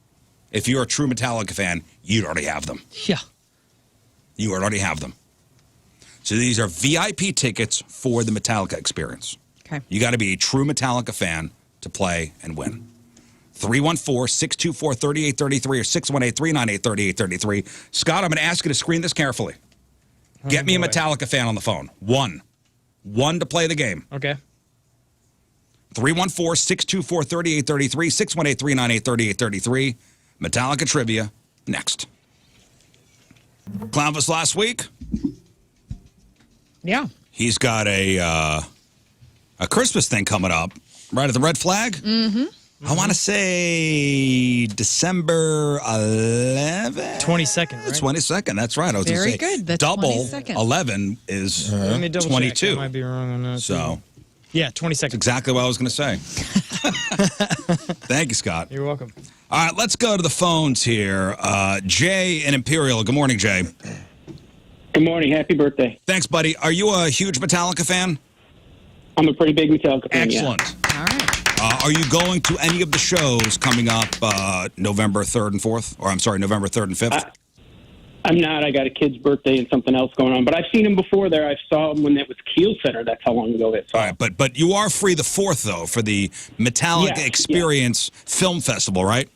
If you're a true Metallica fan, you'd already have them. Yeah. You already have them. So these are VIP tickets for the Metallica experience. Okay. You got to be a true Metallica fan to play and win. 314-624-3833 or 618-398-3833. Scott, I'm going to ask you to screen this carefully. Get me a Metallica fan on the phone. One to play the game. Okay. 314-624-3833, 618-398-3833. Metallica trivia next. Clownvis last week. Yeah. He's got a Christmas thing coming up right at the Red Flag. I want to say December 11th? 22nd, right? 22nd, that's right. I was going to Very say good. The double 22nd. 11 is Let me double 22. check. I might be wrong on that. So, Yeah, 20 That's seconds. exactly what I was going to say. Thank you, Scott. You're welcome. All right, let's go to the phones here. Jay in Imperial. Good morning, Jay. Good morning. Happy birthday. Thanks, buddy. Are you a huge Metallica fan? I'm a pretty big Metallica fan. Excellent. All right. Are you going to any of the shows coming up November 3rd and 4th? Or I'm sorry, November 3rd and 5th? I'm not. I got a kid's birthday and something else going on. But I've seen him before there. I saw him when it was Keel Center. That's how long ago that saw. All right, but you are free the 4th, though, for the Metallica Experience Film Festival, right?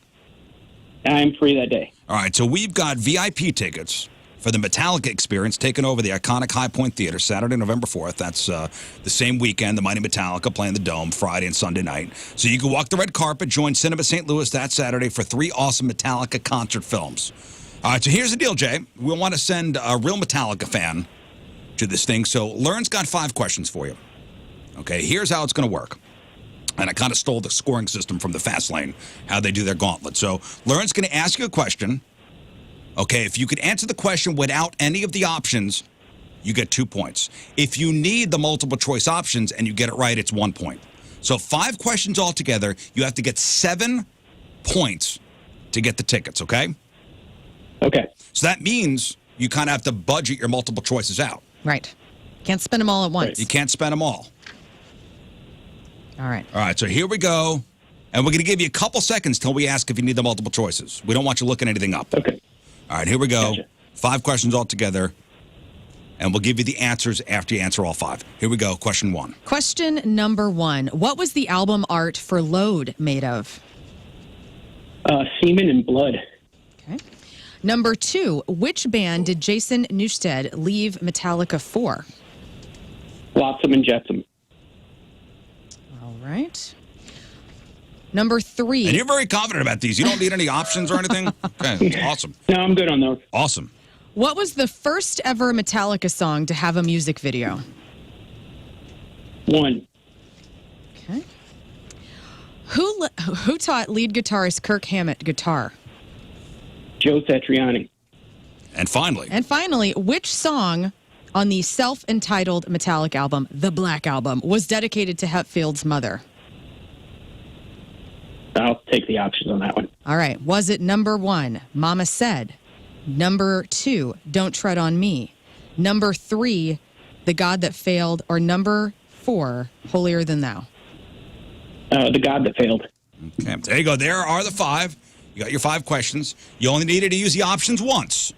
I'm free that day. All right, so we've got VIP tickets for the Metallica Experience taking over the iconic High Point Theater Saturday, November 4th. That's the same weekend, the Mighty Metallica playing the Dome Friday and Sunday night. So you can walk the red carpet, join Cinema St. Louis that Saturday for 3 awesome Metallica concert films. All right, so here's the deal, Jay. We want to send a real Metallica fan to this thing. So Lern's got 5 questions for you. Okay, here's how it's going to work. And I kind of stole the scoring system from the Fast Lane, how they do their gauntlet. So Lern's going to ask you a question. Okay, if you could answer the question without any of the options, you get 2 points. If you need the multiple choice options and you get it right, it's 1 point. So 5 questions altogether. You have to get 7 points to get the tickets, okay? Okay. So that means you kind of have to budget your multiple choices out. Right. Can't spend them all at once. You can't spend them all. All right. All right, so here we go. And we're going to give you a couple seconds till we ask if you need the multiple choices. We don't want you looking anything up. Okay. All right, here we go. Gotcha. 5 questions altogether. And we'll give you the answers after you answer all 5. Here we go. Question 1. Question number 1. What was the album art for Load made of? Semen and blood. Okay. Number 2. Which band did Jason Newsted leave Metallica for? Flotsam and Jetsam. All right. Number 3. And you're very confident about these. You don't need any options or anything? Okay, that's awesome. No, I'm good on those. Awesome. What was the first ever Metallica song to have a music video? 1. Okay. Who taught lead guitarist Kirk Hammett guitar? Joe Satriani. And finally, And finally, which song on the self-entitled Metallica album, The Black Album, was dedicated to Hetfield's mother? I'll take the options on that one. All right. Was it number 1, Mama Said? Number 2, Don't Tread on Me? Number 3, The God That Failed? Or number 4, Holier Than Thou? The God That Failed. okay, there you go. There are the 5. You got your 5 questions. You only needed to use the options once.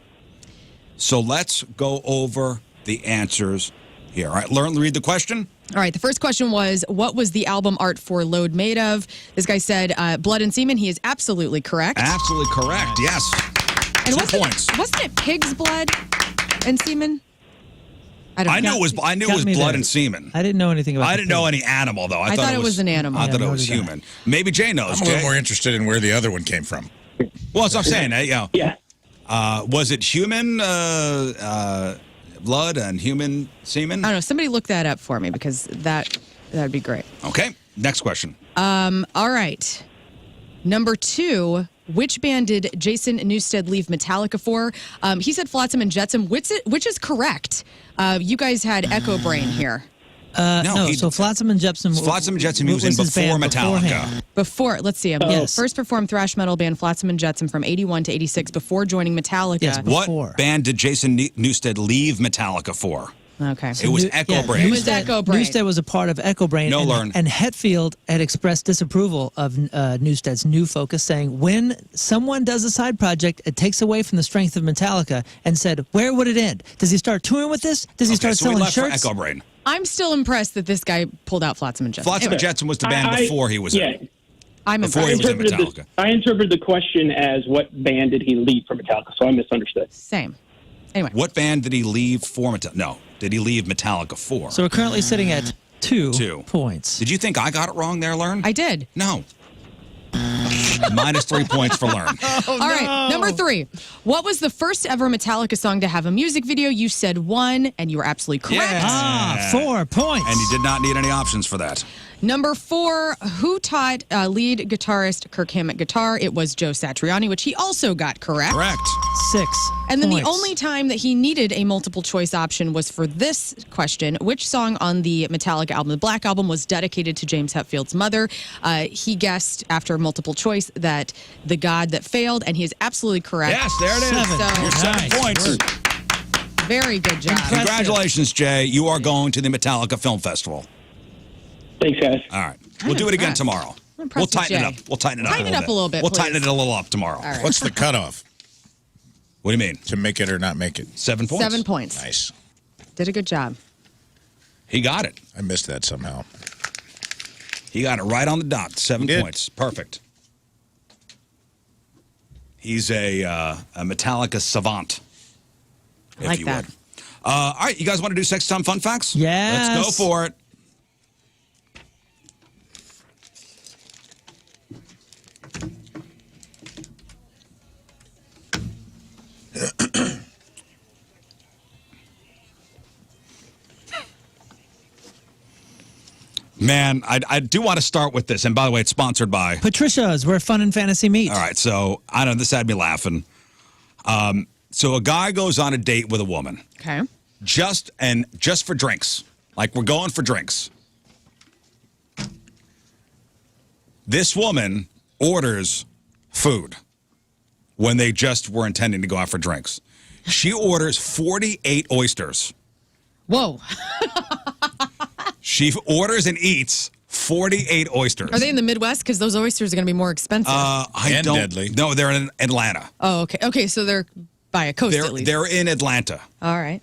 So let's go over the answers here. All right, read the question. All right. The first question was, what was the album art for Load made of? This guy said blood and semen. He is absolutely correct. Absolutely correct. Yes. And 2 points. Wasn't it pig's blood and semen? I knew it was Got blood me there. and semen. I didn't know anything about I the didn't know pig. any animal, though. I thought it was an animal. I thought Yeah, it was nor did I. human. Maybe Jay knows. I'm a little Jay? more interested in where the other one came from. Well, that's what I'm saying. Yeah. Was it human blood and human semen? I don't know. Somebody look that up for me because that'd be great. Okay. Next question. All right. Number 2, which band did Jason Newsted leave Metallica for? He said Flotsam and Jetsam, which is correct. You guys had Echo Brain here. No, so Flotsam and Jetsam. Flotsam and Jetsam, he was in his before band Metallica. beforehand. Before, let's see. Yes. First performed thrash metal band Flotsam and Jetsam from 81 to 86 before joining Metallica. Yes, What Before. band did Jason Newsted leave Metallica for? Okay. It was Echo Brain. It was Echo Brain. Newsted was a part of Echo Brain. No, and, Lern. and Hetfield had expressed disapproval of Newsted's new focus, saying, when someone does a side project, it takes away from the strength of Metallica, and said, where would it end? Does he start touring with this? Does he start so we selling left shirts? for Echo Brain. I'm still impressed that this guy pulled out Flotsam and Jetsam. Flotsam and Jetsam was the band before he was in. I'm Before he impressed. was in Metallica. I interpreted the question as what band did he leave for Metallica, so I misunderstood. Same. Anyway. What band did he leave for Metallica? No. Did he leave Metallica for? So we're currently sitting at 2 points. Did you think I got it wrong there, Lern? I did. No. Minus 3 points for Lern. All right, number 3. What was the first ever Metallica song to have a music video? You said 1, and you were absolutely correct. Yeah. 4 points. And you did not need any options for that. Number 4, who taught lead guitarist Kirk Hammett guitar? It was Joe Satriani, which he also got correct. Correct. 6. And then points. the only time that he needed a multiple choice option was for this question. Which song on the Metallica album, the Black Album, was dedicated to James Hetfield's mother? He guessed after multiple choice that The God That Failed, and he is absolutely correct. Yes, there it is. 7. You're 7 Nice points. work. Very good job. Congratulations, Jay. You are going to the Metallica Film Festival. Thanks, guys. All right. We'll do it again impressed. tomorrow. I'm We'll impressed with tighten it Jay. up. We'll tighten it up Tighten a it little up bit. a little bit, We'll tighten please. it a little up tomorrow. All right. What's the cutoff What do you mean? to make it or not make it? 7 points. 7 points. Nice. Did a good job. He got it. I missed that somehow. He got it right on the dot. 7 He did. points. Perfect. He's a Metallica savant. I like you that. would. All right, you guys want to do Sex Time Fun Facts? Yes. Let's go for it. Man, I do want to start with this. And by the way, it's sponsored by. Patricia's, where fun and fantasy meet. All right, so I know this had me laughing. So a guy goes on a date with a woman, Okay. just for drinks. Like, we're going for drinks. This woman orders food when they just were intending to go out for drinks. She orders 48 oysters. Whoa. She orders and eats 48 oysters. Are they in the Midwest? Because those oysters are going to be more expensive. I And don't. deadly. No, they're in Atlanta. oh, okay. Okay, so they're by a coast at least. They're in Atlanta. All right.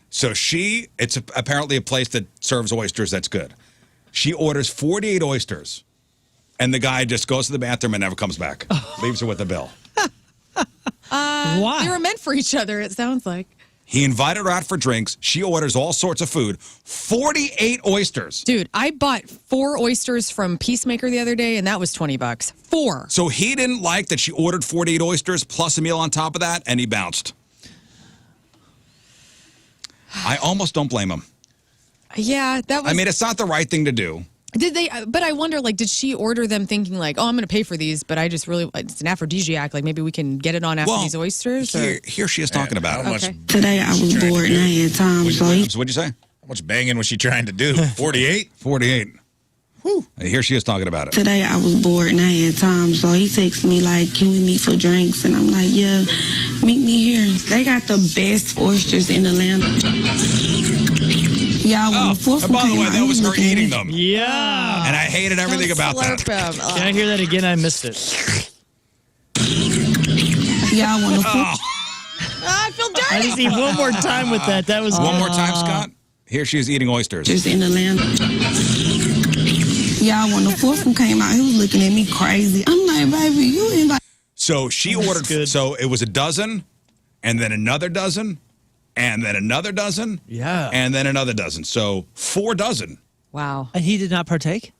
So it's apparently a place that serves oysters that's good. She orders 48 oysters, and the guy just goes to the bathroom and never comes back. Leaves her with the bill. Why? They were meant for each other, it sounds like. He invited her out for drinks. She orders all sorts of food. 48 oysters. Dude, I bought 4 oysters from Peacemaker the other day, and that was $20. 4. So he didn't like that she ordered 48 oysters plus a meal on top of that, and he bounced. I almost don't blame him. Yeah, that was. I mean, it's not the right thing to do. Did they? But I wonder, like, did she order them thinking, like, oh, I'm going to pay for these, but I just really, it's an aphrodisiac. Like, maybe we can get it on after these oysters? Or? Here she is talking about How it. much, Okay. Today I was bored and I had time, so he What'd you say? how much banging was she trying to do? 48? 48. Whew. Here she is talking about it. today I was bored and I had time, so he texted me like, "Can we meet for drinks?" And I'm like, "Yeah, meet me here." They got the best oysters in Atlanta. Yeah, when the fourth And one by the came way, out, that he was her looking at eating me. them. Yeah. And I hated everything about that. Can I hear that again? I missed it. Yeah, when the fourth I feel dirty. I just need one more time with that. That was One more time, Scott. Here she is eating oysters. oysters in Atlanta. Yeah, when the fourth one came out, he was looking at me crazy. I'm like, "Baby, you invite." So she ordered, good. so it was a dozen, and then another dozen, and then another dozen, Yeah. and then another dozen. So 4 dozen. Wow. And he did not partake?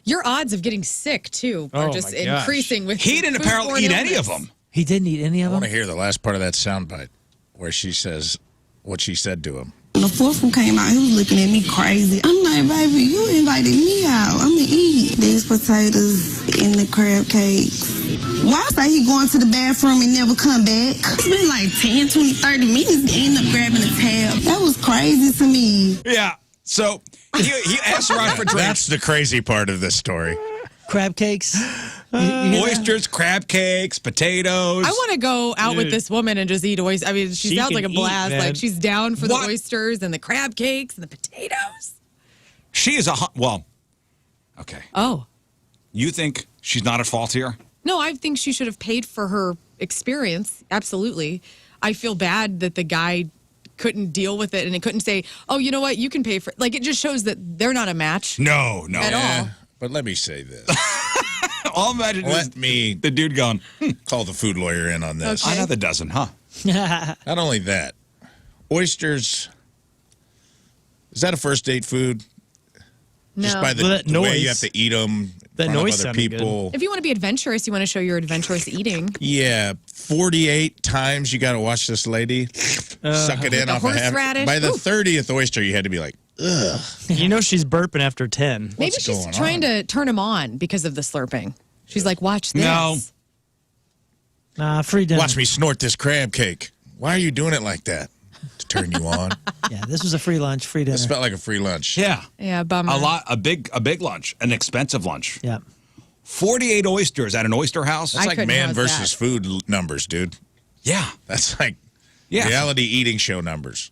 Your odds of getting sick, too, are Oh, just my gosh. increasing with He didn't apparently foodborne eat any of illness. them. He didn't eat any I of want them? to hear the last part of that soundbite where she says what she said to him. When the fourth one came out, he was looking at me crazy. I'm like, "Baby, you invited me out. I'm gonna eat these potatoes and the crab cakes." Why say he going to the bathroom and never come back? It's been like 10, 20, 30 minutes. He ended up grabbing a tab. That was crazy to me. Yeah. So he asked her out for That's drinks. the crazy part of this story. Crab cakes? You hear that? Oysters, crab cakes, potatoes. I want to go out with Dude. this woman and just eat oysters. I mean, she She sounds can like a eat, blast. man. Like, she's down for What? the oysters and the crab cakes and the potatoes. She is well, okay. Oh. You think she's not at fault here? No, I think she should have paid for her experience. Absolutely. I feel bad that the guy couldn't deal with it and he couldn't say, "Oh, you know what? You can pay for it." Like, it just shows that they're not a match No. at all. But let me say this. All imagine is Let me the dude going, call the food lawyer in on this. Okay. another dozen, huh? Not only that, oysters, is that a first date food? No. Just by the, Well, that the way noise- you have to eat them that in front noise of other sounded good. people. If you want to be adventurous, you want to show your adventurous eating. Yeah, 48 times you got to watch this lady suck it in the off a half. horseradish. By the Ooh. 30th oyster, you had to be like, You know she's burping after 10. Maybe What's she's going trying on? to turn him on because of the slurping. She's like, watch this. No. Nah, free dinner. Watch me snort this crab cake. Why are you doing it like that? To turn you on? Yeah, this was a free lunch, free dinner. This felt like a free lunch. Yeah. Yeah, bummer. A big lunch, an expensive lunch. Yeah. 48 oysters at an oyster house. It's I like couldn't man house versus that. food numbers, dude. Yeah. That's like Yeah. reality eating show numbers.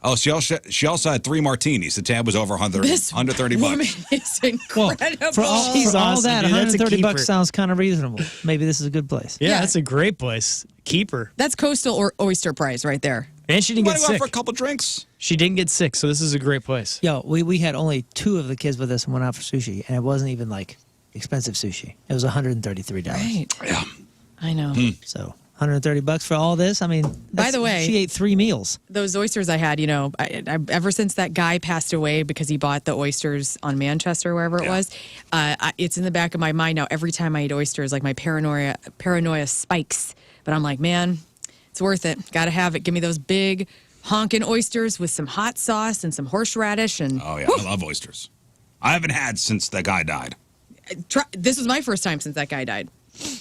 Oh, she also had 3 martinis. The tab was over 100, This $130. woman is incredible. For all, She's for all awesome, that, dude. That's a $130 keeper. sounds kind of reasonable. Maybe this is a good place. Yeah, Yeah. that's a great place. Keeper. That's coastal or oyster price right there. And she You didn't want get to go out sick. for a couple drinks? She didn't get sick, so this is a great place. Yo, we had only 2 of the kids with us and went out for sushi, and it wasn't even like expensive sushi. It was $133. Right. Yeah. I know. So $130 for all this. I mean, By the way- she ate 3 meals. Those oysters I had, I ever since that guy passed away because he bought the oysters on Manchester, wherever it was, it's in the back of my mind now. Every time I eat oysters, like my paranoia spikes. But I'm like, man, it's worth it. Got to have it. Give me those big honking oysters with some hot sauce and some horseradish. And Oh, yeah. I love oysters. I haven't had since the guy died. this was my first time since that guy died.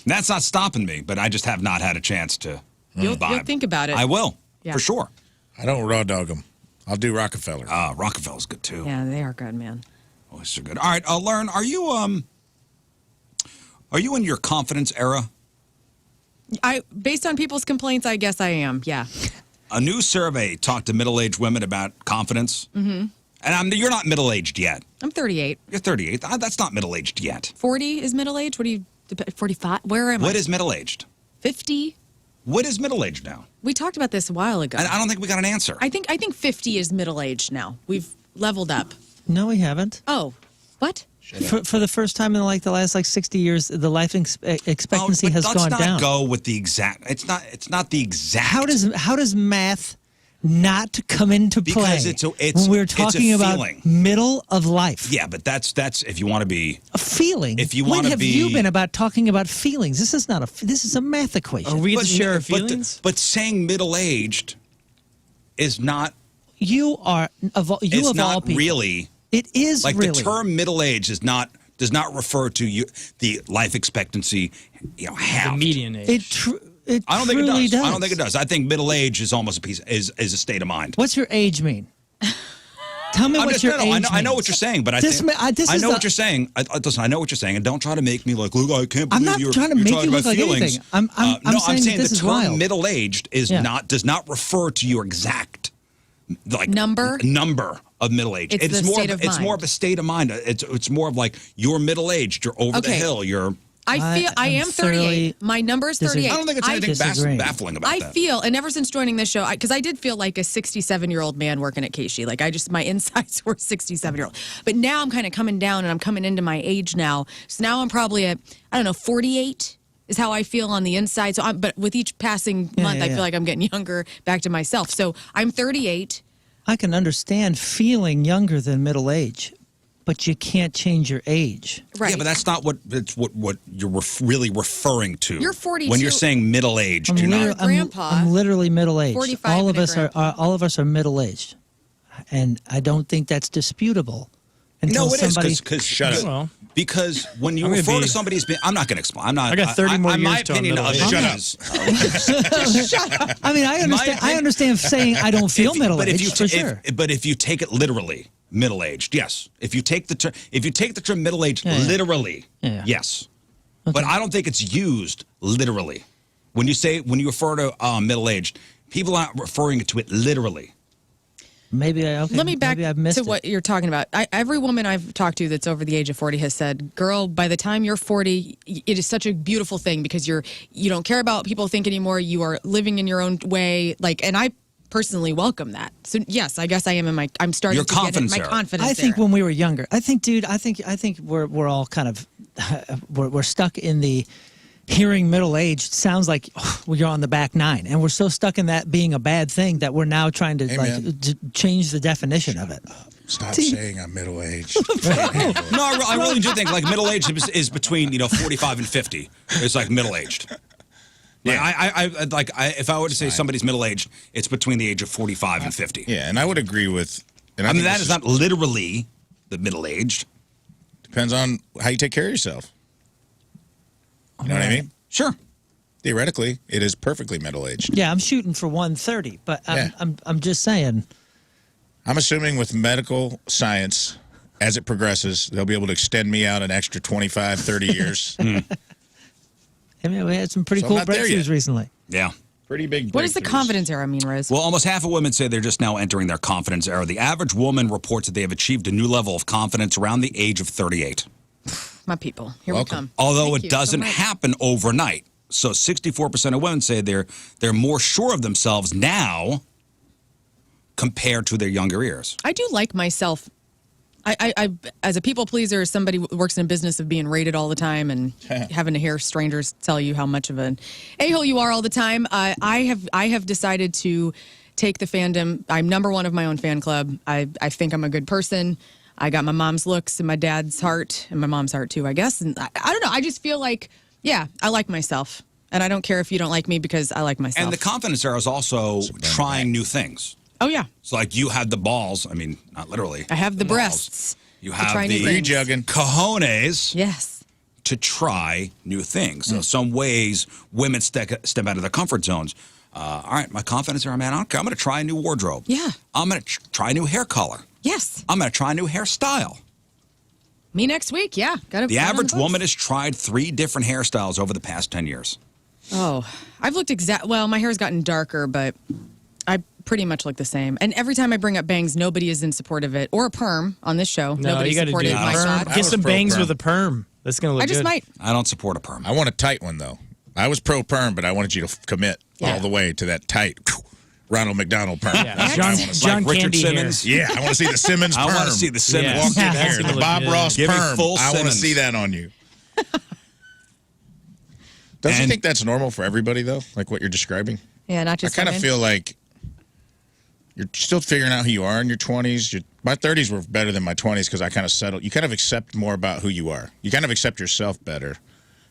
That's not stopping me, but I just have not had a chance to You'll vibe. think about it. I will, Yeah. for sure. I don't raw dog them. I'll do Rockefeller. Rockefeller's good, too. Yeah, they are good, man. Oysters are good. All right, Lern, are you in your confidence era? Based on people's complaints, I guess I am. Yeah. A new survey talked to middle-aged women about confidence. Mm-hmm. And you're not middle-aged yet. I'm 38. You're 38. That's not middle-aged yet. 40 is middle age? What do you, 45? Where am What I? is middle-aged? 50? What is middle-aged now? We talked about this a while ago. I don't think we got an answer. I think 50 is middle aged now. We've leveled up. No, we haven't. Oh, what? For the first time in the last 60 years, the life expectancy has let's gone not down. go with the exact. It's not the exact. How does math not come into play Because it's when we're it's a talking about feeling. middle of life? Yeah, but that's if you want to be. A feeling. If you when wanna have be- you been about talking about feelings? This is not this is a math equation. Are we But, to share our but, feelings? but saying middle-aged is not. You are of all, you It's of all not people. really. It is Like really. the term middle-aged does not refer to the life expectancy, The halved. median age. It I don't think it truly does. I don't think it does. I think middle age is almost is a state of mind. What's your age mean? Tell me I'm what just, your no, age I know means. what you're saying, but I This think ma- this I is know the- what you're saying. Listen, I know what you're saying, and don't try to make me like, look, I can't believe I'm not you're trying to you're make talking you about look like feelings. anything. I'm No, saying that this the is term wild. middle aged is Yeah. does not refer to your exact Number? number of middle age. It's the more state of, of it's more mind. of a state of mind. It's more of like you're middle aged. You're over the Okay. hill. You're. I I'm am 38. thoroughly My number's disagree. 38. I don't think it's anything disagree. baffling about I that. feel, and ever since joining this show, because I did feel like a 67-year-old man working at Keishi. Like my insides were 67-year-old. But now I'm kind of coming down and I'm coming into my age now. So now I'm probably at, 48 is how I feel on the inside. So but with each passing month, I feel like I'm getting younger back to myself. So I'm 38. I can understand feeling younger than middle age, but you can't change your age. Right. Yeah, but that's not what you're really referring to. You're 42. When you're saying middle aged, I'm, you're liter- not. A grandpa. I'm literally middle aged. 45 All of and a us all of us are middle aged, and I don't think that's disputable. Until No, it is somebody, because Shut up. Well, because when you I'm gonna refer to be- somebody as being, I'm not going to explain. I'm not. I got 30 more my years till I'm opinion of middle-aged. it Shut is. I understand. I understand saying I don't feel middle But if aged you for sure. but if you take it literally, middle aged, yes. If you take the term middle aged Yeah, yeah. literally, Yeah. yes. But I don't think it's used literally. When you refer to middle aged, people aren't referring to it literally. Maybe Let me back maybe I've missed to it. what you're talking about. Every woman I've talked to that's over the age of 40 has said, girl, by the time you're 40, it is such a beautiful thing because you don't care about what people think anymore. You are living in your own way. And I personally welcome that. So yes, I guess I am I'm starting Your to get in confidence my era. confidence. I think era. when we were younger, I think we're all kind of we're stuck in the hearing middle aged sounds like you're on the back nine, and we're so stuck in that being a bad thing that we're now trying to Amen. change the definition of it. Stop saying I'm middle aged. No, I really do think like middle aged is between 45 and 50. It's like middle aged. Yeah, if I were to say somebody's middle aged, it's between the age of 45 and 50. Yeah, and I would agree with And I mean, think that this is not literally the middle-aged. Depends on how you take care of yourself. You know what I mean? Sure. Theoretically, it is perfectly middle-aged. Yeah, I'm shooting for 130, but I'm just saying. I'm assuming with medical science, as it progresses, they'll be able to extend me out an extra 25, 30 years. I mean, we had some pretty So I'm cool not there yet. breakthroughs recently. Yeah. Pretty big. What is the breakthroughs. confidence era mean, Riz? Well, almost half of women say they're just now entering their confidence era. The average woman reports that they have achieved a new level of confidence around the age of 38. My people, here Welcome. we come. Although Thank it you so doesn't much. happen overnight. So 64% of women say they're more sure of themselves now compared to their younger years. I do like myself. I as a people pleaser, somebody who works in a business of being rated all the time and having to hear strangers tell you how much of an a-hole you are all the time. I have decided to take the fandom. I'm number one of my own fan club. I think I'm a good person. I got my mom's looks and my dad's heart and my mom's heart too, I guess. And I don't know. I just feel like, yeah, I like myself. And I don't care if you don't like me because I like myself. And the confidence era is also trying new things. Oh, yeah. So, like, you had the balls. I mean, not literally. I have the balls. breasts. You to have try new the things. Jugging. cojones Yes. to try new things. So, some ways women step out of their comfort zones. All right, my confidence era, man, I don't care. I'm going to try a new wardrobe. Yeah. I'm going to try a new hair color. Yes. I'm going to try a new hairstyle. Me next week. Yeah. Got The average woman has tried 3 different hairstyles over the past 10 years. Oh, I've looked well, my hair's gotten darker, but I pretty much look the same. And every time I bring up bangs, nobody is in support of it. Or a perm on this show. No, Nobody you got to do supported a my perm. shot. I Get was some pro bangs perm. with a perm. That's going to look I just good. might. I don't support a perm. I want a tight one, though. I was pro perm, but I wanted you to commit Yeah. all the way to that tight Ronald McDonald perm. Yeah. That's what John, I want to see. John Richard Candy Simmons. hair. Yeah, I want to see the Simmons perm. I want to see the Simmons. Yeah. Walk in That's here, gonna the look Bob good. Ross Give me perm. full I want to Simmons. see that on you. Don't you And- think that's normal for everybody, though? Like what you're describing? Yeah, not I just kind of women. feel like you're still figuring out who you are in your 20s. My 30s were better than my 20s because I kind of settled. You kind of accept more about who you are. You kind of accept yourself better.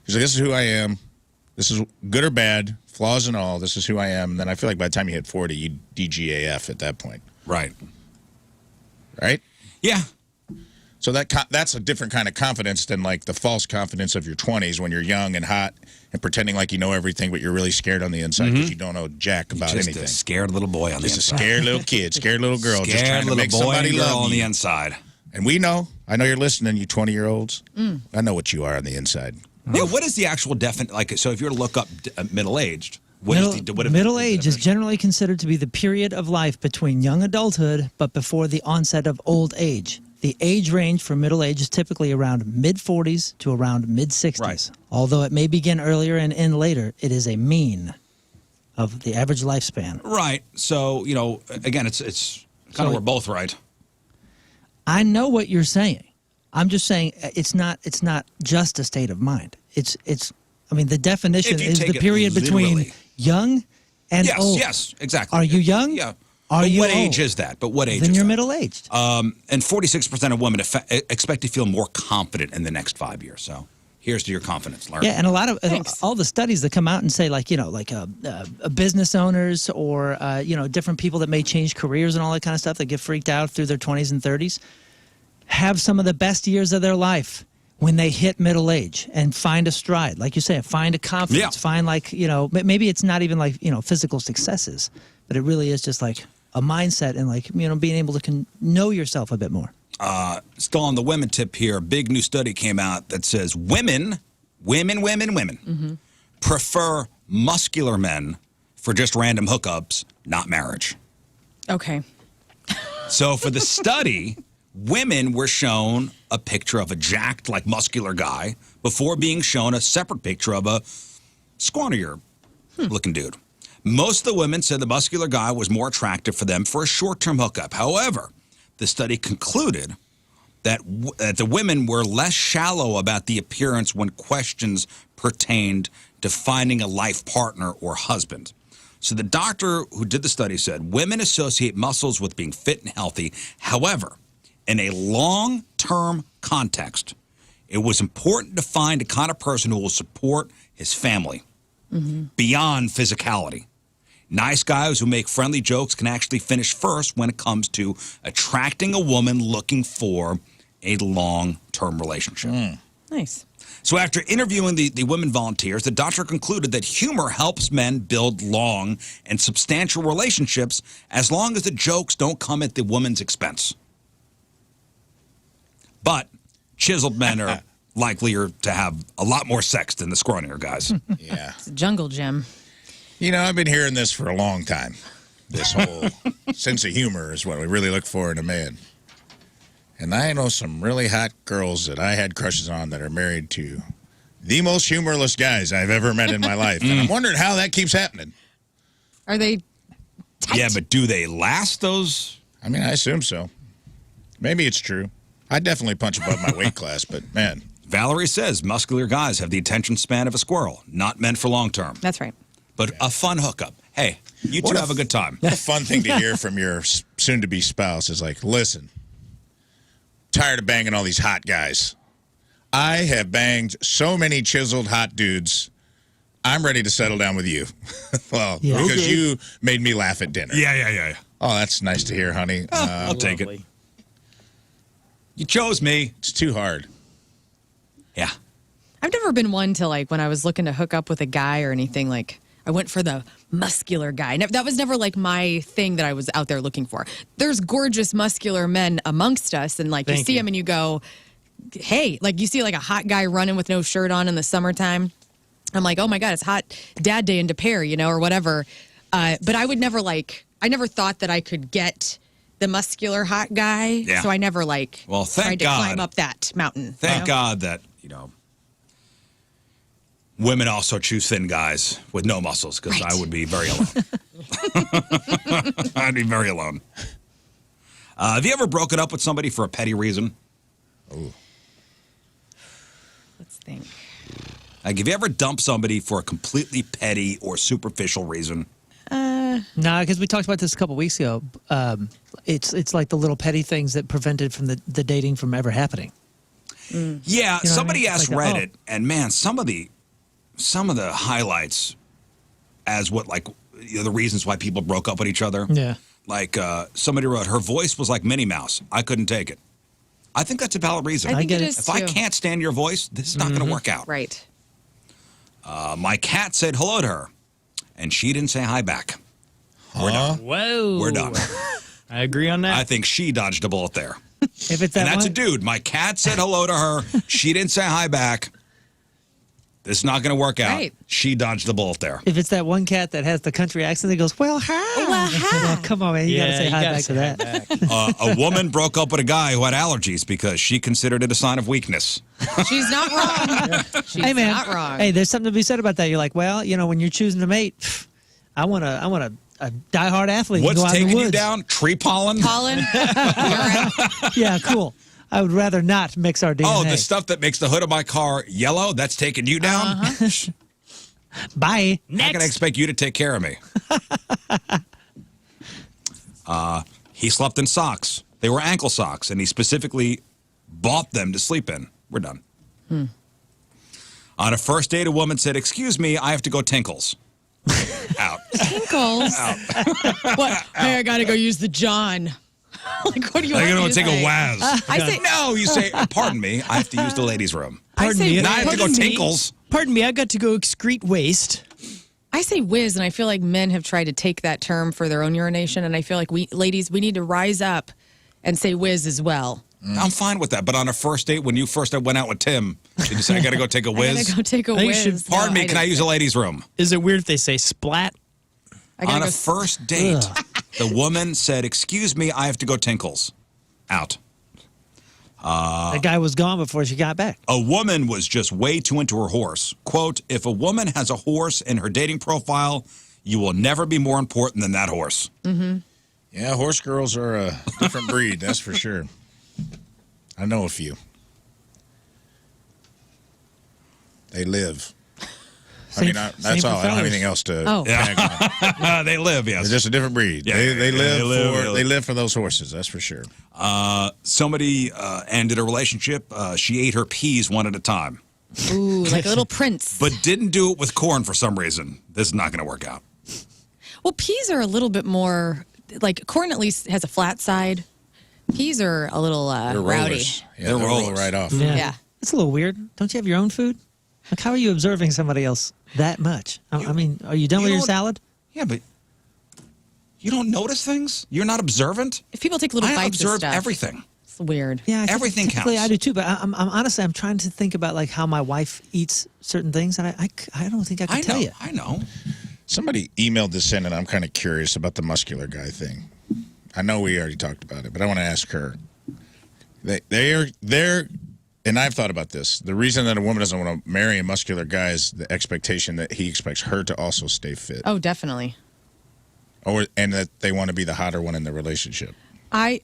Because this is who I am. This is good or bad, flaws and all. This is who I am. And then I feel like by the time you hit 40, you DGAF at that point. Right. Right? Yeah. So that's a different kind of confidence than like the false confidence of your 20s when you're young and hot and pretending like you know everything, but you're really scared on the inside because you don't know jack about Just anything. a scared little boy on the Just a inside. scared little kid, scared little girl, just Scared trying to little make boy somebody and girl love on you. the inside. And I know you're listening, you 20-year-olds. I know what you are on the inside. Yeah, what is the actual definition? Like, so if you're to look up middle-aged, what Middle age is generally considered to be the period of life between young adulthood but before the onset of old age. The age range for middle age is typically around mid-40s to around mid-60s. Right. Although it may begin earlier and end later, it is a mean of the average lifespan. Right. So, again, it's kind of we're both right. I know what you're saying. I'm just saying it's not just a state of mind. I mean the definition If you is take the it period between literally. young and Yes, old. yes, exactly. Are you young? Yeah. Are But you what old? age is that? But what age Then is you're that? middle-aged. And 46% of women expect to feel more confident in the next 5 years. So here's to your confidence, Lern. Yeah, and a lot of Thanks. all the studies that come out and say business owners or different people that may change careers and all that kind of stuff that get freaked out through their 20s and 30s have some of the best years of their life when they hit middle age and find a stride, like you say, find a confidence, find maybe it's not even like physical successes, but it really is just like a mindset and being able to know yourself a bit more. Still on the women tip here, a big new study came out that says women prefer muscular men for just random hookups, not marriage. Okay. So for the study, women were shown a picture of a jacked, muscular guy before being shown a separate picture of a scrawnier looking dude. Most of the women said the muscular guy was more attractive for them for a short-term hookup. However, the study concluded that the women were less shallow about the appearance when questions pertained to finding a life partner or husband. So the doctor who did the study said women associate muscles with being fit and healthy. However, in a long-term context, it was important to find a kind of person who will support his family beyond physicality. Nice guys who make friendly jokes can actually finish first when it comes to attracting a woman looking for a long-term relationship. Nice. So after interviewing the women volunteers, the doctor concluded that humor helps men build long and substantial relationships as long as the jokes don't come at the woman's expense. But chiseled men are likelier to have a lot more sex than the scrawnier guys. Yeah. It's a jungle gym. You know, I've been hearing this for a long time. This whole sense of humor is what we really look for in a man. And I know some really hot girls that I had crushes on that are married to the most humorless guys I've ever met in my life. And I'm wondering how that keeps happening. Are they tight? Yeah, but do they last those? I mean, I assume so. Maybe it's true. I'd definitely punch above my weight class, but man. Valerie says muscular guys have the attention span of a squirrel, not meant for long term. That's right. But a fun hookup. Hey, you two have a good time. What a fun thing to hear from your soon-to-be spouse is like, listen, tired of banging all these hot guys. I have banged so many chiseled hot dudes. I'm ready to settle down with you. Well, Yeah. because Okay. you made me laugh at dinner. Yeah. Oh, that's nice to hear, honey. I'll take it. Lovely. You chose me. It's too hard. Yeah. I've never been one to like when I was looking to hook up with a guy or anything, like I went for the muscular guy. That was never like my thing that I was out there looking for. There's gorgeous muscular men amongst us, and like you Thank see you. them and you go, hey, like you see like a hot guy running with no shirt on in the summertime. I'm like, oh my God, it's hot dad day in Terre, you know, or whatever. But I would never I never thought that I could get the muscular hot guy. Yeah. So I never Well, thank tried to God. climb up that mountain. Thank God that, women also choose thin guys with no muscles, because Right. I would be very alone. I'd be very alone. Have you ever broken up with somebody for a petty reason? Let's think. Like, have you ever dumped somebody for a completely petty or superficial reason? No, because we talked about this a couple weeks ago. It's like the little petty things that prevented from the dating from ever happening. Yeah, You know what I somebody mean? asked Like, Reddit, and man, some of the highlights as what the reasons why people broke up with each other. Yeah. Like somebody wrote, her voice was like Minnie Mouse. I couldn't take it. I think that's a valid reason. I think get it it. is If too. I can't stand your voice, this is not going to work out. Right. My cat said hello to her, and she didn't say hi back. We're done. Whoa. We're done. I agree on that. I think she dodged a bullet there. If it's that And that's one, a dude. My cat said hello to her. She didn't say hi back. This is not going to work out. Right. She dodged the bullet there. if it's that one cat that has the country accent that goes, well, hi. Well, hi. Oh, come on, man. You got to say hi back to that. A woman broke up with a guy who had allergies because she considered it a sign of weakness. She's not wrong. She's Hey, man. not wrong. Hey, there's something to be said about that. You're like, well, when you're choosing a mate, I want a diehard athlete. What's to go out in the taking you woods. down? Tree pollen? Pollen. Urine. Yeah, cool. I would rather not mix our DNA. Oh, the stuff that makes the hood of my car yellow, that's taking you down? Bye. How can I expect you to take care of me? He slept in socks. They were ankle socks, and he specifically bought them to sleep in. We're done. On a first date, a woman said, excuse me, I have to go tinkles. Out. Tinkles. What? Hey, I got to go use the John. Like, what do you I'm want going me to to take say? a waz. I say No, you say, pardon me, I have to use the ladies' room. Pardon say me. whiz. Now I have to go Pardon me. tinkles. Pardon me. I got to go excrete waste. I say whiz, and I feel like men have tried to take that term for their own urination, and I feel like we need to rise up and say whiz as well. I'm fine with that. But on a first date, when you first went out with Tim, did you say, I got to go take a I whiz? gotta go take a I think you whiz. should- Pardon me, No, can I use the ladies' room? Is it weird if they say splat? I gotta On go a first date, the woman said, excuse me, I have to go tinkles. Out. That guy was gone before she got back. A woman was just way too into her horse. Quote, if a woman has a horse in her dating profile, you will never be more important than that horse. Yeah, horse girls are a different breed, that's for sure. I know a few. They live. That's all. I don't have anything else to Oh. tag on. They live, yes. It's just a different breed. Yeah, they yeah, live they live. for those horses, that's for sure. Somebody ended a relationship. She ate her peas one at a time, Ooh, like a little prince. but didn't do it with corn for some reason. This is not going to work out. Well, peas are a little bit more, like corn at least has a flat side. Peas are a little They're rowdy. rollers. Yeah, they'll roll right off. Yeah. It's a little weird. Don't you have your own food? Like, how are you observing somebody else that much? I mean, are you done with your salad? Yeah, but you don't notice things? You're not observant? If people take little I bites of observe stuff, everything. it's weird. Yeah, Everything typically counts. I do too, but I'm honestly I'm trying to think about like how my wife eats certain things, and I don't think I can tell you. I know. Somebody emailed this in, and I'm kind of curious about the muscular guy thing. I know we already talked about it, but I want to ask her. They're, and I've thought about this. The reason that a woman doesn't want to marry a muscular guy is the expectation that he expects her to also stay fit, Oh, definitely. and that they want to be the hotter one in the relationship.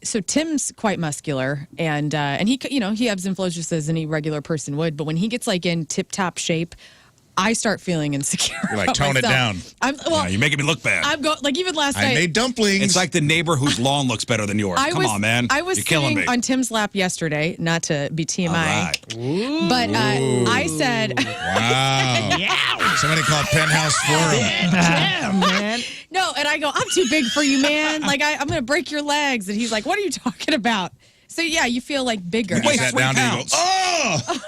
So Tim's quite muscular, and he he ebbs and flows just as any regular person would. But when he gets like in tip top shape, I start feeling insecure. You're like, about tone it myself. down. You're making me look bad. I'm going like even last I night. made dumplings. It's like the neighbor whose lawn looks better than yours. Come on, man. I was You're killing sitting me. on Tim's lap yesterday, not to be TMI, All right. but I said, Wow. Somebody called Penthouse Forum. Damn, man. no, and I go, I'm too big for you, man. Like I'm going to break your legs, and he's like, what are you talking about? So yeah, you feel like bigger. He Wait, sat 3 down and he pounds. goes, oh!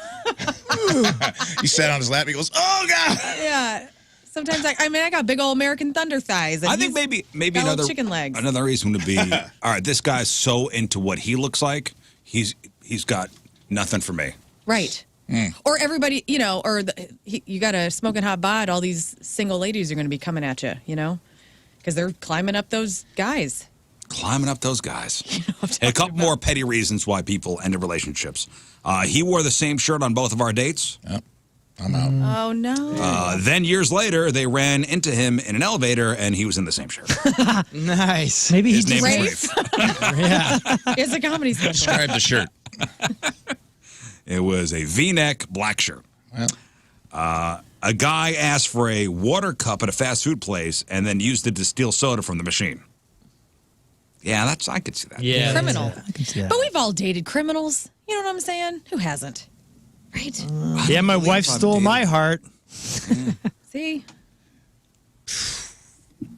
He sat on his lap. He goes, oh, God. Yeah. Sometimes I got big old American Thunder thighs. And I think he's maybe got little another chicken legs. Another reason would be all right. This guy's so into what he looks like. He's got nothing for me. Right. Or everybody, you got a smoking hot bod. All these single ladies are going to be coming at you, because they're climbing up those guys. Climbing up those guys. And a couple more petty reasons why people end relationships. He wore the same shirt on both of our dates. Yep. I'm out. Oh no. Then years later, they ran into him in an elevator, and he was in the same shirt. Nice. Maybe he His name just is Rafe? Rafe. Yeah. It's a comedy special. Describe the shirt. It was a V-neck black shirt. Well, A guy asked for a water cup at a fast food place and then used it to steal soda from the machine. Yeah, I could see that. Yeah. Criminal. I can see that. But we've all dated criminals. You know what I'm saying? Who hasn't? Right? Yeah, my wife I've stole dated- my heart. See?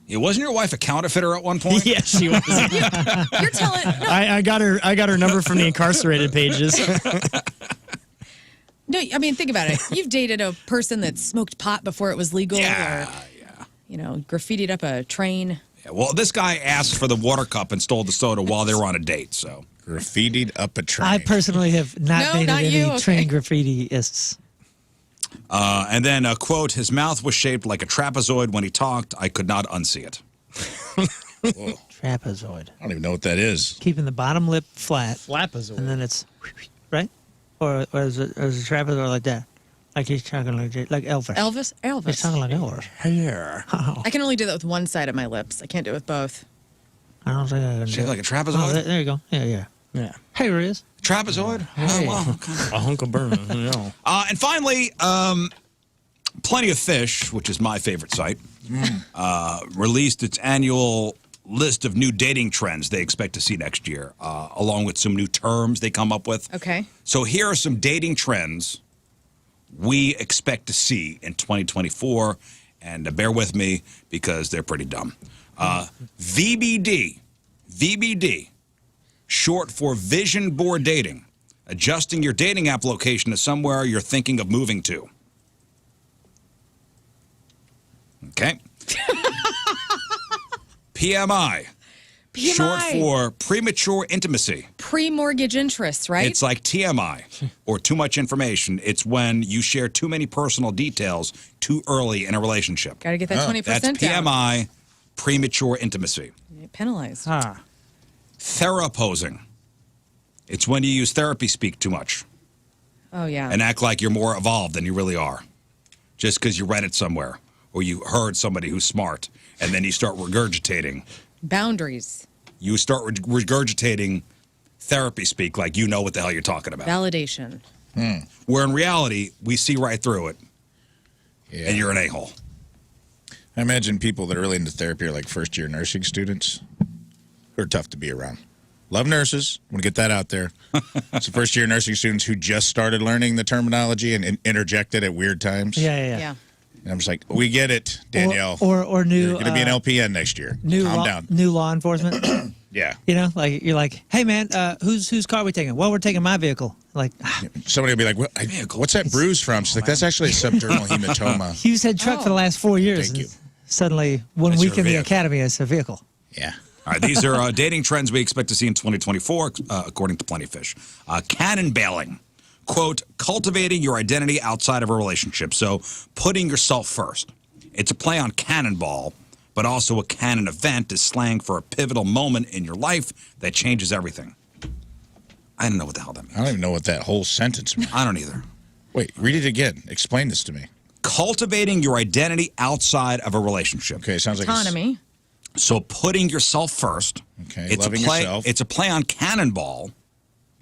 It wasn't your wife a counterfeiter at one point? Yeah, she was. You're telling. No, I got her number from the incarcerated pages. no, I mean, think about it. You've dated a person that smoked pot before it was legal Yeah, or, yeah. graffitied up a train. Yeah, well, this guy asked for the water cup and stole the soda while they were on a date, so. graffitied up a train. I personally have not No, dated not any you, okay. train graffitiists. And then, quote, his mouth was shaped like a trapezoid when he talked. I could not unsee it. Trapezoid. I don't even know what that is. Keeping the bottom lip flat, Flapazoid. and then it's right, or is it trapezoid like that? Like he's talking like Elvis. Elvis? He's talking like Elvis. Here. I can only do that with one side of my lips. I can't do it with both. I don't think I can. Shaped do like a it. trapezoid? Oh, there you go. Yeah. Yeah. Hey, there it is. Trapezoid? Oh, wow. Okay. A hunk of burn. No. And finally, Plenty of Fish, which is my favorite site, released its annual list of new dating trends they expect to see next year, along with some new terms they come up with. Okay. So here are some dating trends we expect to see in 2024, and bear with me because they're pretty dumb. VBD, short for vision board dating, adjusting your dating app location to somewhere you're thinking of moving to. Okay. PMI, short for premature intimacy. Pre-mortgage interest, right? It's like TMI, or too much information. It's when you share too many personal details too early in a relationship. Got to get that 20% That's down. PMI, premature intimacy. Penalized. Theraposing. It's when you use therapy speak too much Oh, yeah. and act like you're more evolved than you really are, just because you read it somewhere or you heard somebody who's smart, and then you start regurgitating. Boundaries. You start regurgitating therapy speak like you know what the hell you're talking about. Validation. Where in reality, we see right through it, Yeah. and you're an a-hole. I imagine people that are really into therapy are like first-year nursing students who are tough to be around. Love nurses. I want to get that out there. It's the first-year nursing students who just started learning the terminology and interject it at weird times. Yeah. Yeah. And I'm just like, we get it, Danielle. Or new. You're going to be an LPN next year. Calm down. New law enforcement. Yeah. You know, like you're like, hey man, whose car are we taking? Well, we're taking my vehicle. Like, somebody will be like, what's that bruise from? She's like, that's actually a subdermal hematoma. Hughes had truck for the last 4 years. Thank you. Suddenly, 1 That's week her in the vehicle. academy as a vehicle. Yeah. All right, these are dating trends we expect to see in 2024, according to Plenty of Fish. Cannon bailing. Quote, cultivating your identity outside of a relationship. So putting yourself first. It's a play on cannonball, but also a canon event is slang for a pivotal moment in your life that changes everything. I don't know what the hell that means. I don't even know what that whole sentence means. I don't either. Wait, read it again. Explain this to me. Cultivating your identity outside of a relationship. Okay, sounds like Autonomy. So putting yourself first. Okay, it's loving a play, yourself. It's a play on cannonball.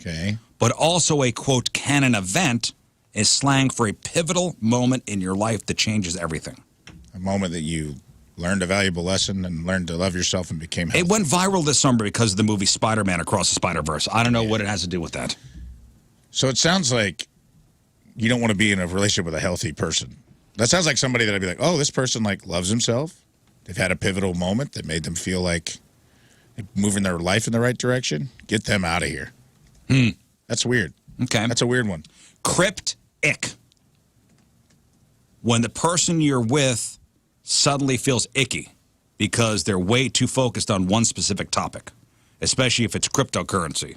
Okay. But also a, quote, canon event is slang for a pivotal moment in your life that changes everything. A moment that you learned a valuable lesson and learned to love yourself and became healthy. It went viral this summer because of the movie Spider-Man Across the Spider-Verse. I don't know what it has to do with that. So it sounds like you don't want to be in a relationship with a healthy person. That sounds like somebody that I'd be like, oh, this person like loves himself. They've had a pivotal moment that made them feel like moving their life in the right direction. Get them out of here. That's weird. Okay. That's a weird one. Crypt-ick. When the person you're with suddenly feels icky because they're way too focused on one specific topic, especially if it's cryptocurrency.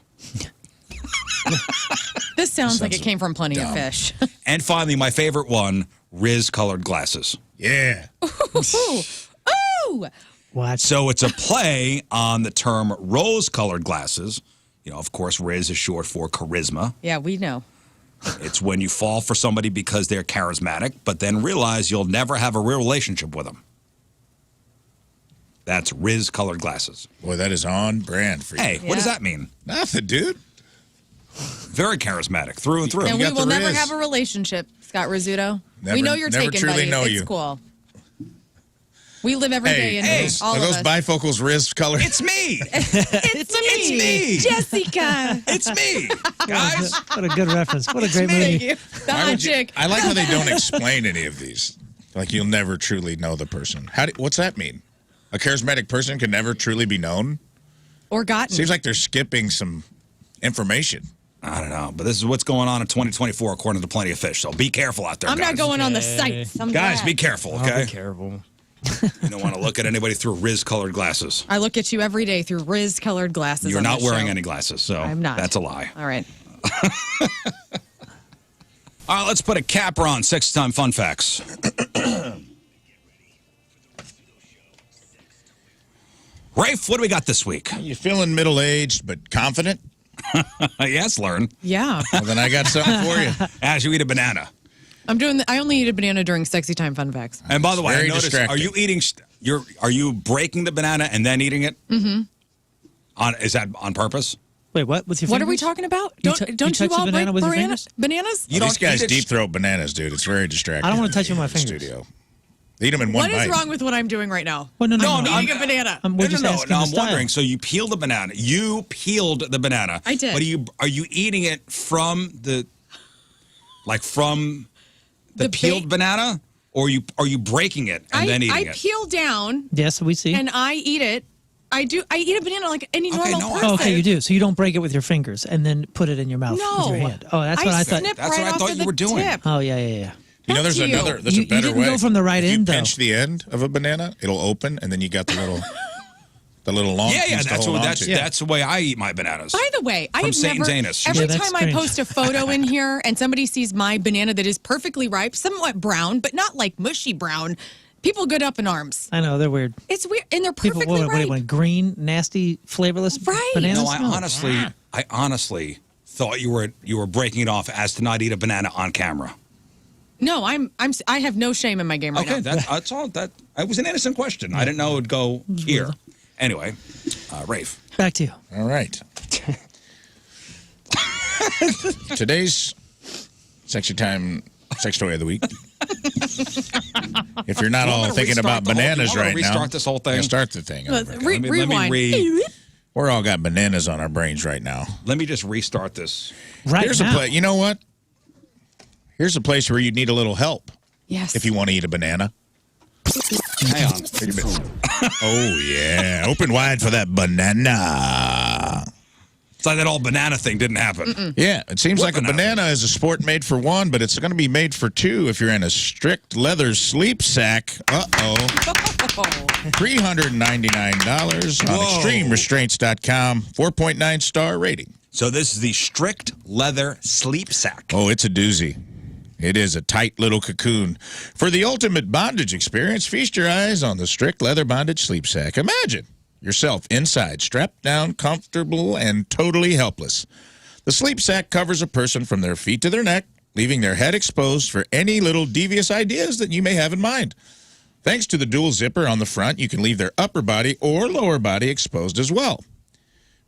This sounds like it came from Plenty of Fish. And finally, my favorite one, Riz-colored glasses. Yeah. Ooh! What? So it's a play on the term rose-colored glasses. You know, of course, Riz is short for charisma. Yeah, we know. It's when you fall for somebody because they're charismatic, but then realize you'll never have a real relationship with them. That's Riz-colored glasses. Boy, that is on brand for you. Hey, what does that mean? Nothing, dude. Very charismatic, through and through. And You we got the will never Riz. have a relationship, Scott Rizzuto. Never- We know you're never taken, truly buddy. know It's you. cool. We live every day in here, all are of those us. bifocals Riz color? It's me! It's me, Jessica. It's me! Guys! What a good reference. What a great Thank movie. you. The Why hot would you- chick. I like how they don't explain any of these. Like you'll never truly know the person. What's that mean? A charismatic person can never truly be known? Or gotten. Seems like they're skipping some information. I don't know, but this is what's going on in 2024 according to Plenty of Fish, so be careful out there, I'm guys. not going on the sites. I'm Guys, glad. be careful, I'll okay? be careful. You don't want to look at anybody through Riz-colored glasses. I look at you every day through Riz-colored glasses. You're on not this wearing show. any glasses, so I'm not. that's a lie. All right. All right, let's put a capper on 6-time fun facts. Rafe, what do we got this week? You feeling middle-aged but confident? Yes, Lern. Yeah. Well, then I got something for you. As you eat a banana. I'm doing. I only eat a banana during sexy time fun facts. And by the way, I Very noticed, distracting. are you eating? Are you breaking the banana and then eating it? Mm-hmm. Is that on purpose? Wait, what? With your What are we fingers? talking about? You Don't tou- you don't you touch the all banana break with your fingers? bananas? You These don't guys eat it- deep throat bananas, dude. It's very distracting. I don't wanna touch in with my the fingers. Studio. They eat them in one What is bite. wrong with what I'm doing right now? Well, no, No, no, no, Eating a banana. We're just asking the I'm style. wondering. So you peeled the banana. You peeled the banana. I did. But are you eating it from the The peeled banana, or are you breaking it and then eating I it? peel down Yes, we see. and I eat it. I do. I eat a banana like any normal no, I- person. Oh, okay, you do. So you don't break it with your fingers and then put it in your mouth No. with your hand. Oh, that's what I thought. snip That's right what I off thought of you the were doing. tip. Oh, yeah, yeah, yeah. You know, there's Fuck you. another. There's You a better didn't way. go from the right if end, you though. pinch the end of a banana, it'll open, and then you got the little long. Yeah, piece to hold on that's to. that's the way I eat my bananas. By the way, I From have Satan's never. anus. Every Yeah, that's time I strange. post a photo in here and somebody sees my banana that is perfectly ripe, somewhat brown, but not like mushy brown, people get up in arms. I know, they're weird. It's weird, and they're People, perfectly what do you ripe. want? Green, nasty, flavorless Right. bananas? No, I honestly thought you were breaking it off as to not eat a banana on camera. No, I have no shame in my game right Okay, now. that's all. That was an innocent question. I didn't know it would go here. Anyway, Rafe. Back to you. All right. Today's sexy time sex toy of the week. If you're not You all wanna thinking restart about the whole- bananas you wanna right now, restart this whole thing? Yeah, start the thing. Let's over. re- Let me rewind. read. We're all got bananas on our brains right now. Let me just restart this. Right Here's now. a place. You know what? Here's a place where you need a little help. Yes. If you want to eat a banana. Hang on. Oh, yeah. Open wide for that banana. It's like that old banana thing didn't happen. Yeah, it seems What like a banana is a sport made for one, but it's going to be made for two if you're in a strict leather sleep sack. Uh-oh. $399 on extremerestraints.com. 4.9 star rating. So this is the strict leather sleep sack. Oh, it's a doozy. It is a tight little cocoon. For the ultimate bondage experience, feast your eyes on the strict leather bondage sleep sack. Imagine yourself inside, strapped down, comfortable, and totally helpless. The sleep sack covers a person from their feet to their neck, leaving their head exposed for any little devious ideas that you may have in mind. Thanks to the dual zipper on the front, you can leave their upper body or lower body exposed as well.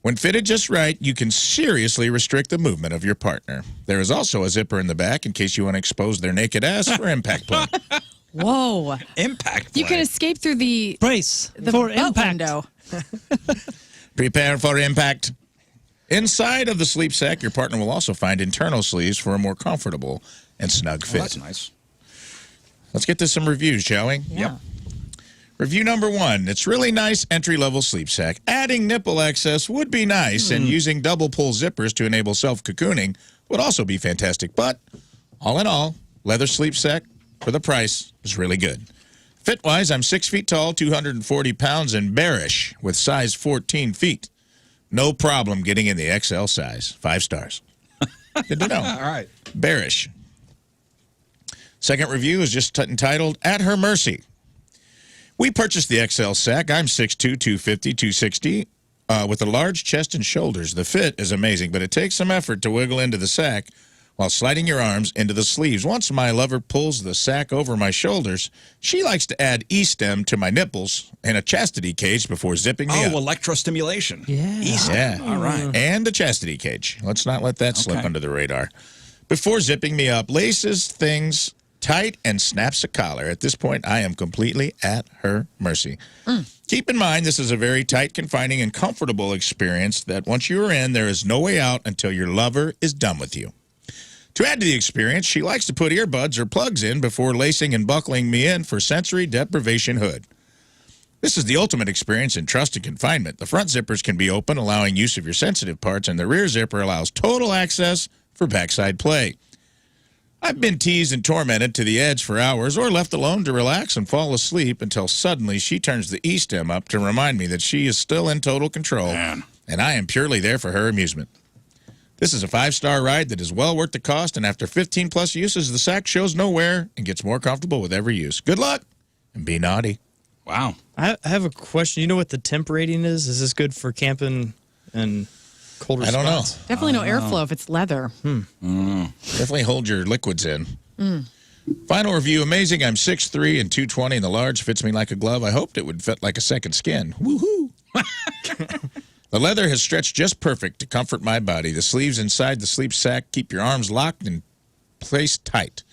When fitted just right, you can seriously restrict the movement of your partner. There is also a zipper in the back in case you want to expose their naked ass for impact play. Whoa. Impact play. You can escape through the Brace the for butt impact. window. Prepare for impact. Inside of the sleep sack, your partner will also find internal sleeves for a more comfortable and snug fit. Oh, that's nice. Let's get to some reviews, shall we? Yeah. Yep. Review number 1. It's really nice entry-level sleep sack. Adding nipple access would be nice, and using double pull zippers to enable self-cocooning would also be fantastic. But all in all, leather sleep sack for the price is really good. Fit-wise, I'm 6 feet tall, 240 pounds, and bearish with size 14 feet. No problem getting in the XL size. 5 stars. Good to know. All right. Bearish. Second review is just entitled, At Her Mercy. We purchased the XL sack. I'm 6'2", 250, 260, with a large chest and shoulders. The fit is amazing, but it takes some effort to wiggle into the sack while sliding your arms into the sleeves. Once my lover pulls the sack over my shoulders, she likes to add E-stem to my nipples and a chastity cage before zipping me up. Oh, electrostimulation. Yeah. Yeah. All right. And the chastity cage. Let's not let that slip Okay. under the radar. Before zipping me up, laces things tight and snaps a collar. At this point, I am completely at her mercy. Keep in mind, this is a very tight, confining, and comfortable experience that once you are in, there is no way out until your lover is done with you. To add to the experience, she likes to put earbuds or plugs in before lacing and buckling me in for sensory deprivation hood. This is the ultimate experience in trust and confinement. The front zippers can be open, allowing use of your sensitive parts, and the rear zipper allows total access for backside play. I've been teased and tormented to the edge for hours or left alone to relax and fall asleep until suddenly she turns the E-stem up to remind me that she is still in total control, Man. and I am purely there for her amusement. This is a 5-star ride that is well worth the cost, and after 15-plus uses, the sack shows no wear and gets more comfortable with every use. Good luck, and be naughty. Wow. I have a question. You know what the temp rating is? Is this good for camping and colder I don't know. spots? Definitely no airflow if it's leather. Definitely hold your liquids in. Final review, amazing. I'm 6'3" and 220, and the large fits me like a glove. I hoped it would fit like a second skin. Woohoo! The leather has stretched just perfect to comfort my body. The sleeves inside the sleep sack keep your arms locked and placed tight.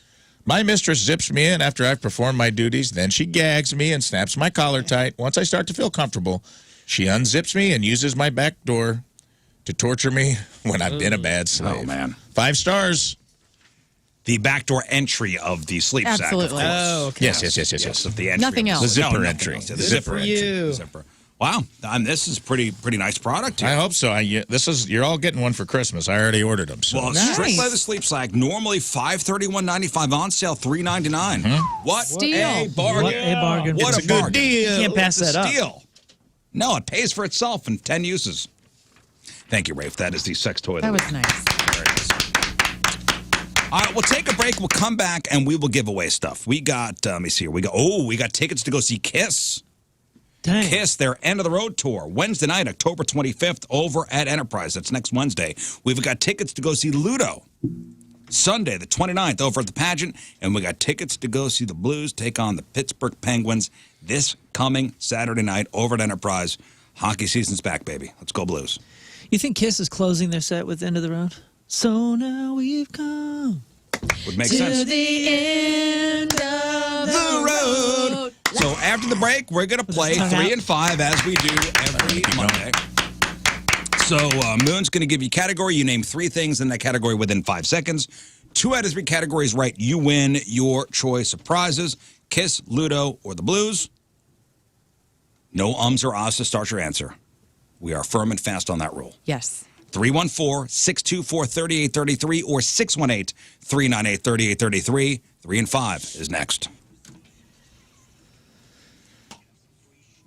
My mistress zips me in after I've performed my duties. Then she gags me and snaps my collar tight. Once I start to feel comfortable, she unzips me and uses my back door to torture me when I've been a bad slave. Oh, man. 5 stars. The backdoor entry of the sleep sack, of Absolutely. course. Oh, okay. Yes. Of the entry. Nothing else. The zipper nothing entry. else. The The zipper zipper entry. entry. The zipper. Wow. This is pretty nice product here. I hope so. You're all getting one for Christmas. I already ordered them. So. Well, Nice. strict leather sleep sack, normally $531.95, on sale $399. What Steal. a bargain! What a bargain. What It's a a good bargain. deal. You can't pass It's a that up. steal. No, it pays for itself in 10 uses. Thank you, Rafe. That is the sex toy. of the That was week. nice. There it is. All right, we'll take a break. We'll come back and we will give away stuff. We got, let me see here. We got tickets to go see Kiss. Dang. Kiss, their End of the Road tour, Wednesday night, October 25th, over at Enterprise. That's next Wednesday. We've got tickets to go see Ludo, Sunday, the 29th, over at the Pageant. And we got tickets to go see the Blues take on the Pittsburgh Penguins this coming Saturday night over at Enterprise. Hockey season's back, baby. Let's go Blues. You think Kiss is closing their set with End of the Road? So now we've come Would make To sense. the end of The road. So after the break, we're going to play 3 and 5 as we do every Monday. So Moon's going to give you a category. You name 3 things in that category within 5 seconds. 2 out of 3 categories right, you win your choice of prizes. Kiss, Ludo, or the Blues. No ums or ahs to start your answer. We are firm and fast on that rule. Yes. 314-624-3833 or 618-398-3833. 3 and 5 is next.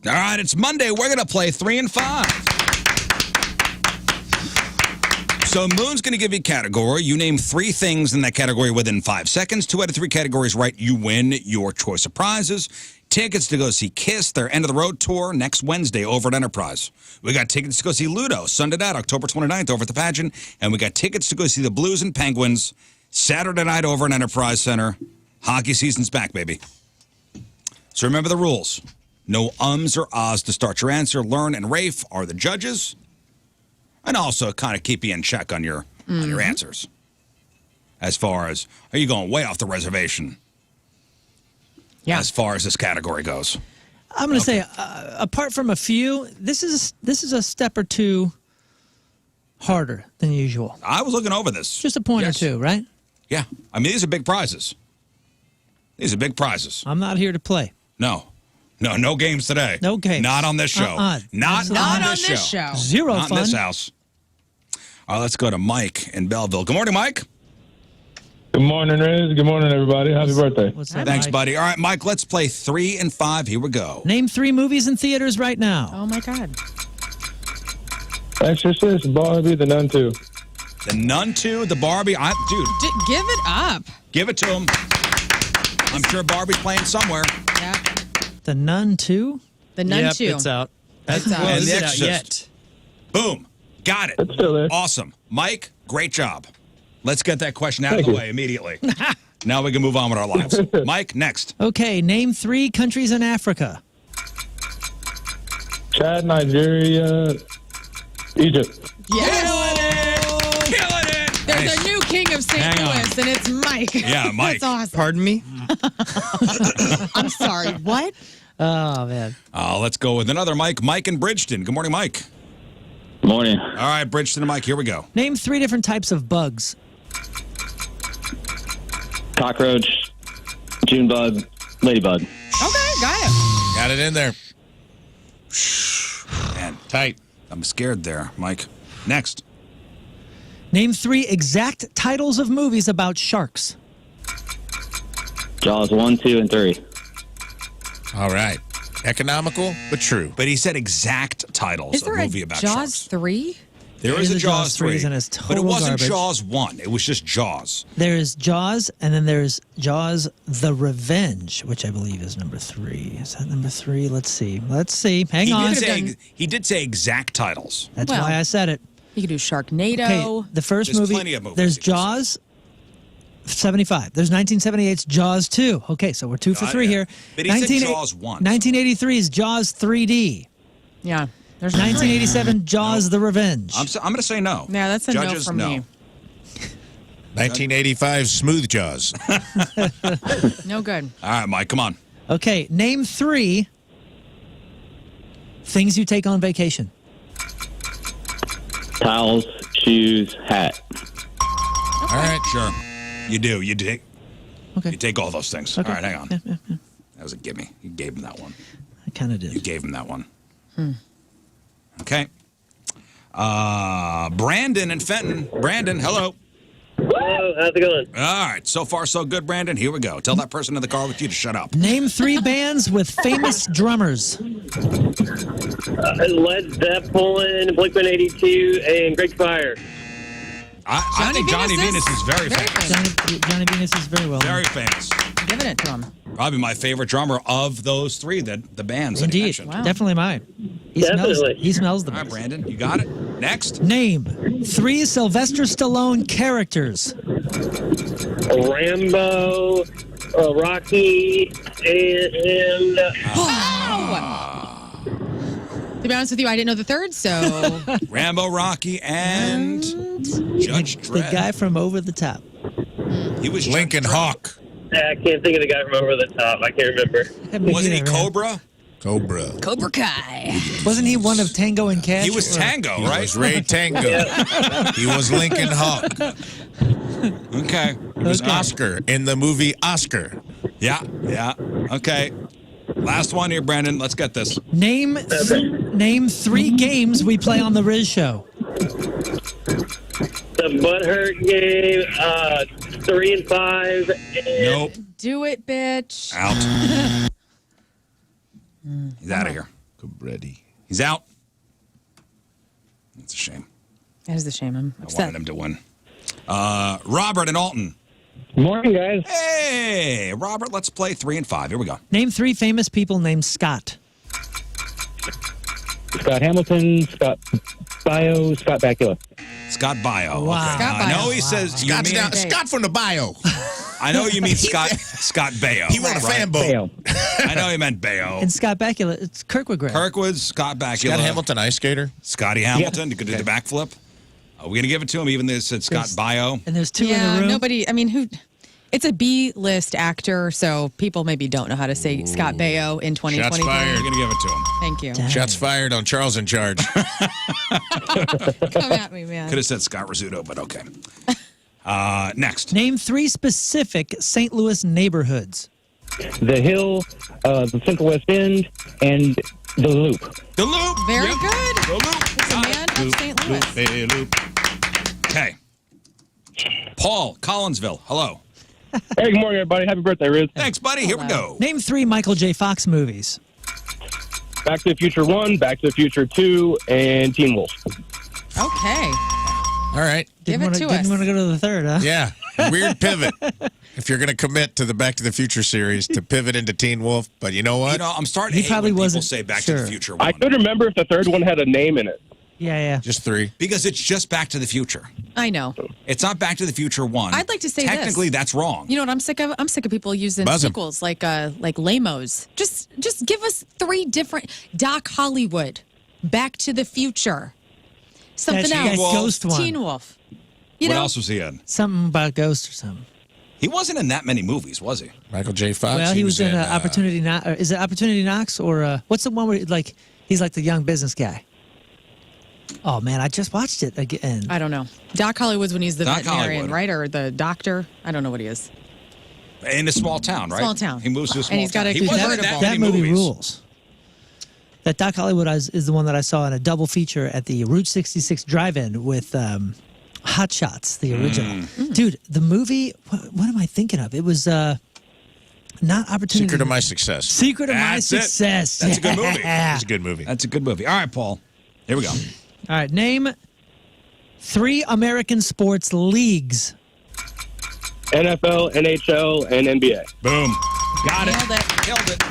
All right, it's Monday. We're going to play 3 and 5. So Moon's going to give you a category. You name 3 things in that category within 5 seconds. 2 out of 3 categories right, you win your choice of prizes. Tickets to go see Kiss, their End of the Road tour, next Wednesday over at Enterprise. We got tickets to go see Ludo, Sunday night, October 29th, over at the Pageant. And we got tickets to go see the Blues and Penguins, Saturday night over at Enterprise Center. Hockey season's back, baby. So remember the rules. No ums or ahs to start your answer. Lern and Rafe are the judges. And also kind of keep you in check on your answers. As far as, are you going way off the reservation? Yeah. As far as this category goes. I'm going to say, apart from a few, this is a step or two harder than usual. I was looking over this. Just a point Yes. or two, right? Yeah. I mean, these are big prizes. These are big prizes. I'm not here to play. No. No games today. No games. Not on this show. Not on this show. Zero Not fun. in this house. All right, let's go to Mike in Belleville. Good morning, Mike. Good morning, Riz. Good morning, everybody. Happy birthday. What's up, Thanks, Mike? buddy. All right, Mike, let's play 3 and 5. Here we go. Name 3 movies in theaters right now. Oh, my God. Exorcist, Barbie, The Nun 2. The Nun 2, the Barbie. Dude, Give it up. give it to him. I'm sure Barbie's playing somewhere. Yeah. The Nun 2? The Nun Yep, 2. it's out. It's out. Well, And is The it out Exorcist. yet? Boom. Got it. It's still there. Awesome. Mike, great job. Let's get that question out Thank of the you. way immediately. Now we can move on with our lives. Mike, next. Okay, name 3 countries in Africa. Chad, Nigeria, Egypt. Yes. Killing it. There's Nice. a new king of St. Hang on. Louis, and it's Mike. Yeah, Mike. That's awesome. Pardon me? I'm sorry. What? Oh, man. Let's go with another Mike. Mike in Bridgeton. Good morning, Mike. Morning. All right, Bridgeton and Mike, here we go. Name 3 different types of bugs. Cockroach, Junebug, Ladybug. Okay, got it. Got it in there. Man, Tight. I'm scared there, Mike. Next. Name 3 exact titles of movies about sharks. Jaws 1, 2, and 3. All right. Economical, but true. But he said exact titles Is there of movie a about Jaws sharks. 3? There is a Jaws 3, and it's but it total wasn't garbage. Jaws 1. It was just Jaws. There's Jaws, and then there's Jaws The Revenge, which I believe is number 3. Is that number 3? Let's see. Hang on. He did say exact titles. That's Well, why I said it. You could do Sharknado. Okay, the first There's movie. plenty of movies There's you can Jaws 75. There's 1978's Jaws 2. Okay, so we're 2 for 3 yeah. here. But he said Jaws 1. 1983 is Jaws 3D. Yeah. There's 1987 Jaws The Revenge. I'm going to say no. Yeah, that's a Judges, no from me. 1985 Smooth Jaws. No good. All right, Mike, come on. Okay, name 3 things you take on vacation. Towels, shoes, hat. All right, sure. You do. You take. Okay. You take all those things. Okay. All right, hang on. Yeah, That was a gimme. You gave him that one. I kind of You did. gave him that one. Okay. Brandon and Fenton. Brandon, hello. Hello, how's it going? All right. So far, so good, Brandon. Here we go. Tell that person in the car with you to shut up. Name 3 bands with famous drummers. Led Zeppelin, Blink-182, and Great Fire. I think Johnny Venus is very famous. Johnny Venus is very well. Very famous. Giving it to him. Probably my favorite drummer of those 3, the bands that he Indeed. mentioned. Wow. Definitely mine. He Definitely. smells the All right, best. Brandon, you got it. Next. Name 3 Sylvester Stallone characters. Rambo, Rocky, and To be honest with you, I didn't know the third, so Rambo, Rocky, and Judge The Dredd. guy from Over the Top. He was Lincoln Judge Dredd. Hawk. I can't think of the guy from Over the Top. I can't remember. Wasn't he Neither, man. Cobra? Cobra. Cobra Kai. Wasn't he one of Tango and Cash? He was Tango, He right? was Ray Tango. He was Lincoln Hawk. Okay. It was Oscar in the movie Oscar. Yeah. Okay. Last one here, Brandon. Let's get this. Name 3 games we play on the Riz Show. The Butthurt game, 3 and 5. Nope. Do it, bitch. Out. He's out of here. Ready. He's out. It's a shame. That is a shame. I'm I upset. wanted him to win. Robert and Alton. Morning, guys. Hey, Robert, let's play 3 and 5. Here we go. Name 3 famous people named Scott. Scott Hamilton, Scott Bio, Scott Bakula. Scott Bio. Wow. Okay. Scott I know Bio. he says you Scott's mean, down, Scott from the bio. I know you mean Scott Baio. He won a fan boat. Bayo. I know he meant Baio. And Scott Bakula, it's Kirkwood Greg. Kirkwood, Scott Bakula. Scott Hamilton, ice skater. Scotty Hamilton. You could do the backflip. Are we going to give it to him even though it said Scott Bio? And there's 2 in Yeah, the room. nobody. I mean, who? It's a B-list actor, so people maybe don't know how to say Scott Baio in 2023. Shots fired. We're going to give it to him. Thank you. Shots fired on Charles in Charge. Come at me, man. Could have said Scott Rizzuto, but okay. Next. Name 3 specific St. Louis neighborhoods. The Hill, the Central West End, and the Loop. The Loop. Very Yep. good. The Loop. It's a man of St. Louis. Hey, Loop. Okay. Paul, Collinsville. Hello. Hey, good morning, everybody. Happy birthday, Riz. Thanks, buddy. Here we go. Name 3 Michael J. Fox movies. Back to the Future 1, Back to the Future 2, and Teen Wolf. Okay. All right. Give it to Didn't us. want to go to the third, huh? Yeah. Weird pivot. If you're going to commit to the Back to the Future series, to pivot into Teen Wolf. But you know what? You know, I'm starting to He hate probably when people wasn't say Back to sure. the Future I 1. could remember if the third one had a name in it. Yeah. Just 3. Because it's just Back to the Future. I know. It's not Back to the Future 1. I'd like to say this. Technically, that's wrong. You know what I'm sick of? I'm sick of people using Buzz 'em. sequels like lamos. Just give us 3 different Doc Hollywood, Back to the Future, something That else. Ghost one. Teen Wolf. You what know, else was he in? Something about Ghost or something. He wasn't in that many movies, was he? Michael J. Fox. Well, he was in Opportunity Knox. Is it Opportunity Knocks or what's the one where he's like the young business guy? Oh man, I just watched it again. I don't know. Doc Hollywood's when he's the Doc veterinarian, Hollywood. right? Or the doctor. I don't know what he is. In a small town, right? Small town. He moves to a small And he's got town. a He wasn't in convertible. that That many movie movies. rules. That Doc Hollywood is the one that I saw in a double feature at the Route 66 drive-in with Hot Shots, the original. Dude, the movie. What am I thinking of? It was not Opportunity. Secret of My Success. Secret of My That's it. Success. That's a good movie. It's a good movie. That's a good movie. All right, Paul. Here we go. All right, name 3 American sports leagues. NFL, NHL, and NBA. Boom. Got it. Nailed it. Killed it.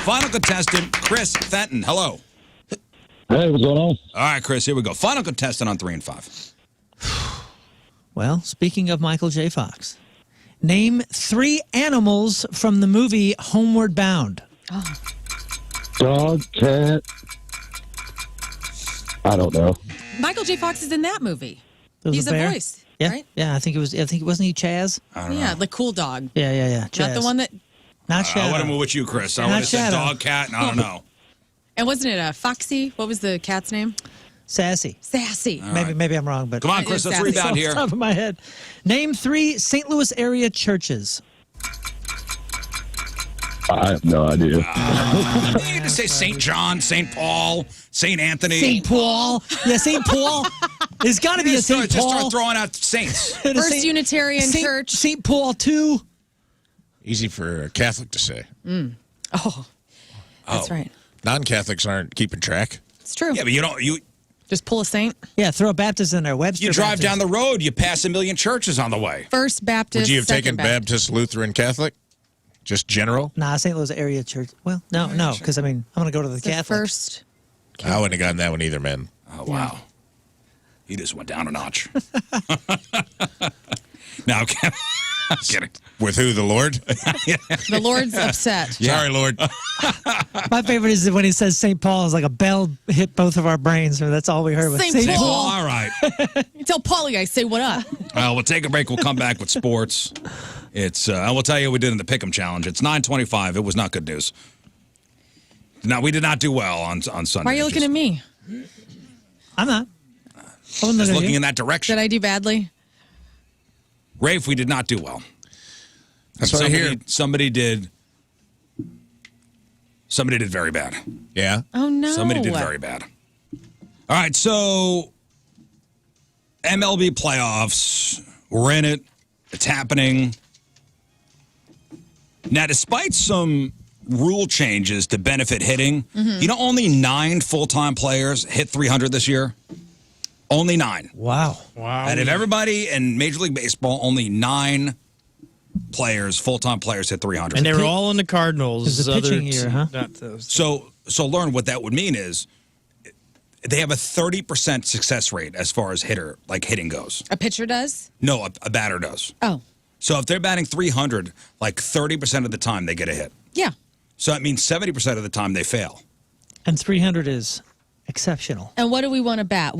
Final contestant, Chris Fenton. Hello. Hey, what's going on? All right, Chris, here we go. Final contestant on 3 and 5. Well, speaking of Michael J. Fox, name 3 animals from the movie Homeward Bound. Dog, cat. I don't know. Michael J. Fox is in that movie. There was He's a the bear? voice, Yeah, right? yeah. I think it was. Wasn't he Chaz? Yeah, the cool dog. Yeah. Not Chaz. the one that. Not I Shadow. would have moved with you, Chris. I Not would have said Shadow. dog, cat, and I don't know. And wasn't it Foxy? What was the cat's name? Sassy. Sassy. Maybe I'm wrong, but Come on, It Chris, is let's Sassy. rebound off here. the top of my head. Name 3 St. Louis area churches. I have no idea. You need to say St. John, St. Paul, St. Anthony. St. Paul. Yeah, St. Paul. There's got to be a St. Just start Paul. throwing out saints. First Unitarian Church. St. Paul 2. Easy for a Catholic to say. Oh, that's right. Non-Catholics aren't keeping track. It's true. Yeah, but you Just pull a saint. Yeah, throw a Baptist in there. Webster. you drive Baptist. down the road, you pass 1 million churches on the way. First Baptist. Would you have Second taken Baptist, Lutheran, Catholic? Just general? Nah, St. Louis area church. Well, no, because I mean, I'm going to go to the The Catholic. first. I wouldn't have gotten that one either, man. Oh, wow. He just went down a notch. No, I'm kidding. With who? The Lord? The Lord's upset. Sorry, Lord. My favorite is when he says St. Paul is like a bell hit both of our brains. Or that's all we heard. St. St. Paul. Paul, all right. You tell Paulie I say what up. Well, we'll take a break. We'll come back with sports. It's I will tell you what we did in the Pick'em Challenge. It's 9:25. It was not good news. No, we did not do well on Sunday. Why are you looking at me? I'm not. I wasn't Just looking at looking you. in that direction. Did I do badly? Rafe, we did not do well. That's what I hear. Somebody did very bad. Yeah. Oh, no. Somebody did very bad. All right, so MLB playoffs. We're in it. It's happening. Now, despite some rule changes to benefit hitting, only 9 full-time players hit 300 this year. Only 9. Wow. Out of everybody in Major League Baseball, only 9 full-time players hit 300. And they were all in the Cardinals. It's a pitching year, huh? Not those. So Learn what that would mean is they have a 30% success rate as far as hitting goes. A pitcher does? No, a batter does. Oh. So if they're batting 300, like 30% of the time they get a hit. Yeah. So that means 70% of the time they fail. And 300 is exceptional. And what do we want to bat?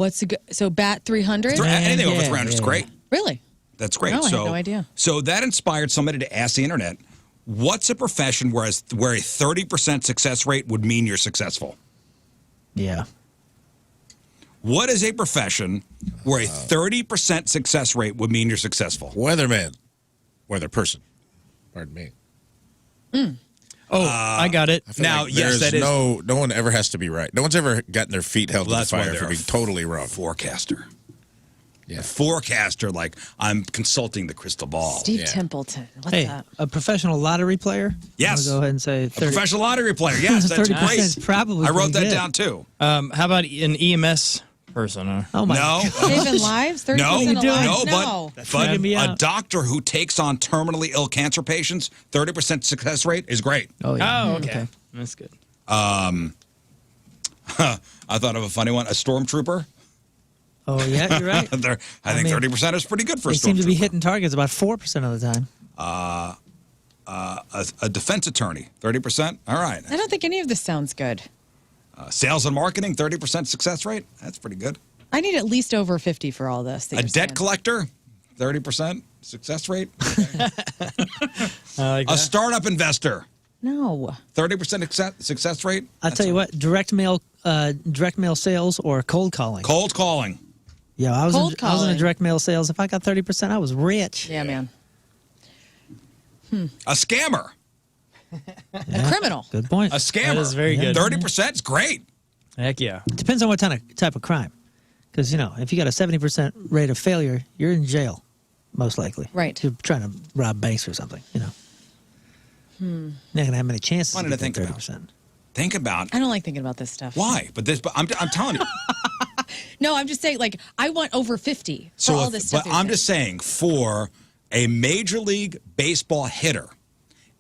So bat 300? Anything over Yeah, 300 is yeah, great. Really? That's great. Oh, I had no idea. So that inspired somebody to ask the internet, what's a profession where a 30% success rate would mean you're successful? Yeah. What is a profession where a 30% success rate would mean you're successful? Weatherman. Weather person. Pardon me. I got it. Now, yes, that is. No one ever has to be right. No one's ever gotten their feet held to the That's why fire they're for being totally wrong. Forecaster. Yeah. A forecaster, like I'm consulting the crystal ball. Steve Templeton. What's Hey, that? a professional lottery player? Yes. I'll go ahead and say A 30. professional lottery player. Yes, that's 30% great. is probably I wrote that pretty good. down too. How about an EMS person? Oh, my No. God. Saving lives? 30% No, of lives? no, No. but freaking me a out. doctor who takes on terminally ill cancer patients, 30% success rate is great. Oh, yeah. Oh, okay. That's good. I thought of a funny one. A stormtrooper. Oh, yeah, you're right. I think 30% is pretty good for a They seem to be stormtrooper. hitting targets about 4% of the time. A defense attorney, 30%. All right. I don't think any of this sounds good. Sales and marketing, 30% success rate. That's pretty good. I need at least over 50 for all this. A debt collector, 30% success rate. I like A startup investor, No. 30% success rate. I'll tell you what, direct mail sales or cold calling. Cold calling. Yeah, I was Cold in a calling. direct mail sales. If I got 30%, I was rich. Yeah, man. A scammer. A criminal. Good point. A scammer. That is very good. 30% is great. Heck yeah. Depends on what type of crime. Because, if you got a 70% rate of failure, you're in jail, most likely. Right. If you're trying to rob banks or something, You're not going to have many chances Wanted to to get think that about. 30%. Think about I don't like thinking about this stuff. why. But I'm telling you. No, I'm just saying, I want over 50 for all this stuff. But I'm just saying, for a Major League Baseball hitter,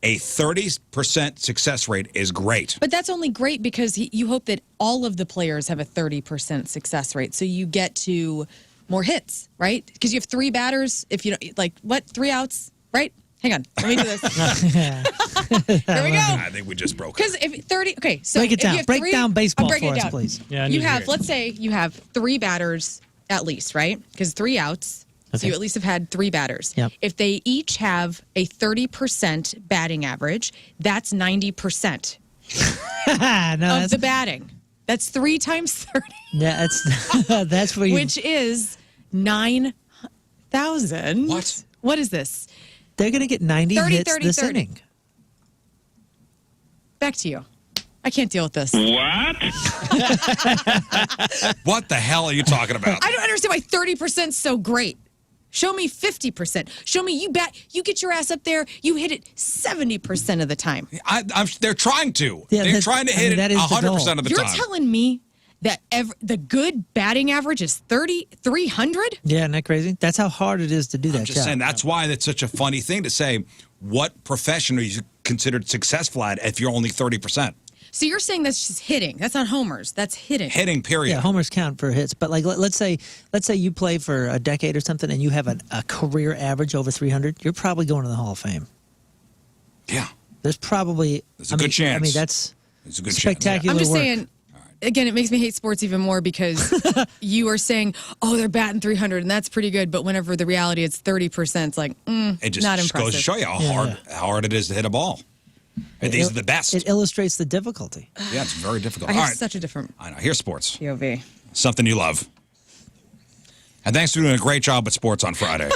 a 30% success rate is great. But that's only great because you hope that all of the players have a 30% success rate. So you get to more hits, right? Because you have 3 batters. If you don't, 3 outs, right? Hang on. Let me do this. Here we go. I think we just broke it. Because if 30, okay, so Break it if you down. have Break 3 down baseball I'll break for it us, down. please. Yeah, I need You to have, hear it. let's say you have 3 batters at least, right? Because 3 outs. So Okay. you at least have had 3 batters. Yep. If they each have a 30% batting average, that's 90% No, of the batting. That's 3 times 30, yeah, that's where you. which is 9,000. What? What is this? They're going to get 90 30, hits 30, this 30. inning. Back to you. I can't deal with this. What the hell are you talking about? I don't understand why 30% is so great. Show me 50%. Show me you get your ass up there, you hit it 70% of the time. They're trying to. Yeah, They're that- trying to I hit mean, that it is the 100% goal. of the You're time. telling me that the good batting average is 300? Yeah, isn't that crazy? That's how hard it is to do that I'm just job. saying that's why that's such a funny thing to say. What profession are you considered successful at if you're only 30%? So you're saying that's just hitting. That's not homers. That's hitting. Hitting, period. Yeah, homers count for hits, but let's say you play for a decade or something, and you have a career average over 300. You're probably going to the Hall of Fame. Yeah. There's probably There's a good chance. I mean, that's It's a good spectacular. I'm just work. saying, again, it makes me hate sports even more because you are saying, oh, they're batting 300, and that's pretty good. But whenever the reality it's 30%, it's like, It just not goes impressive. to show you how hard it is to hit a ball. And these are the best. It illustrates the difficulty. Yeah, it's very difficult. I All have right. such a different I know. Here's sports. POV. Something you love. And thanks for doing a great job at sports on Friday.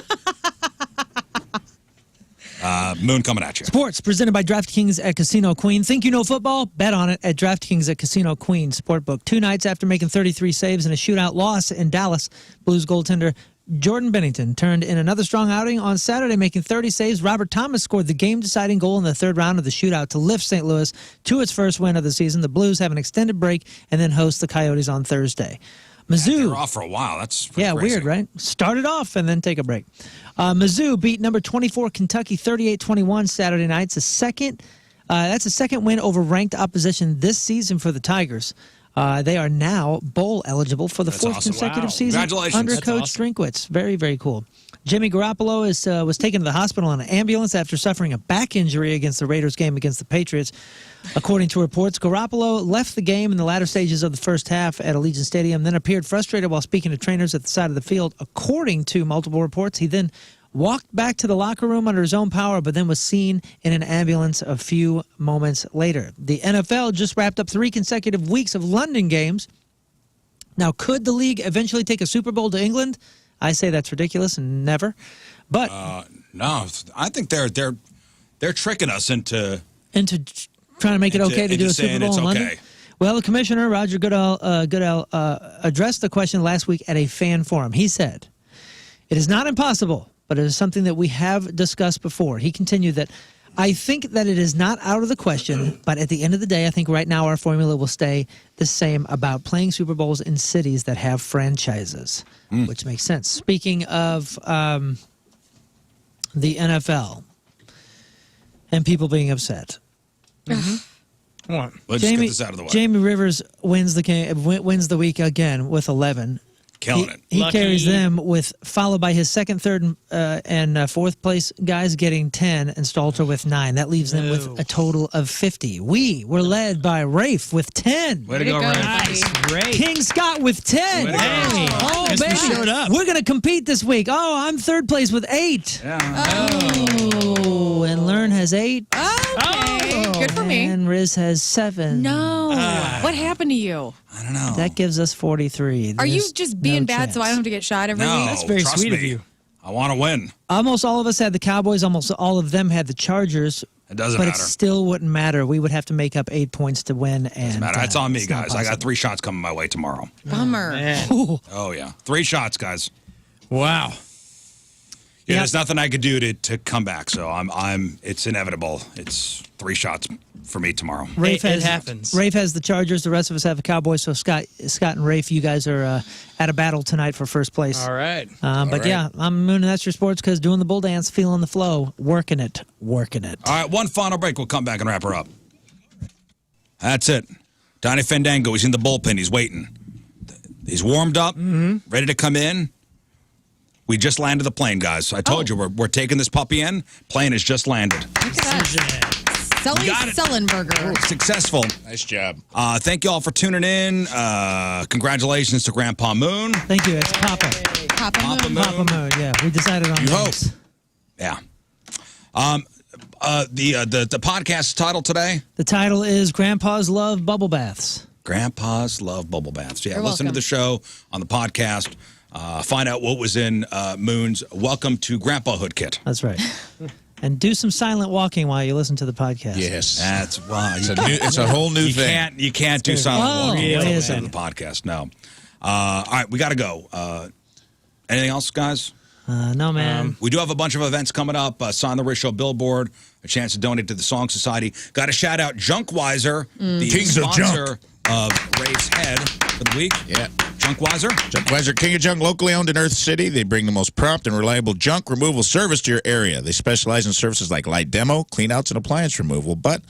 Moon coming at you. Sports presented by DraftKings at Casino Queen. Think you know football? Bet on it at DraftKings at Casino Queen Sportbook. 2 nights after making 33 saves in a shootout loss in Dallas, Blues goaltender Jordan Bennington turned in another strong outing on Saturday, making 30 saves. Robert Thomas scored the game-deciding goal in the third round of the shootout to lift St. Louis to its first win of the season. The Blues have an extended break and then host the Coyotes on Thursday. Mizzou. They're off for a while. That's pretty crazy. Weird, right? Start it off and then take a break. Mizzou beat number 24 Kentucky 38-21 Saturday night. It's that's a second win over ranked opposition this season for the Tigers. They are now bowl eligible for the fourth consecutive season under Coach Drinkwitz. Very, very cool. Jimmy Garoppolo was taken to the hospital in an ambulance after suffering a back injury against the Raiders game against the Patriots. According to reports, Garoppolo left the game in the latter stages of the first half at Allegiant Stadium, then appeared frustrated while speaking to trainers at the side of the field. According to multiple reports, he then walked back to the locker room under his own power, but then was seen in an ambulance a few moments later. The NFL just wrapped up 3 consecutive weeks of London games. Now, could the league eventually take a Super Bowl to England? I say that's ridiculous and never. But no, I think they're tricking us into trying to make it okay to do a Super Bowl in London. Okay. Well, the commissioner, Roger Goodell, addressed the question last week at a fan forum. He said, "It is not impossible, but it is something that we have discussed before." He continued that, "I think that it is not out of the question, but at the end of the day, I think right now our formula will stay the same about playing Super Bowls in cities that have franchises," which makes sense. Speaking of the NFL and people being upset. Let's get this out of the way. Jamie Rivers wins the week again with 11. Killing it. He carries them followed by his second, third, and fourth place guys getting 10, and Stalter with 9. That leaves them with a total of 50. We were led by Rafe with 10. Way to go, Rafe. Nice, great. King Scott with 10. Hey, oh, guess we baby. showed up. We're going to compete this week. Oh, I'm third place with 8. Yeah. Oh, and Lern has 8. Okay. Good for me. And Riz has 7. No. What happened to you? I don't know. That gives us 43. Are you There's just being no bad chance. so I don't have to get shot every No, week? That's very trust sweet me. of you. I want to win. Almost all of us had the Cowboys. Almost all of them had the Chargers. It doesn't but matter. it still wouldn't matter. We would have to make up 8 points to win. And Doesn't matter. It's on me, it's not guys. I got possible. 3 shots coming my way tomorrow. Bummer. Man. Oh, yeah. 3 shots, guys. Wow. Yeah, there's nothing I could do to come back. So it's inevitable. It's 3 shots for me tomorrow. Rafe It happens. Rafe has the Chargers. The rest of us have the Cowboys. So Scott and Rafe, you guys are at a battle tonight for first place. All right. But right. yeah, I'm Moon, and that's your sports because doing the bull dance, feeling the flow, working it. All right, one final break. We'll come back and wrap her up. That's it. Donnie Fandango, he's in the bullpen. He's waiting. He's warmed up, ready to come in. We just landed the plane, guys. I told you, we're taking this puppy in. Plane has just landed. Look at that. Sully got it. Sullenberger. Successful. Nice job. Thank you all for tuning in. Congratulations to Grandpa Moon. Thank you. It's Papa. Papa Moon. Papa Moon. Yeah, we decided on You hope. names. Yeah. The podcast title today? The title is Grandpa's Love Bubble Baths. Grandpas Love Bubble Baths. Yeah, You're listen to welcome. the show on the podcast. Find out what was in Moon's Welcome to Grandpahood kit. That's right. And do some silent walking while you listen to the podcast. Yes. That's why It's a whole new thing. you can't do silent walking wait a on second. the podcast. No. All right, we got to go. Anything else, guys? No, man. We do have a bunch of events coming up. Sign the Riz Show billboard, a chance to donate to the Song Society. Got to shout out Junkweiser, the Kings of sponsor of Rafe's Head for the week. Yeah. Junkweiser. Junkweiser, King of Junk, locally owned in Earth City. They bring the most prompt and reliable junk removal service to your area. They specialize in services like light demo, cleanouts, and appliance removal. But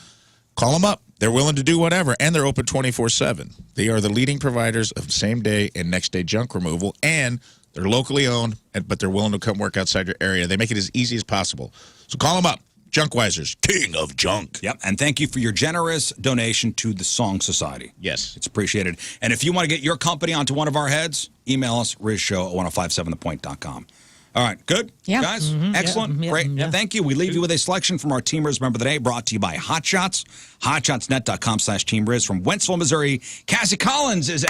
call them up. They're willing to do whatever, and they're open 24/7. They are the leading providers of same-day and next-day junk removal, and they're locally owned, but they're willing to come work outside your area. They make it as easy as possible. So call them up. Junkweisers, King of Junk. Yep, and thank you for your generous donation to the Song Society. Yes. It's appreciated. And if you want to get your company onto one of our heads, email us, rizshow@1057thepoint.com. All right, good? Yeah. Guys, excellent, yeah, great. yeah. Thank you. We leave you with a selection from our Team Riz Member of the Day, brought to you by Hot Shots, hotshotsnet.com/Team Riz. From Wentzville, Missouri, Cassie Collins is